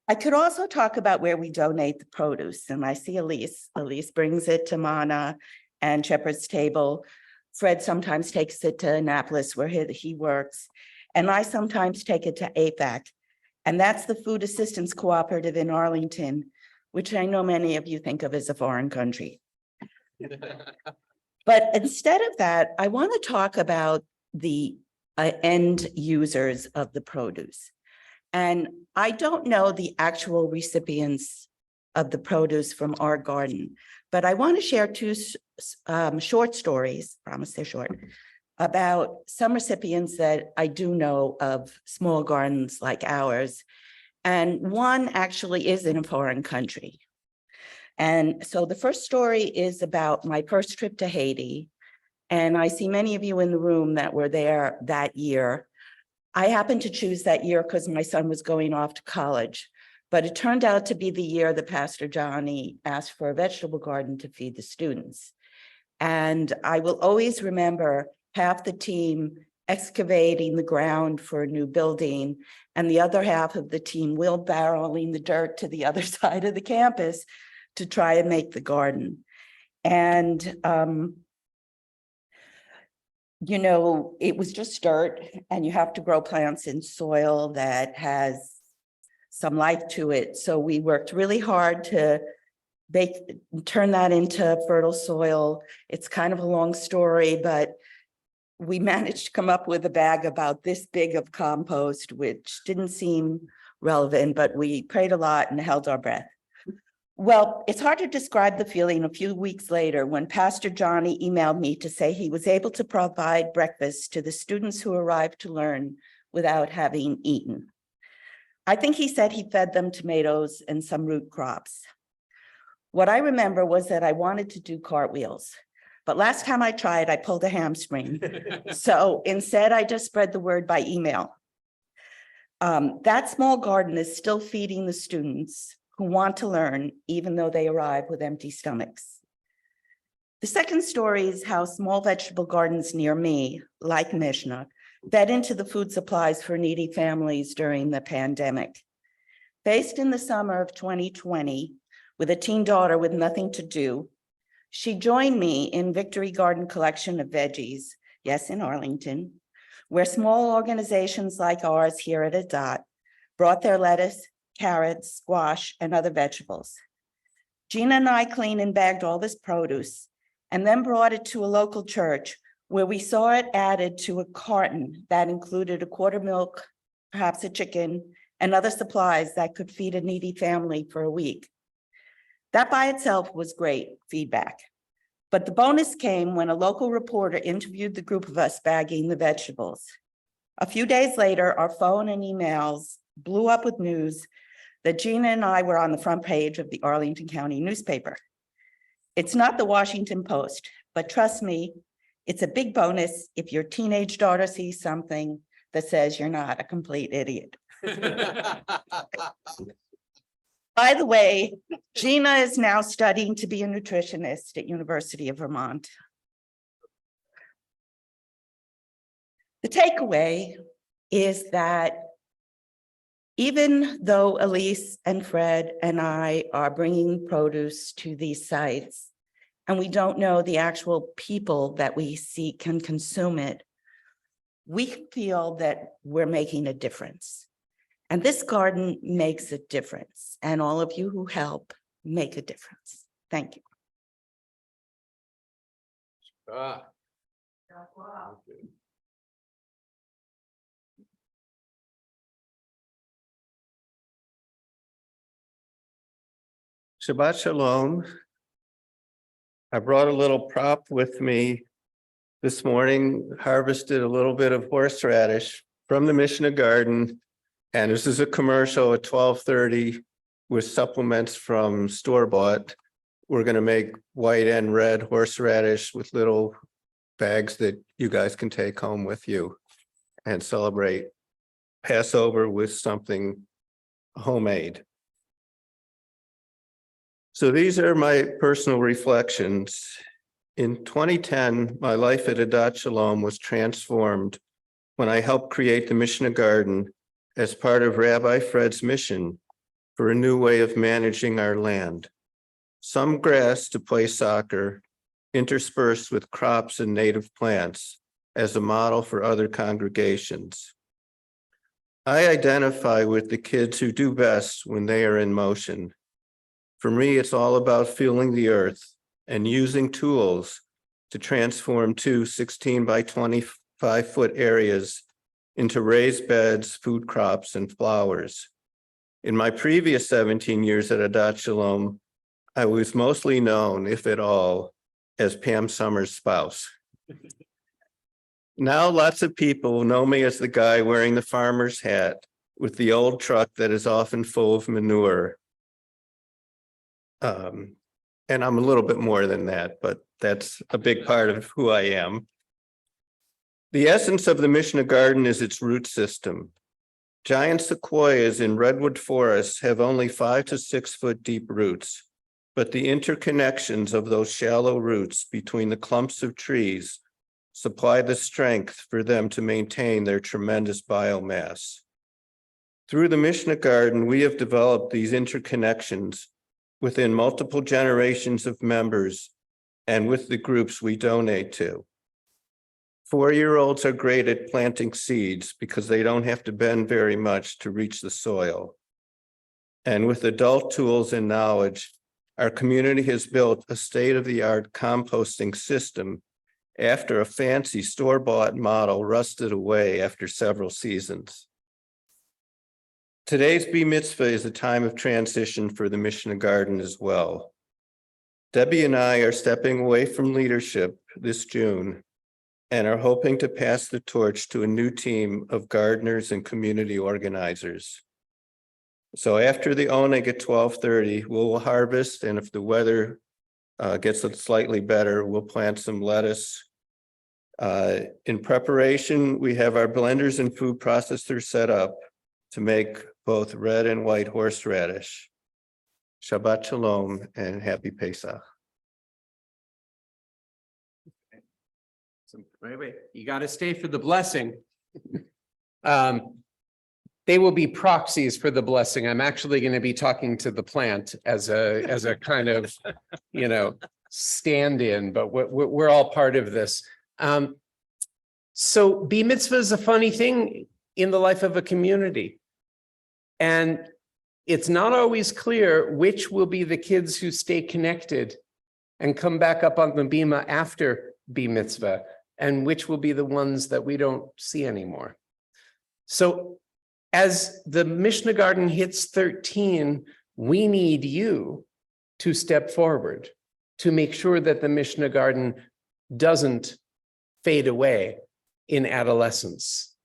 I could also talk about where we donate the produce, and I see Elise. Elise brings it to Mana and Shepherd's Table. Fred sometimes takes it to Annapolis where he works, and I sometimes take it to APAC, and that's the Food Assistance Cooperative in Arlington, which I know many of you think of as a foreign country. But instead of that, I want to talk about the end users of the produce. And I don't know the actual recipients of the produce from our garden, but I want to share two short stories, promise they're short, about some recipients that I do know of small gardens like ours. And one actually is in a foreign country. And so the first story is about my first trip to Haiti. And I see many of you in the room that were there that year. I happened to choose that year because my son was going off to college, but it turned out to be the year that Pastor Johnny asked for a vegetable garden to feed the students. And I will always remember half the team excavating the ground for a new building and the other half of the team wheelbarrowing the dirt to the other side of the campus to try and make the garden. And you know, it was just dirt, and you have to grow plants in soil that has some life to it. So we worked really hard to turn that into fertile soil. It's kind of a long story, but we managed to come up with a bag about this big of compost, which didn't seem relevant, but we prayed a lot and held our breath. Well, it's hard to describe the feeling a few weeks later when Pastor Johnny emailed me to say he was able to provide breakfast to the students who arrived to learn without having eaten. I think he said he fed them tomatoes and some root crops. What I remember was that I wanted to do cartwheels, but last time I tried, I pulled a hamstring. So instead, I just spread the word by email. That small garden is still feeding the students who want to learn, even though they arrive with empty stomachs. The second story is how small vegetable gardens near me, like Mishnah, fed into the food supplies for needy families during the pandemic. Based in the summer of 2020, with a teen daughter with nothing to do, she joined me in Victory Garden Collection of Veggies, yes, in Arlington, where small organizations like ours here at Adat brought their lettuce, carrots, squash, and other vegetables. Gina and I cleaned and bagged all this produce and then brought it to a local church where we saw it added to a carton that included a quart milk, perhaps a chicken, and other supplies that could feed a needy family for a week. That by itself was great feedback. But the bonus came when a local reporter interviewed the group of us bagging the vegetables. A few days later, our phone and emails blew up with news that Gina and I were on the front page of the Arlington County newspaper. It's not the Washington Post, but trust me, it's a big bonus if your teenage daughter sees something that says you're not a complete idiot. By the way, Gina is now studying to be a nutritionist at University of Vermont. The takeaway is that even though Elise and Fred and I are bringing produce to these sites, and we don't know the actual people that we see can consume it, we feel that we're making a difference. And this garden makes a difference, and all of you who help make a difference. Thank you. Okay. Shabbat Shalom. I brought a little prop with me this morning, harvested a little bit of horseradish from the Mishnah garden. And this is a commercial at 12:30 with supplements from store-bought. We're going to make white and red horseradish with little bags that you guys can take home with you and celebrate Passover with something homemade. So these are my personal reflections. In 2010, my life at Adat Shalom was transformed when I helped create the Mishnah Garden as part of Rabbi Fred's mission for a new way of managing our land. Some grass to play soccer, interspersed with crops and native plants as a model for other congregations. I identify with the kids who do best when they are in motion. For me, it's all about feeling the earth and using tools to transform two 16 by 25-foot areas into raised beds, food crops, and flowers. In my previous 17 years at Adat Shalom, I was mostly known, if at all, as Pam Summers' spouse. Now lots of people know me as the guy wearing the farmer's hat with the old truck that is often full of manure. And I'm a little bit more than that, but that's a big part of who I am. The essence of the Mishnah Garden is its root system. Giant sequoias in redwood forests have only 5 to 6 foot deep roots, but the interconnections of those shallow roots between the clumps of trees supply the strength for them to maintain their tremendous biomass. Through the Mishnah Garden, we have developed these interconnections within multiple generations of members and with the groups we donate to. 4-year-olds are great at planting seeds because they don't have to bend very much to reach the soil. And with adult tools and knowledge, our community has built a state-of-the-art composting system after a fancy store-bought model rusted away after several seasons. Today's Bar Mitzvah is a time of transition for the Mishnah Garden as well. Debbie and I are stepping away from leadership this June and are hoping to pass the torch to a new team of gardeners and community organizers. So after the oneg at 12:30, we'll harvest, and if the weather gets slightly better, we'll plant some lettuce. In preparation, we have our blenders and food processors set up to make both red and white horseradish. Shabbat Shalom and happy Pesach. So, wait, you got to stay for the blessing. They will be proxies for the blessing. I'm actually going to be talking to the plant as a kind of, stand-in, but we're all part of this. So Bar Mitzvah is a funny thing in the life of a community. And it's not always clear which will be the kids who stay connected and come back up on the bima after Bar Mitzvah, and which will be the ones that we don't see anymore. So as the Mishnah Garden hits 13, we need you to step forward to make sure that the Mishnah Garden doesn't fade away in adolescence,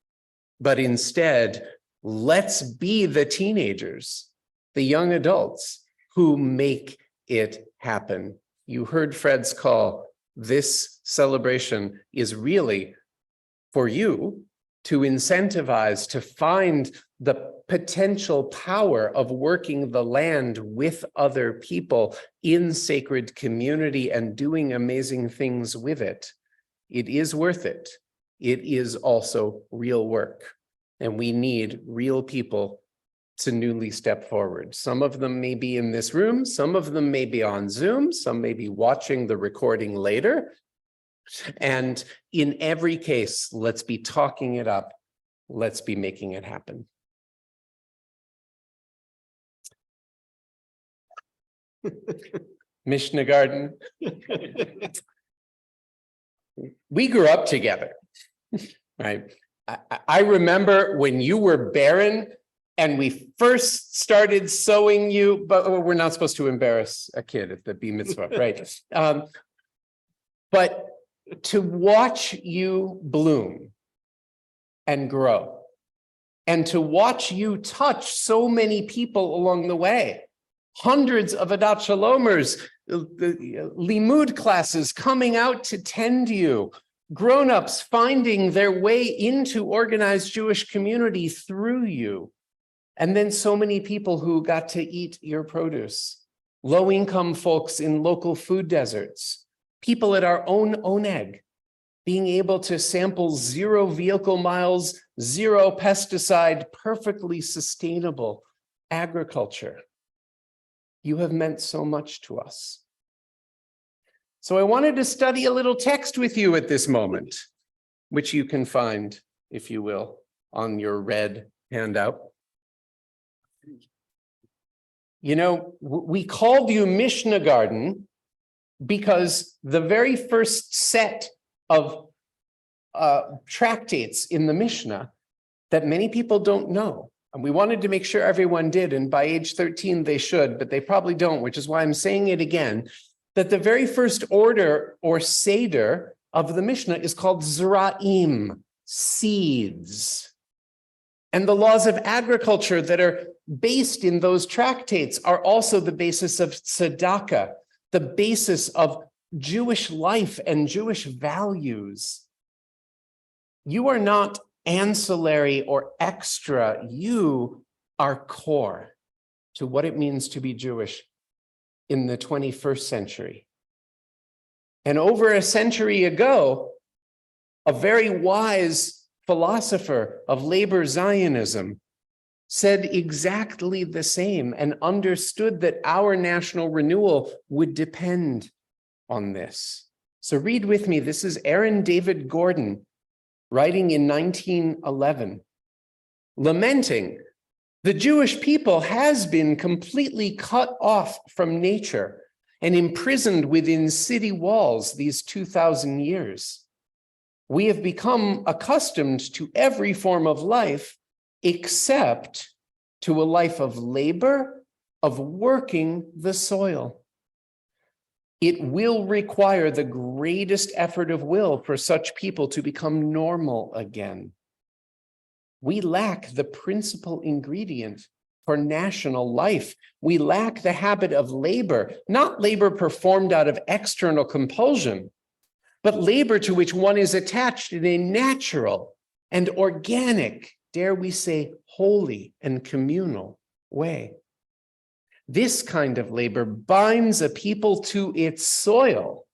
but instead, let's be the teenagers, the young adults who make it happen. You heard Fred's call. This celebration is really for you to incentivize, to find the potential power of working the land with other people in sacred community and doing amazing things with it. It is worth it. It is also real work. And we need real people to newly step forward. Some of them may be in this room, some of them may be on Zoom, some may be watching the recording later. And in every case, let's be talking it up. Let's be making it happen. Mishnah Garden. We grew up together, right? I remember when you were barren and we first started sewing you, but we're not supposed to embarrass a kid at the bar mitzvah, right? But to watch you bloom and grow, and to watch you touch so many people along the way, hundreds of Adat Shalomers, the Limud classes coming out to tend you, grown-ups finding their way into organized Jewish community through you, and then so many people who got to eat your produce, low-income folks in local food deserts, people at our own Oneg, being able to sample 0 vehicle miles, 0 pesticide, perfectly sustainable agriculture. You have meant so much to us. So I wanted to study a little text with you at this moment, which you can find, if you will, on your red handout. You know, we called you Mishnah Garden because the very first set of tractates in the Mishnah that many people don't know, and we wanted to make sure everyone did, and by age 13 they should, but they probably don't, which is why I'm saying it again, that the very first order or seder of the Mishnah is called Zra'im, seeds. And the laws of agriculture that are based in those tractates are also the basis of tzedakah, the basis of Jewish life and Jewish values. You are not ancillary or extra. You are core to what it means to be Jewish in the 21st century. And over a century ago, a very wise philosopher of labor Zionism said exactly the same and understood that our national renewal would depend on this. So read with me. This is Aaron David Gordon writing in 1911, lamenting, "The Jewish people has been completely cut off from nature and imprisoned within city walls these 2,000 years. We have become accustomed to every form of life except to a life of labor, of working the soil. It will require the greatest effort of will for such people to become normal again. We lack the principal ingredient for national life. We lack the habit of labor, not labor performed out of external compulsion, but labor to which one is attached in a natural and organic, dare we say, holy and communal way. This kind of labor binds a people to its soil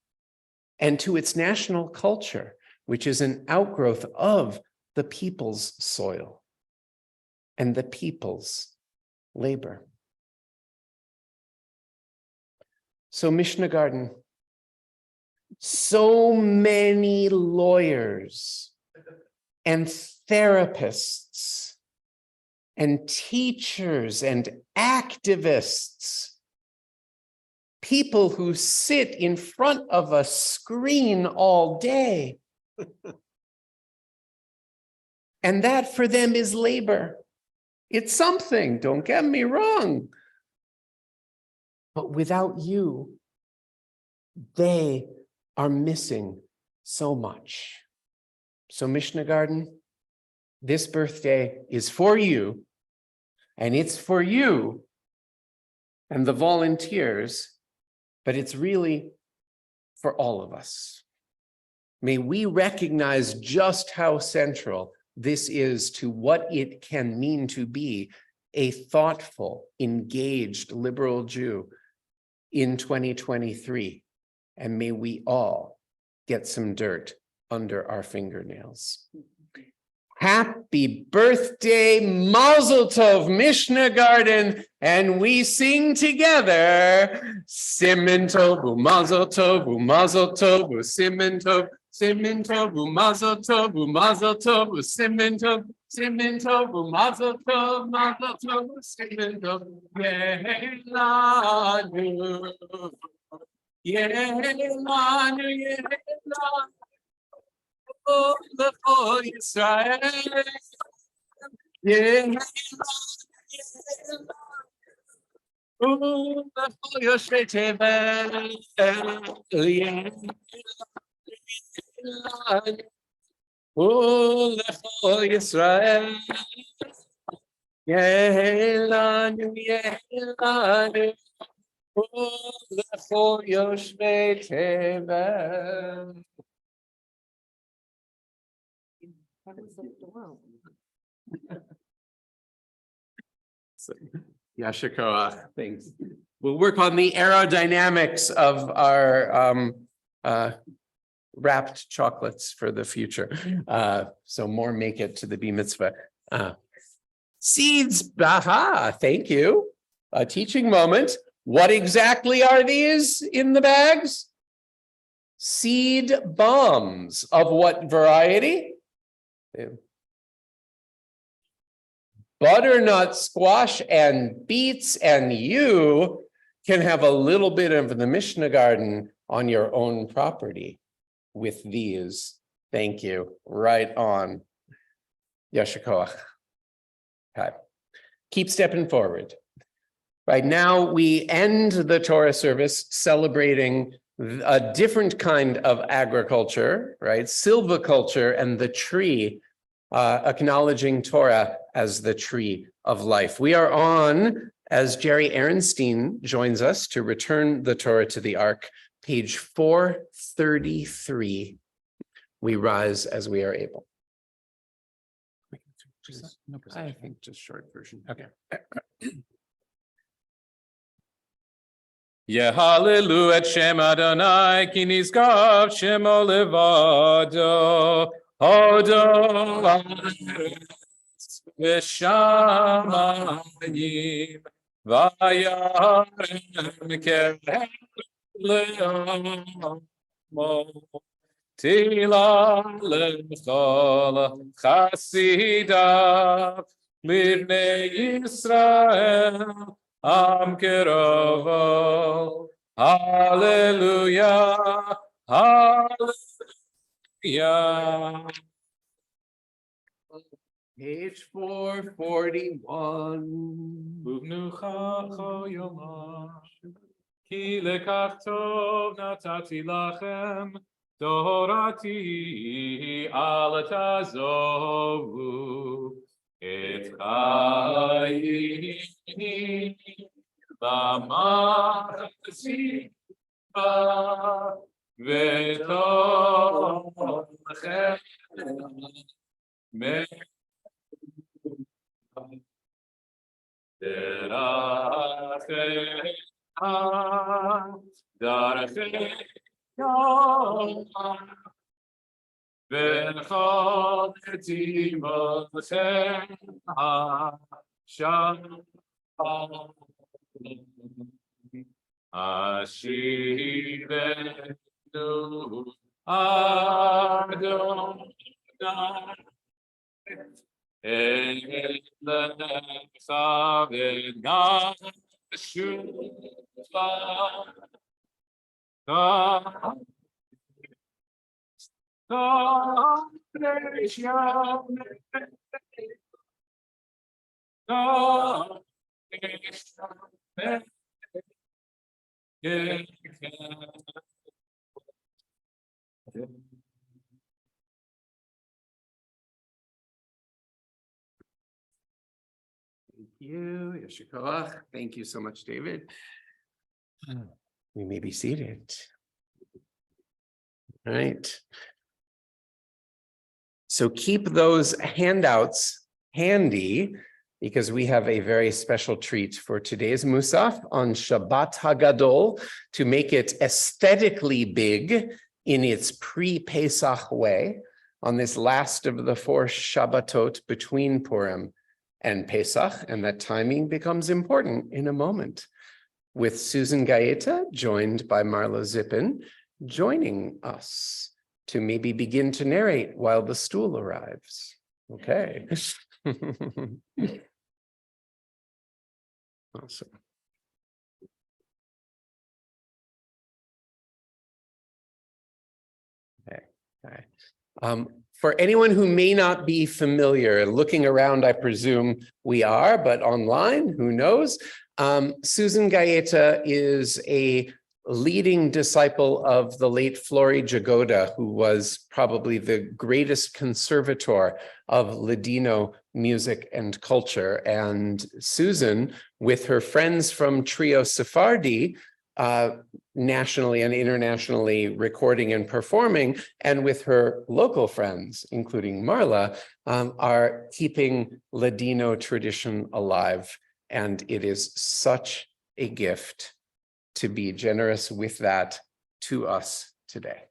and to its national culture, which is an outgrowth of the people's soil and the people's labor." So Mishnah Garden, so many lawyers and therapists and teachers and activists, people who sit in front of a screen all day. And that for them is labor. It's something, don't get me wrong. But without you, they are missing so much. So Mishnah Garden, this birthday is for you, and it's for you and the volunteers, but it's really for all of us. May we recognize just how central this is to what it can mean to be a thoughtful, engaged liberal Jew in 2023. And may we all get some dirt under our fingernails. Happy birthday, Mazel Tov, Mishnah Garden, and we sing together. Siman Tov, Mazel Tov, Mazel Tov, Siman Tov, Siman Tov, Mazel Tov, Mazel Tov, Siman Tov, Siman Tov, Mazel Tov, Mazel Tov, Siman Tov, Yehelanu, Yehelanu, Yehelanu. Oh, the Israel, yeah, ולכל יושבי תבל, ולכל ישראל, יהלנו, יהלנו, ולכל יושבי תבל. Yasher koach, thanks. We'll work on the aerodynamics of our wrapped chocolates for the future. So more make it to the B mitzvah. Seeds, aha, thank you. A teaching moment. What exactly are these in the bags? Seed bombs. Of what variety? Butternut squash and beets, and you can have a little bit of the Mishnah garden on your own property with these. Thank you. Right on. Yasher koach. Okay. Keep stepping forward. Right now, we end the Torah service celebrating a different kind of agriculture, right? Silviculture and the tree, acknowledging Torah as the tree of life. We are on, as Jerry Ehrenstein joins us to return the Torah to the Ark, page 433. We rise as we are able. I think just short version. Okay. Yehalelu et Shem Adonai, ki nizkav Shemo levado, Hodo ha'aretz v'shamayim, vayarem kerem le'amo, tila l'chol chasidav, livnei Yisrael, Am Kerovo, Hallelujah, Hallelujah. Page 441. Uvnucha yomah, ki lekach tov natati lachem, Torati al tazovu, et chayim. B'ma'asiva v'tochem derachei v'chol netimothem ha'shalom. Ashivenu Adonai Elecha v'nashuva Thank you, Yasher koach. Thank you so much, David. We may be seated. All right. So keep those handouts handy because we have a very special treat for today's Musaf on Shabbat Hagadol to make it aesthetically big in its pre-Pesach way on this last of the 4 Shabbatot between Purim and Pesach, and that timing becomes important in a moment, with Susan Gaeta, joined by Marla Zippin, joining us to maybe begin to narrate while the stool arrives. Okay. Awesome. Okay. For anyone who may not be familiar, looking around, I presume we are, but online, who knows? Susan Gaeta is a leading disciple of the late Flori Jagoda, who was probably the greatest conservator of Ladino music and culture. And Susan, with her friends from Trio Sephardi, nationally and internationally recording and performing, and with her local friends, including Marla, are keeping Ladino tradition alive. And it is such a gift to be generous with that to us today.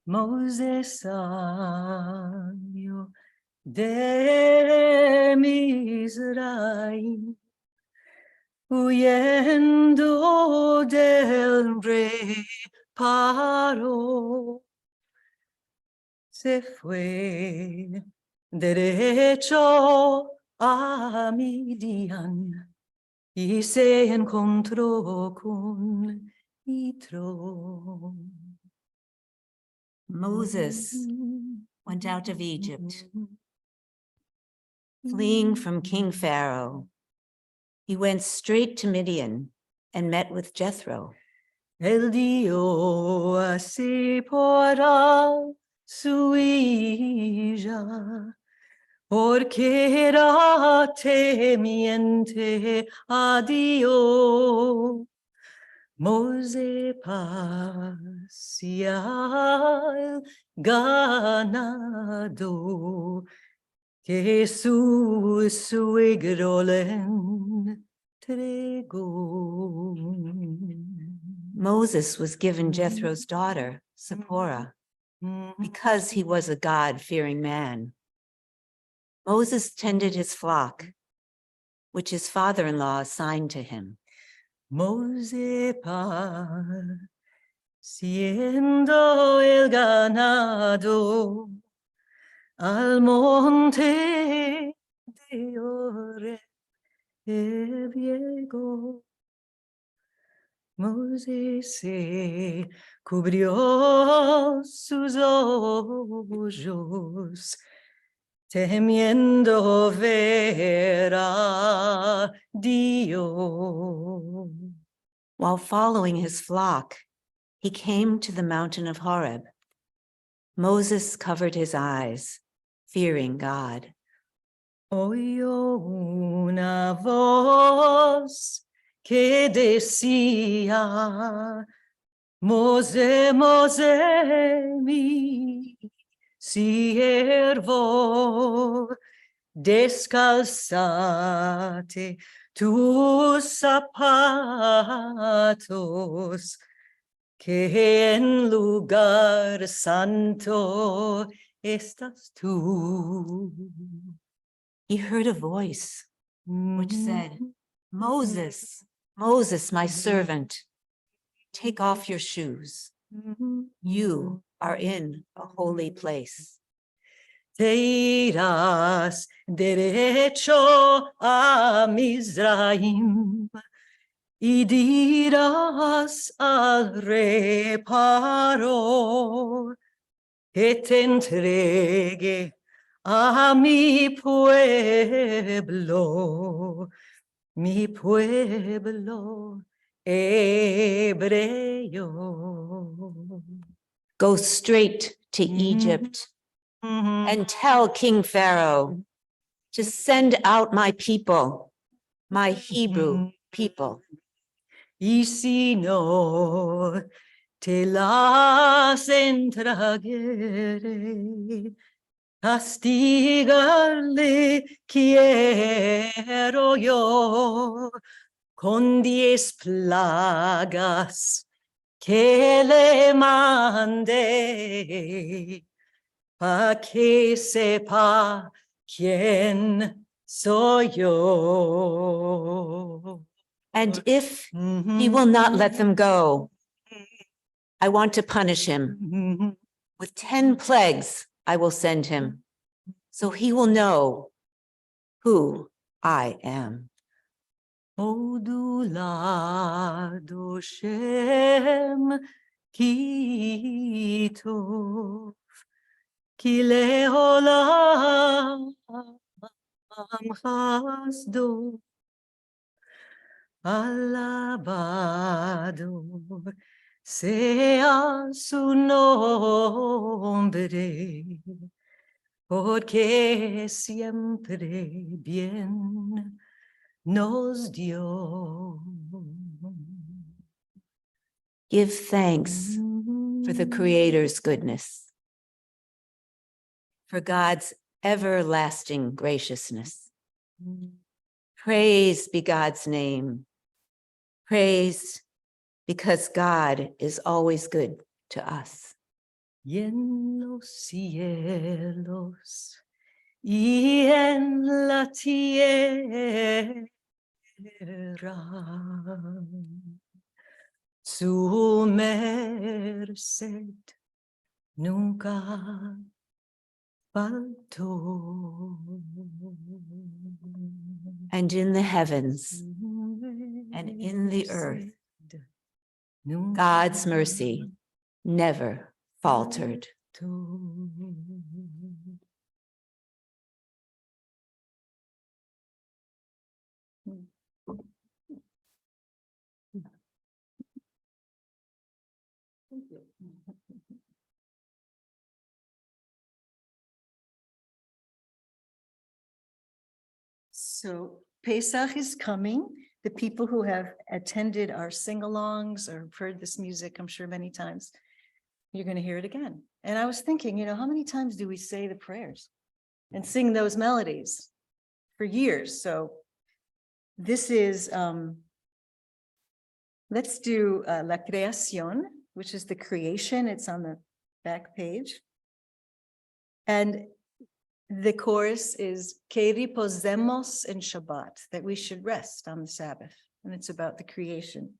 Moses año de Mizraim, huyendo del rey Paro, se fue derecho a Midian y se encontró con Yitro. Moses went out of Egypt, fleeing from King Pharaoh. He went straight to Midian and met with Jethro. Él dio así por su hija, porque era temiente a Dios. Mose pasía el ganado que su suegro le entregó. Moses was given Jethro's daughter, Zipporah, because he was a God-fearing man. Moses tended his flock, which his father-in-law assigned to him. Mose siendo el ganado al monte de Oreb llegó. Moses se cubrió sus ojos, temiendo ver a Dios. While following his flock, he came to the mountain of Horeb. Moses covered his eyes, fearing God. Oyó una voz que decía, Mose, Mose, mi siervo, descalzate tus zapatos, que en lugar santo estás tú. He heard a voice which said, Moses, Moses, my servant, take off your shoes. You are in a holy place. Te irás derecho a Mizraim y dirás al rey Paro que te entregue a mi pueblo hebreo. Go straight to Egypt and tell King Pharaoh to send out my people, my Hebrew people. Y si no te las entregaré, castigarle quiero yo con 10 plagas que le mandé, pa' que sepa quién soy yo. And if he will not let them go, I want to punish him. With 10 plagues, I will send him. so he will know who I am. Odulado Shem Kitov Ki leolam Hasdo alabado sea su nombre, porque siempre bien nos dio. Give thanks for the Creator's goodness, for God's everlasting graciousness. Praise be God's name. Praise because God is always good to us. Y en los cielos y en la tierra, su merced nunca faltó. And in the heavens and in the earth, God's mercy never faltered. So Pesach is coming. The people who have attended our sing-alongs or heard this music, I'm sure many times, you're going to hear it again. And I was thinking, how many times do we say the prayers and sing those melodies for years? So this is, let's do La Creación, which is the creation. It's on the back page. And the chorus is Que reposemos en Shabbat, that we should rest on the Sabbath. And it's about the creation.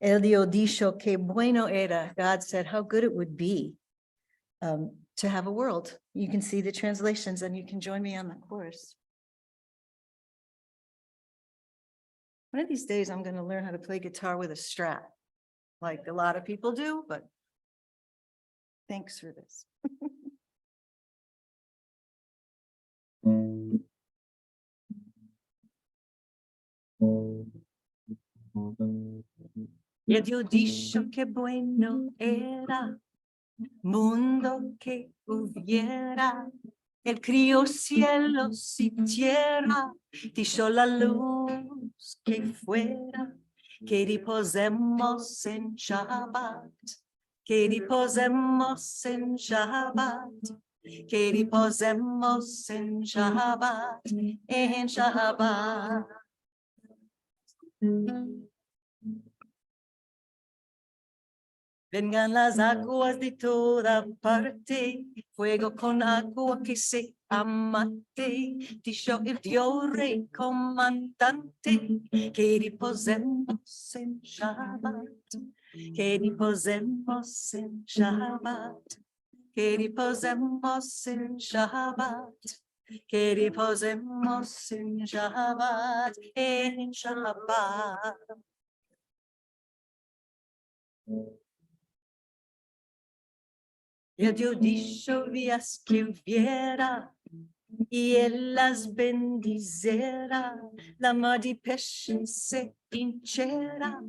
El Dios dijo que bueno era. God said how good it would be to have a world. You can see the translations and you can join me on the chorus. One of these days, I'm going to learn how to play guitar with a strap, like a lot of people do, but thanks for this. Y Dios dijo que bueno era mundo que hubiera. Él crió cielos y tierra, dijo la luz que fuera, que reposemos en Shabbat, que reposemos en Shabbat, que reposemos en Shabbat, en Shabbat. Vengan las aguas de toda parte, fuego con agua que se amate, dijo el Dios rey comandante, que reposemos en Shabbat, que reposemos en Shabbat, que reposemos en Shabbat, que reposemos en Shabbat, en Shabbat. Y Dios dijo días que hubiera, y él las bendicera, la mar y peces se hinchera,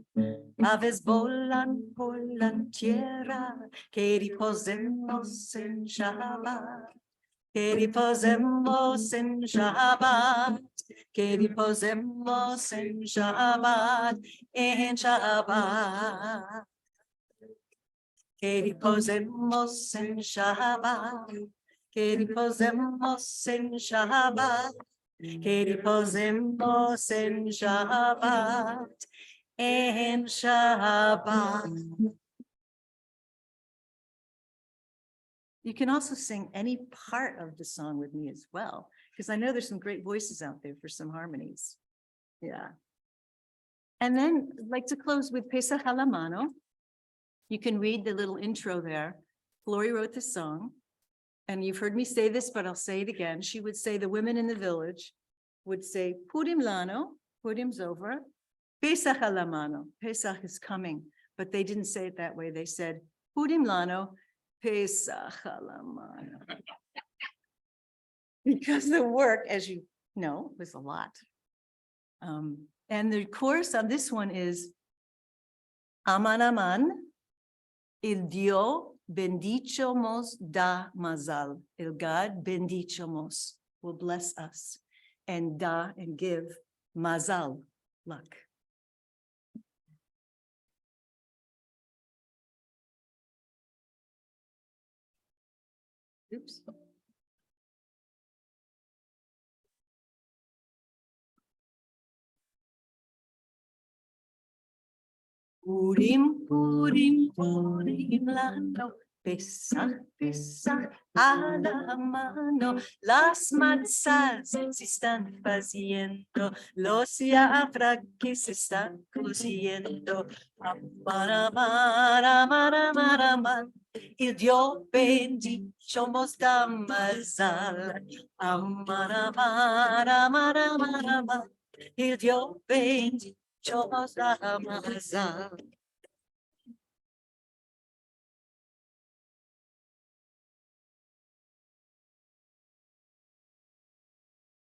aves volan por la tierra, que reposemos en Shabbat, que reposemos en Shabbat, que reposemos en Shabbat, en Shabbat. Que reposemos en Shabbat, que reposemos en Shabbat, que reposemos en Shabbat, en Shabbat. You can also sing any part of the song with me as well, because I know there's some great voices out there for some harmonies. Yeah. And then I'd like to close with Pesach a la mano. You can read the little intro there. Glory wrote the song. and you've heard me say this, but I'll say it again. She would say the women in the village would say, Purim lano, Purim's over. Pesach alamano, Pesach is coming. But they didn't say it that way. They said, Purim lano, Pesach alamano. Because the work, as you know, was a lot. And the chorus on this one is Aman Aman, il Dio bendichomos da mazal. El God bendichomos will bless us and da and give mazal, luck. Oops. Purim, Purim, Purim lano, Pesach, Pesach, a la mano, las matzahs se están faciendo, los yabraques se están cociendo. Amar, amar, amar, amar, amar, il Dio bendicho nos da mazal. Amar, amar, amar, amar, amar, il Dio bendicho nos da mazal.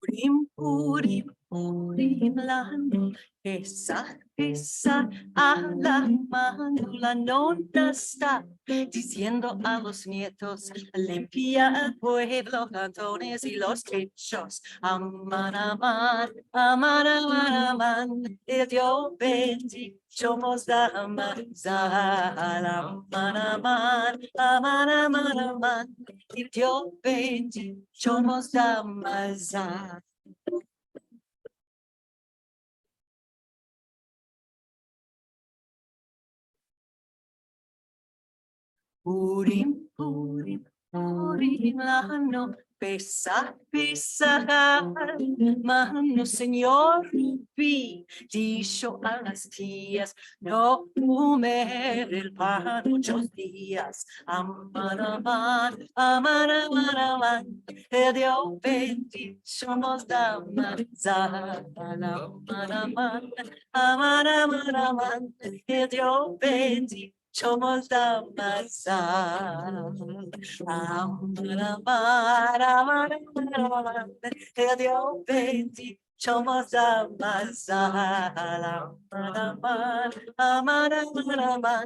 Purim, Purim, Purim lano, Pesach, Pesach, a la mano, la nona está diciendo a los nietos, limpia el pueblo, cantones y los techos. Aman, aman, aman, aman, aman, el Dios bendicho nos da mazal. Aman, aman, aman, aman, aman, el Dios bendicho nos da mazal. Purim, Purim, Purim lano, Pesach, Pesach, mano Señor Rubí, dijo a las tías, no comer el pan muchos días. Aman, aman, aman, aman, aman, el Dios bendicho nos da mazal. Aman, aman, aman, aman, aman, el Dios bendicho somos da mazal. Amar, amar, amar, amar, el Dios bendicho somos da mazal. Amar, amar, amar, amar, amar,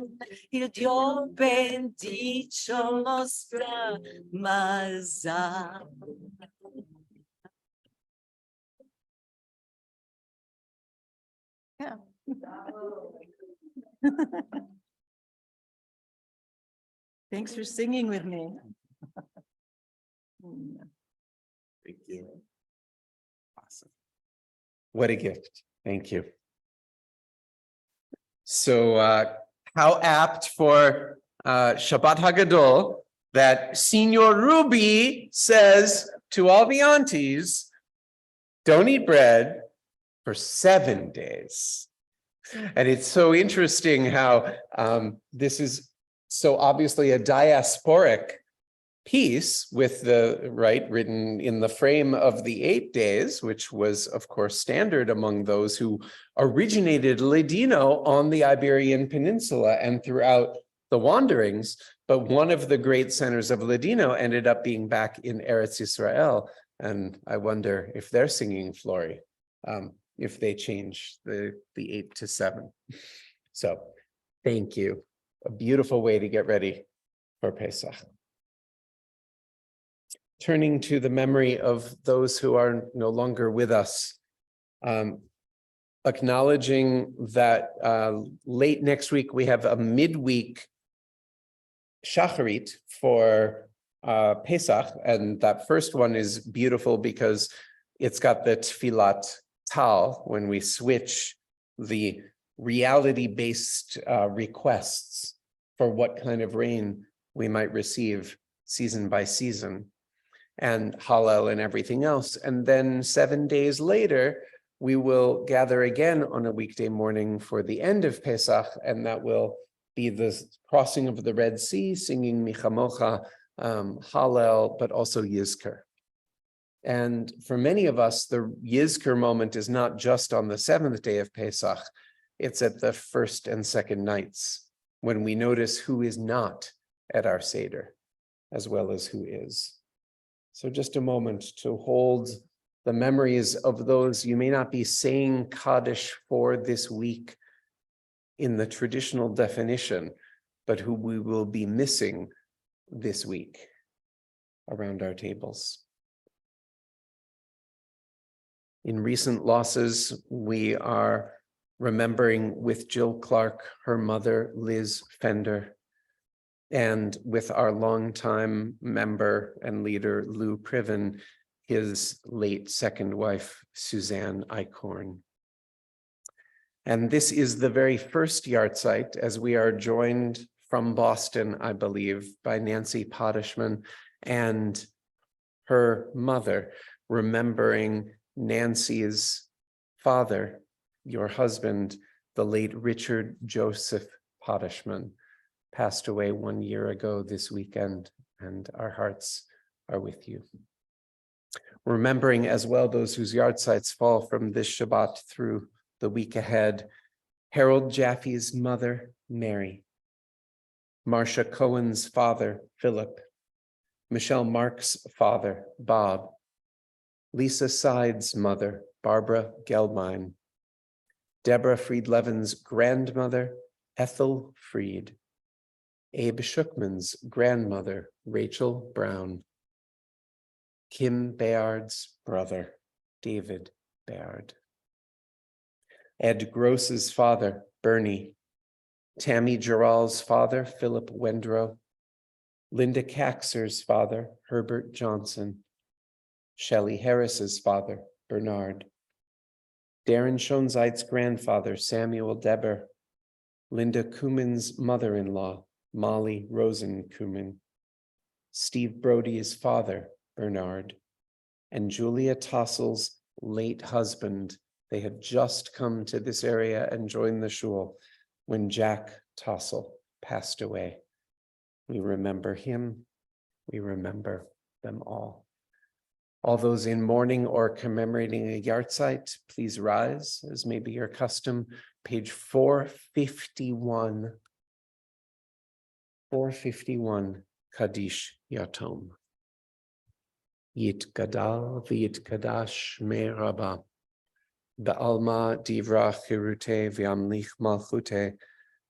el Dios bendicho nos da mazal. Yeah. Thanks for singing with me. Thank you. Awesome. What a gift. Thank you. So how apt for Shabbat Hagadol that Senior Ruby says to all the aunties, don't eat bread for 7 days. And it's so interesting how this is so obviously a diasporic piece with the written in the frame of the 8 days, which was of course standard among those who originated Ladino on the Iberian Peninsula and throughout the wanderings. But one of the great centers of Ladino ended up being back in Eretz Israel. And I wonder if they're singing Flori, if they change the 8 to 7. So thank you. A beautiful way to get ready for Pesach. Turning to the memory of those who are no longer with us, acknowledging that late next week we have a midweek shacharit for Pesach, and that first one is beautiful because it's got the tfilat tal, when we switch the reality-based requests for what kind of rain we might receive season by season, and Hallel and everything else. And then 7 days later, we will gather again on a weekday morning for the end of Pesach, and that will be the crossing of the Red Sea, singing Michamocha Hallel, but also Yizkor. And for many of us, the Yizkor moment is not just on the seventh day of Pesach, it's at the first and second nights when we notice who is not at our Seder, as well as who is. So just a moment to hold the memories of those you may not be saying Kaddish for this week in the traditional definition, but who we will be missing this week around our tables. In recent losses, we are remembering with Jill Clark, her mother, Liz Fender, and with our longtime member and leader, Lou Priven, his late second wife, Suzanne Eichhorn. And this is the very first yahrzeit, as we are joined from Boston, I believe, by Nancy Pottishman and her mother, remembering Nancy's father, your husband, the late Richard Joseph Pottishman, passed away 1 year ago this weekend, and our hearts are with you. Remembering as well those whose yahrzeits fall from this Shabbat through the week ahead, Harold Jaffe's mother, Mary, Marcia Cohen's father, Philip, Michelle Mark's father, Bob, Lisa Side's mother, Barbara Gelbein, Deborah Fried-Levin's grandmother, Ethel Fried, Abe Schuckman's grandmother, Rachel Brown, Kim Bayard's brother, David Bayard, Ed Gross's father, Bernie, Tammy Gerald's father, Philip Wendrow, Linda Caxer's father, Herbert Johnson, Shelley Harris's father, Bernard, Darren Schonzeit's grandfather, Samuel Deber, Linda Kumin's mother-in-law, Molly Rosen Kumin, Steve Brody's father, Bernard, and Julia Tossel's late husband. They had just come to this area and joined the shul when Jack Tossel passed away. We remember him. We remember them all. All those in mourning or commemorating a yahrzeit, please rise, as may be your custom. Page 451. 451, Kaddish Yatom. Yit Gadal v'yit Kadash me Rabba. Ba'alma divra chirute v'yamlich malchute.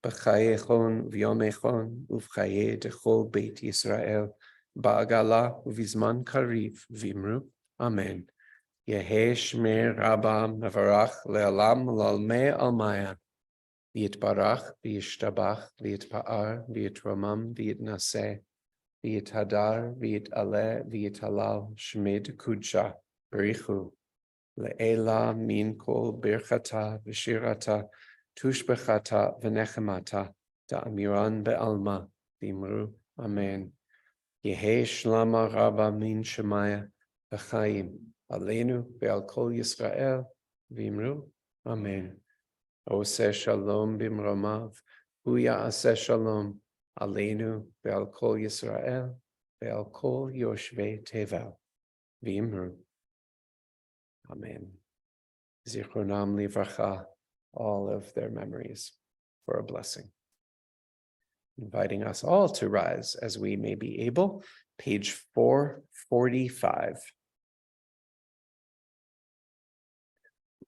B'chayechon v'yomechon uv'chaye dechol Beit Yisrael. Ba'agala uv'izman kariv v'imru. Amen. Yehesh me Rabba mevarach le'alam lalme almaya. V'yitbarach v'yishtabach v'yitpa'ar v'yitromam v'yitnaseh. V'yit hadar, v'yit aleh, v'yit halal, shmed kudsha, berichu, le'ela min kol birchata, v'shirata, tushbechata, v'nechemata, da'amiran be'alma, v'imru, amen. Yehe shlama rabba min shemaya, v'chaim, aleinu, ve'al kol Yisrael, v'imru, amen. Oseh shalom bimromav, hu ya'aseh shalom, Aleinu ve'al kol Yisrael ve'al kol yoshvei tevel v'imru. Amen. Zichronam livracha, all of their memories for a blessing. Inviting us all to rise as we may be able. Page 445.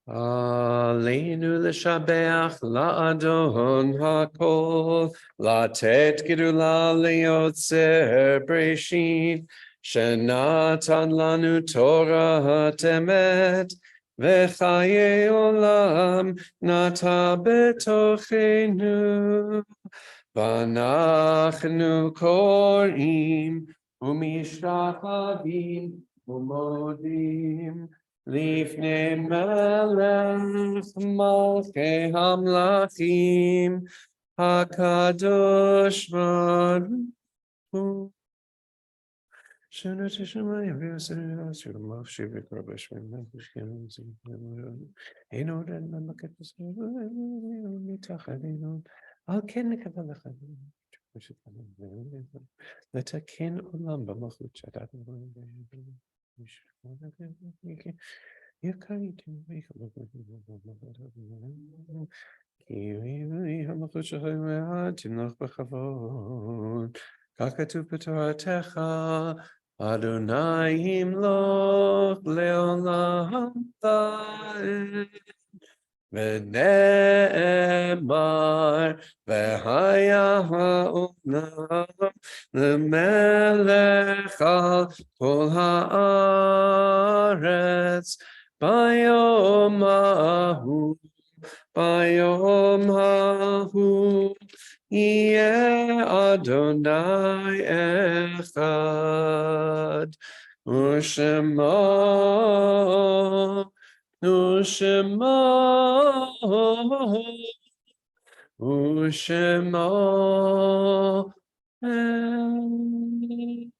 Aleinu l'shabeach la'adon hakol, la'tet gedula le'yotzer breshit, shenatan lanu Torah ha'temet, v'chaye olam nata betochenu, v'anachnu korim, u'mishtachavim, u'modim, Lifnei melech malchei hamlachim hakadosh baruch hu. Shana teshamayim v'yaseh asher mavshe v'korbash v'mavshkem zim eno ren mamaket mitachadinu al ken nekavalecha לתקן עולם במלכות שדת. כי המלכות שלך תמלוך בכבוד. כך כתוב בתורתך, אדוני ימלוך לעולם ועד. ונאמר, והיה העולם למלך על כל הארץ ביום ההוא. ביום ההוא יהיה אדוני אחד, ושמו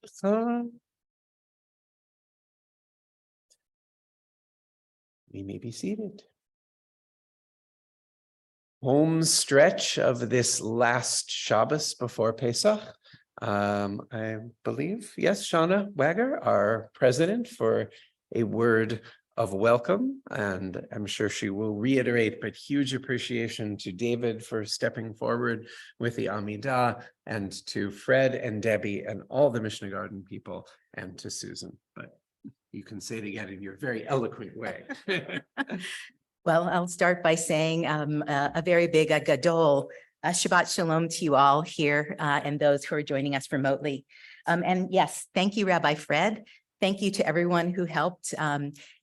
אחד. We may be seated. Home stretch of this last Shabbos before Pesach. I believe, yes, Shauna Wagger, our president, for a word of welcome. And I'm sure she will reiterate, but huge appreciation to David for stepping forward with the Amidah, and to Fred and Debbie and all the Mishnah Garden people, and to Susan. But you can say it again in your very eloquent way. Well, I'll start by saying a very big gadol Shabbat Shalom to you all here and those who are joining us remotely. And yes, thank you, Rabbi Fred. Thank you to everyone who helped,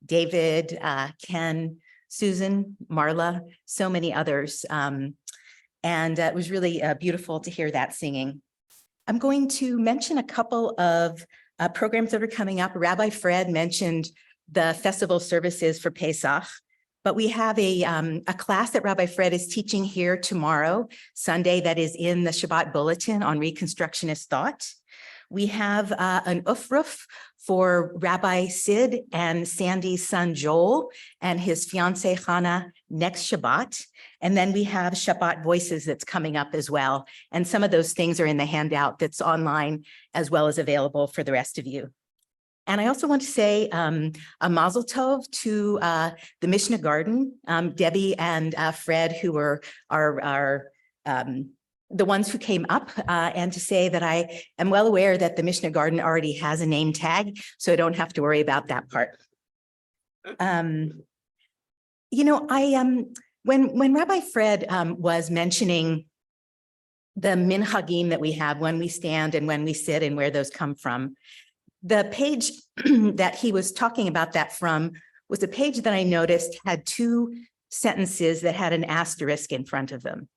David, Ken, Susan, Marla, so many others. And it was really beautiful to hear that singing. I'm going to mention a couple of programs that are coming up. Rabbi Fred mentioned the festival services for Pesach, but we have a class that Rabbi Fred is teaching here tomorrow, Sunday, that is in the Shabbat Bulletin on Reconstructionist Thought. We have an ufruf for Rabbi Sid and Sandy's son Joel and his fiancee Hannah next Shabbat. And then we have Shabbat Voices that's coming up as well. And some of those things are in the handout that's online as well as available for the rest of you. And I also want to say a mazel tov to the Mishnah Garden, Debbie and Fred, who are the ones who came up, and to say that I am well aware that the Mishnah Garden already has a name tag, so I don't have to worry about that part. You know, when Rabbi Fred was mentioning the minhagim that we have, when we stand and when we sit and where those come from, the page that he was talking about that from was a page that I noticed had two sentences that had an asterisk in front of them.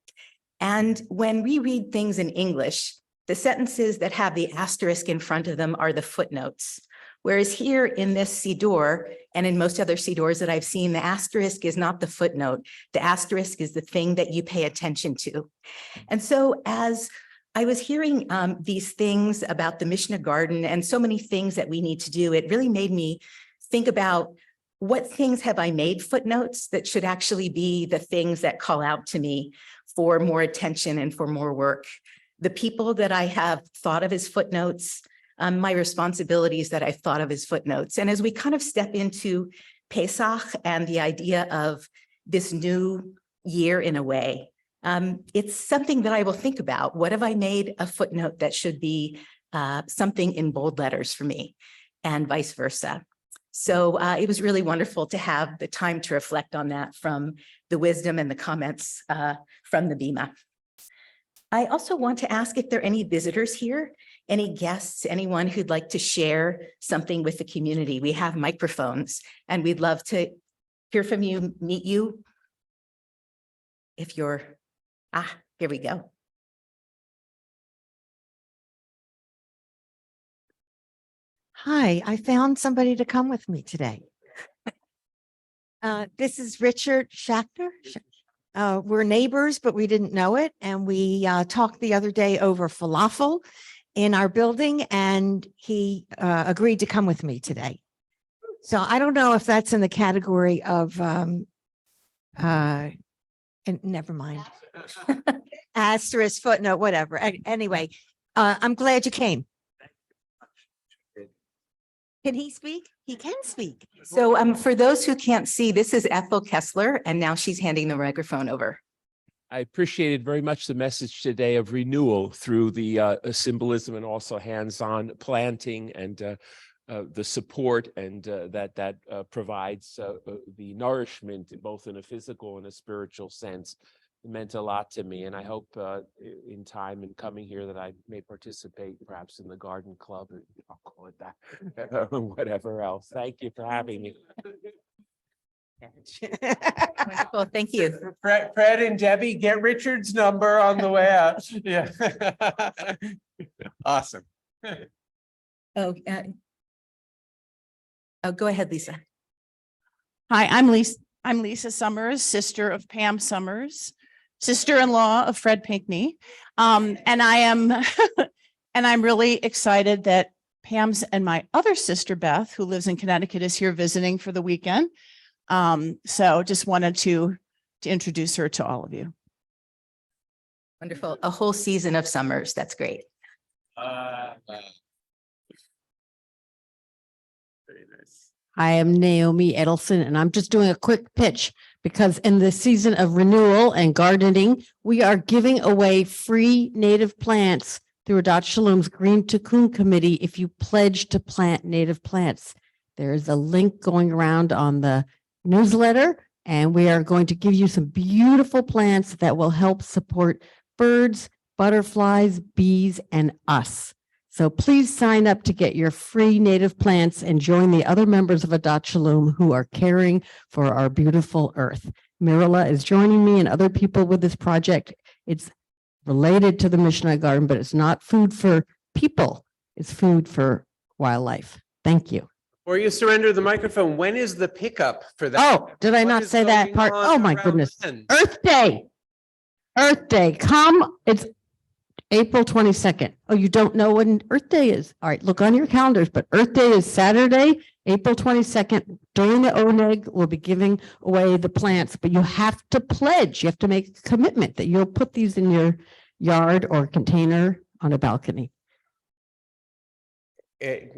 And when we read things in English, the sentences that have the asterisk in front of them are the footnotes. Whereas here in this Siddur and in most other Siddurs that I've seen, the asterisk is not the footnote. The asterisk is the thing that you pay attention to. And so as I was hearing these things about the Mishnah Garden and so many things that we need to do, it really made me think about what things have I made footnotes that should actually be the things that call out to me for more attention and for more work. The people that I have thought of as footnotes, my responsibilities that I've thought of as footnotes. And as we kind of step into Pesach and the idea of this new year in a way, it's something that I will think about. What have I made a footnote that should be something in bold letters for me, and vice versa. So it was really wonderful to have the time to reflect on that from the wisdom and the comments from the Bima. I also want to ask if there are any visitors here, any guests, anyone who'd like to share something with the community. We have microphones and we'd love to hear from you, meet you. If you're, here we go. Hi, I found somebody to come with me today. This is Richard Schachter. We're neighbors, but we didn't know it. And we talked the other day over falafel in our building, and he agreed to come with me today. So I don't know if that's in the category of And never mind. Asterisk, footnote, whatever. Anyway, I'm glad you came. Can he speak? He can speak. So for those who can't see, this is Ethel Kessler, and now she's handing the microphone over. I appreciated very much the message today of renewal through the symbolism and also hands-on planting and the support and that provides the nourishment both in a physical and a spiritual sense. It meant a lot to me, and I hope in time and coming here that I may participate perhaps in the garden club, or I'll call it that, or whatever else. Thank you for having me. Wonderful, thank you. Fred and Debbie, get Richard's number on the way out. Yeah. Awesome. Oh, go ahead, Lisa. Hi, I'm Lisa. I'm Lisa Summers, sister of Pam Summers, sister-in-law of Fred Pinckney. And I am, and I'm really excited that Pam's and my other sister, Beth, who lives in Connecticut, is here visiting for the weekend. So just wanted to introduce her to all of you. Wonderful. A whole season of summers. That's great. Very nice. I am Naomi Edelson, and I'm just doing a quick pitch because in the season of renewal and gardening, we are giving away free native plants through Adat Shalom's Green Tikkun Committee if you pledge to plant native plants. There is a link going around on the newsletter, and we are going to give you some beautiful plants that will help support birds, butterflies, bees, and us. So please sign up to get your free native plants and join the other members of Adat Shalom who are caring for our beautiful earth. Mirala is joining me and other people with this project. It's related to the Mishnah Garden, but it's not food for people. It's food for wildlife. Thank you. Before you surrender the microphone, when is the pickup for that? Oh, did I What not is say that going part? on Oh, my around goodness. then? Earth Day. Earth Day. Come. It's April 22nd. Oh, you don't know when Earth Day is? All right, look on your calendars, but Earth Day is Saturday, April 22nd. During the Oneg, we'll be giving away the plants, but you have to pledge. You have to make a commitment that you'll put these in your yard or container on a balcony.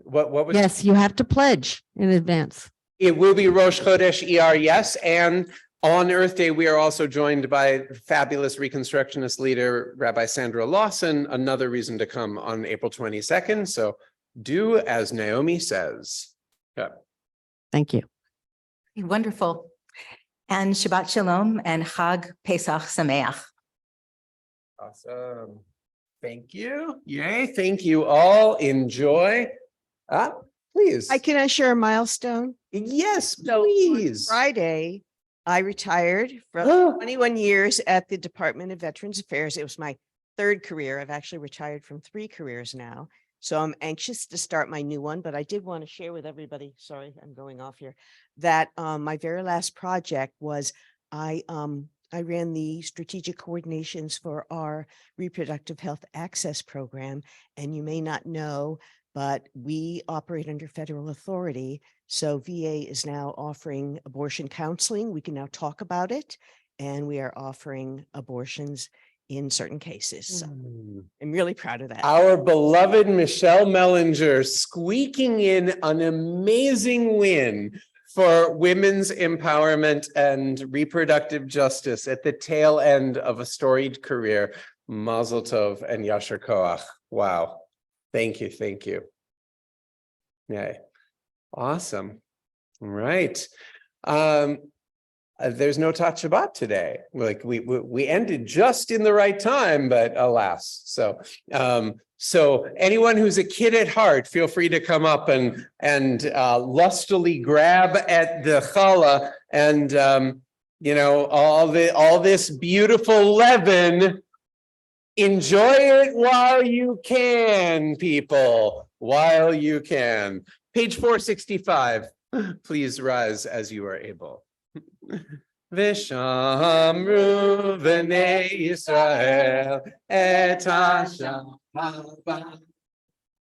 What was? Yes, you have to pledge in advance. It will be Rosh Chodesh ER, yes, and on Earth Day, we are also joined by fabulous Reconstructionist leader, Rabbi Sandra Lawson, another reason to come on April 22nd. So do as Naomi says. Yeah. Thank you. Wonderful. And Shabbat Shalom and Chag Pesach Sameach. Awesome. Thank you. Yay. Thank you all. Enjoy. Please. Can I share a milestone? Yes, So, on please. Friday, I retired from 21 years at the Department of Veterans Affairs. It was my third career. I've actually retired from 3 careers now. So I'm anxious to start my new one, but I did want to share with everybody, sorry, I'm going off here, that my very last project was I ran the strategic coordinations for our reproductive health access program. And you may not know, but we operate under federal authority. So VA is now offering abortion counseling. We can now talk about it. And we are offering abortions in certain cases. So I'm really proud of that. Our beloved Michelle Mellinger squeaking in an amazing win for women's empowerment and reproductive justice at the tail end of a storied career. Mazel tov and yasher koach. Wow. Thank you. Thank you. Yay. Awesome. All right. There's no Tat Shabbat today. Like we ended just in the right time, but alas. So anyone who's a kid at heart, feel free to come up and lustily grab at the challah and all this beautiful leaven. Enjoy it while you can, people. While you can. Page 465. Please rise as you are able. V'shamru v'nei Yisrael et Hashem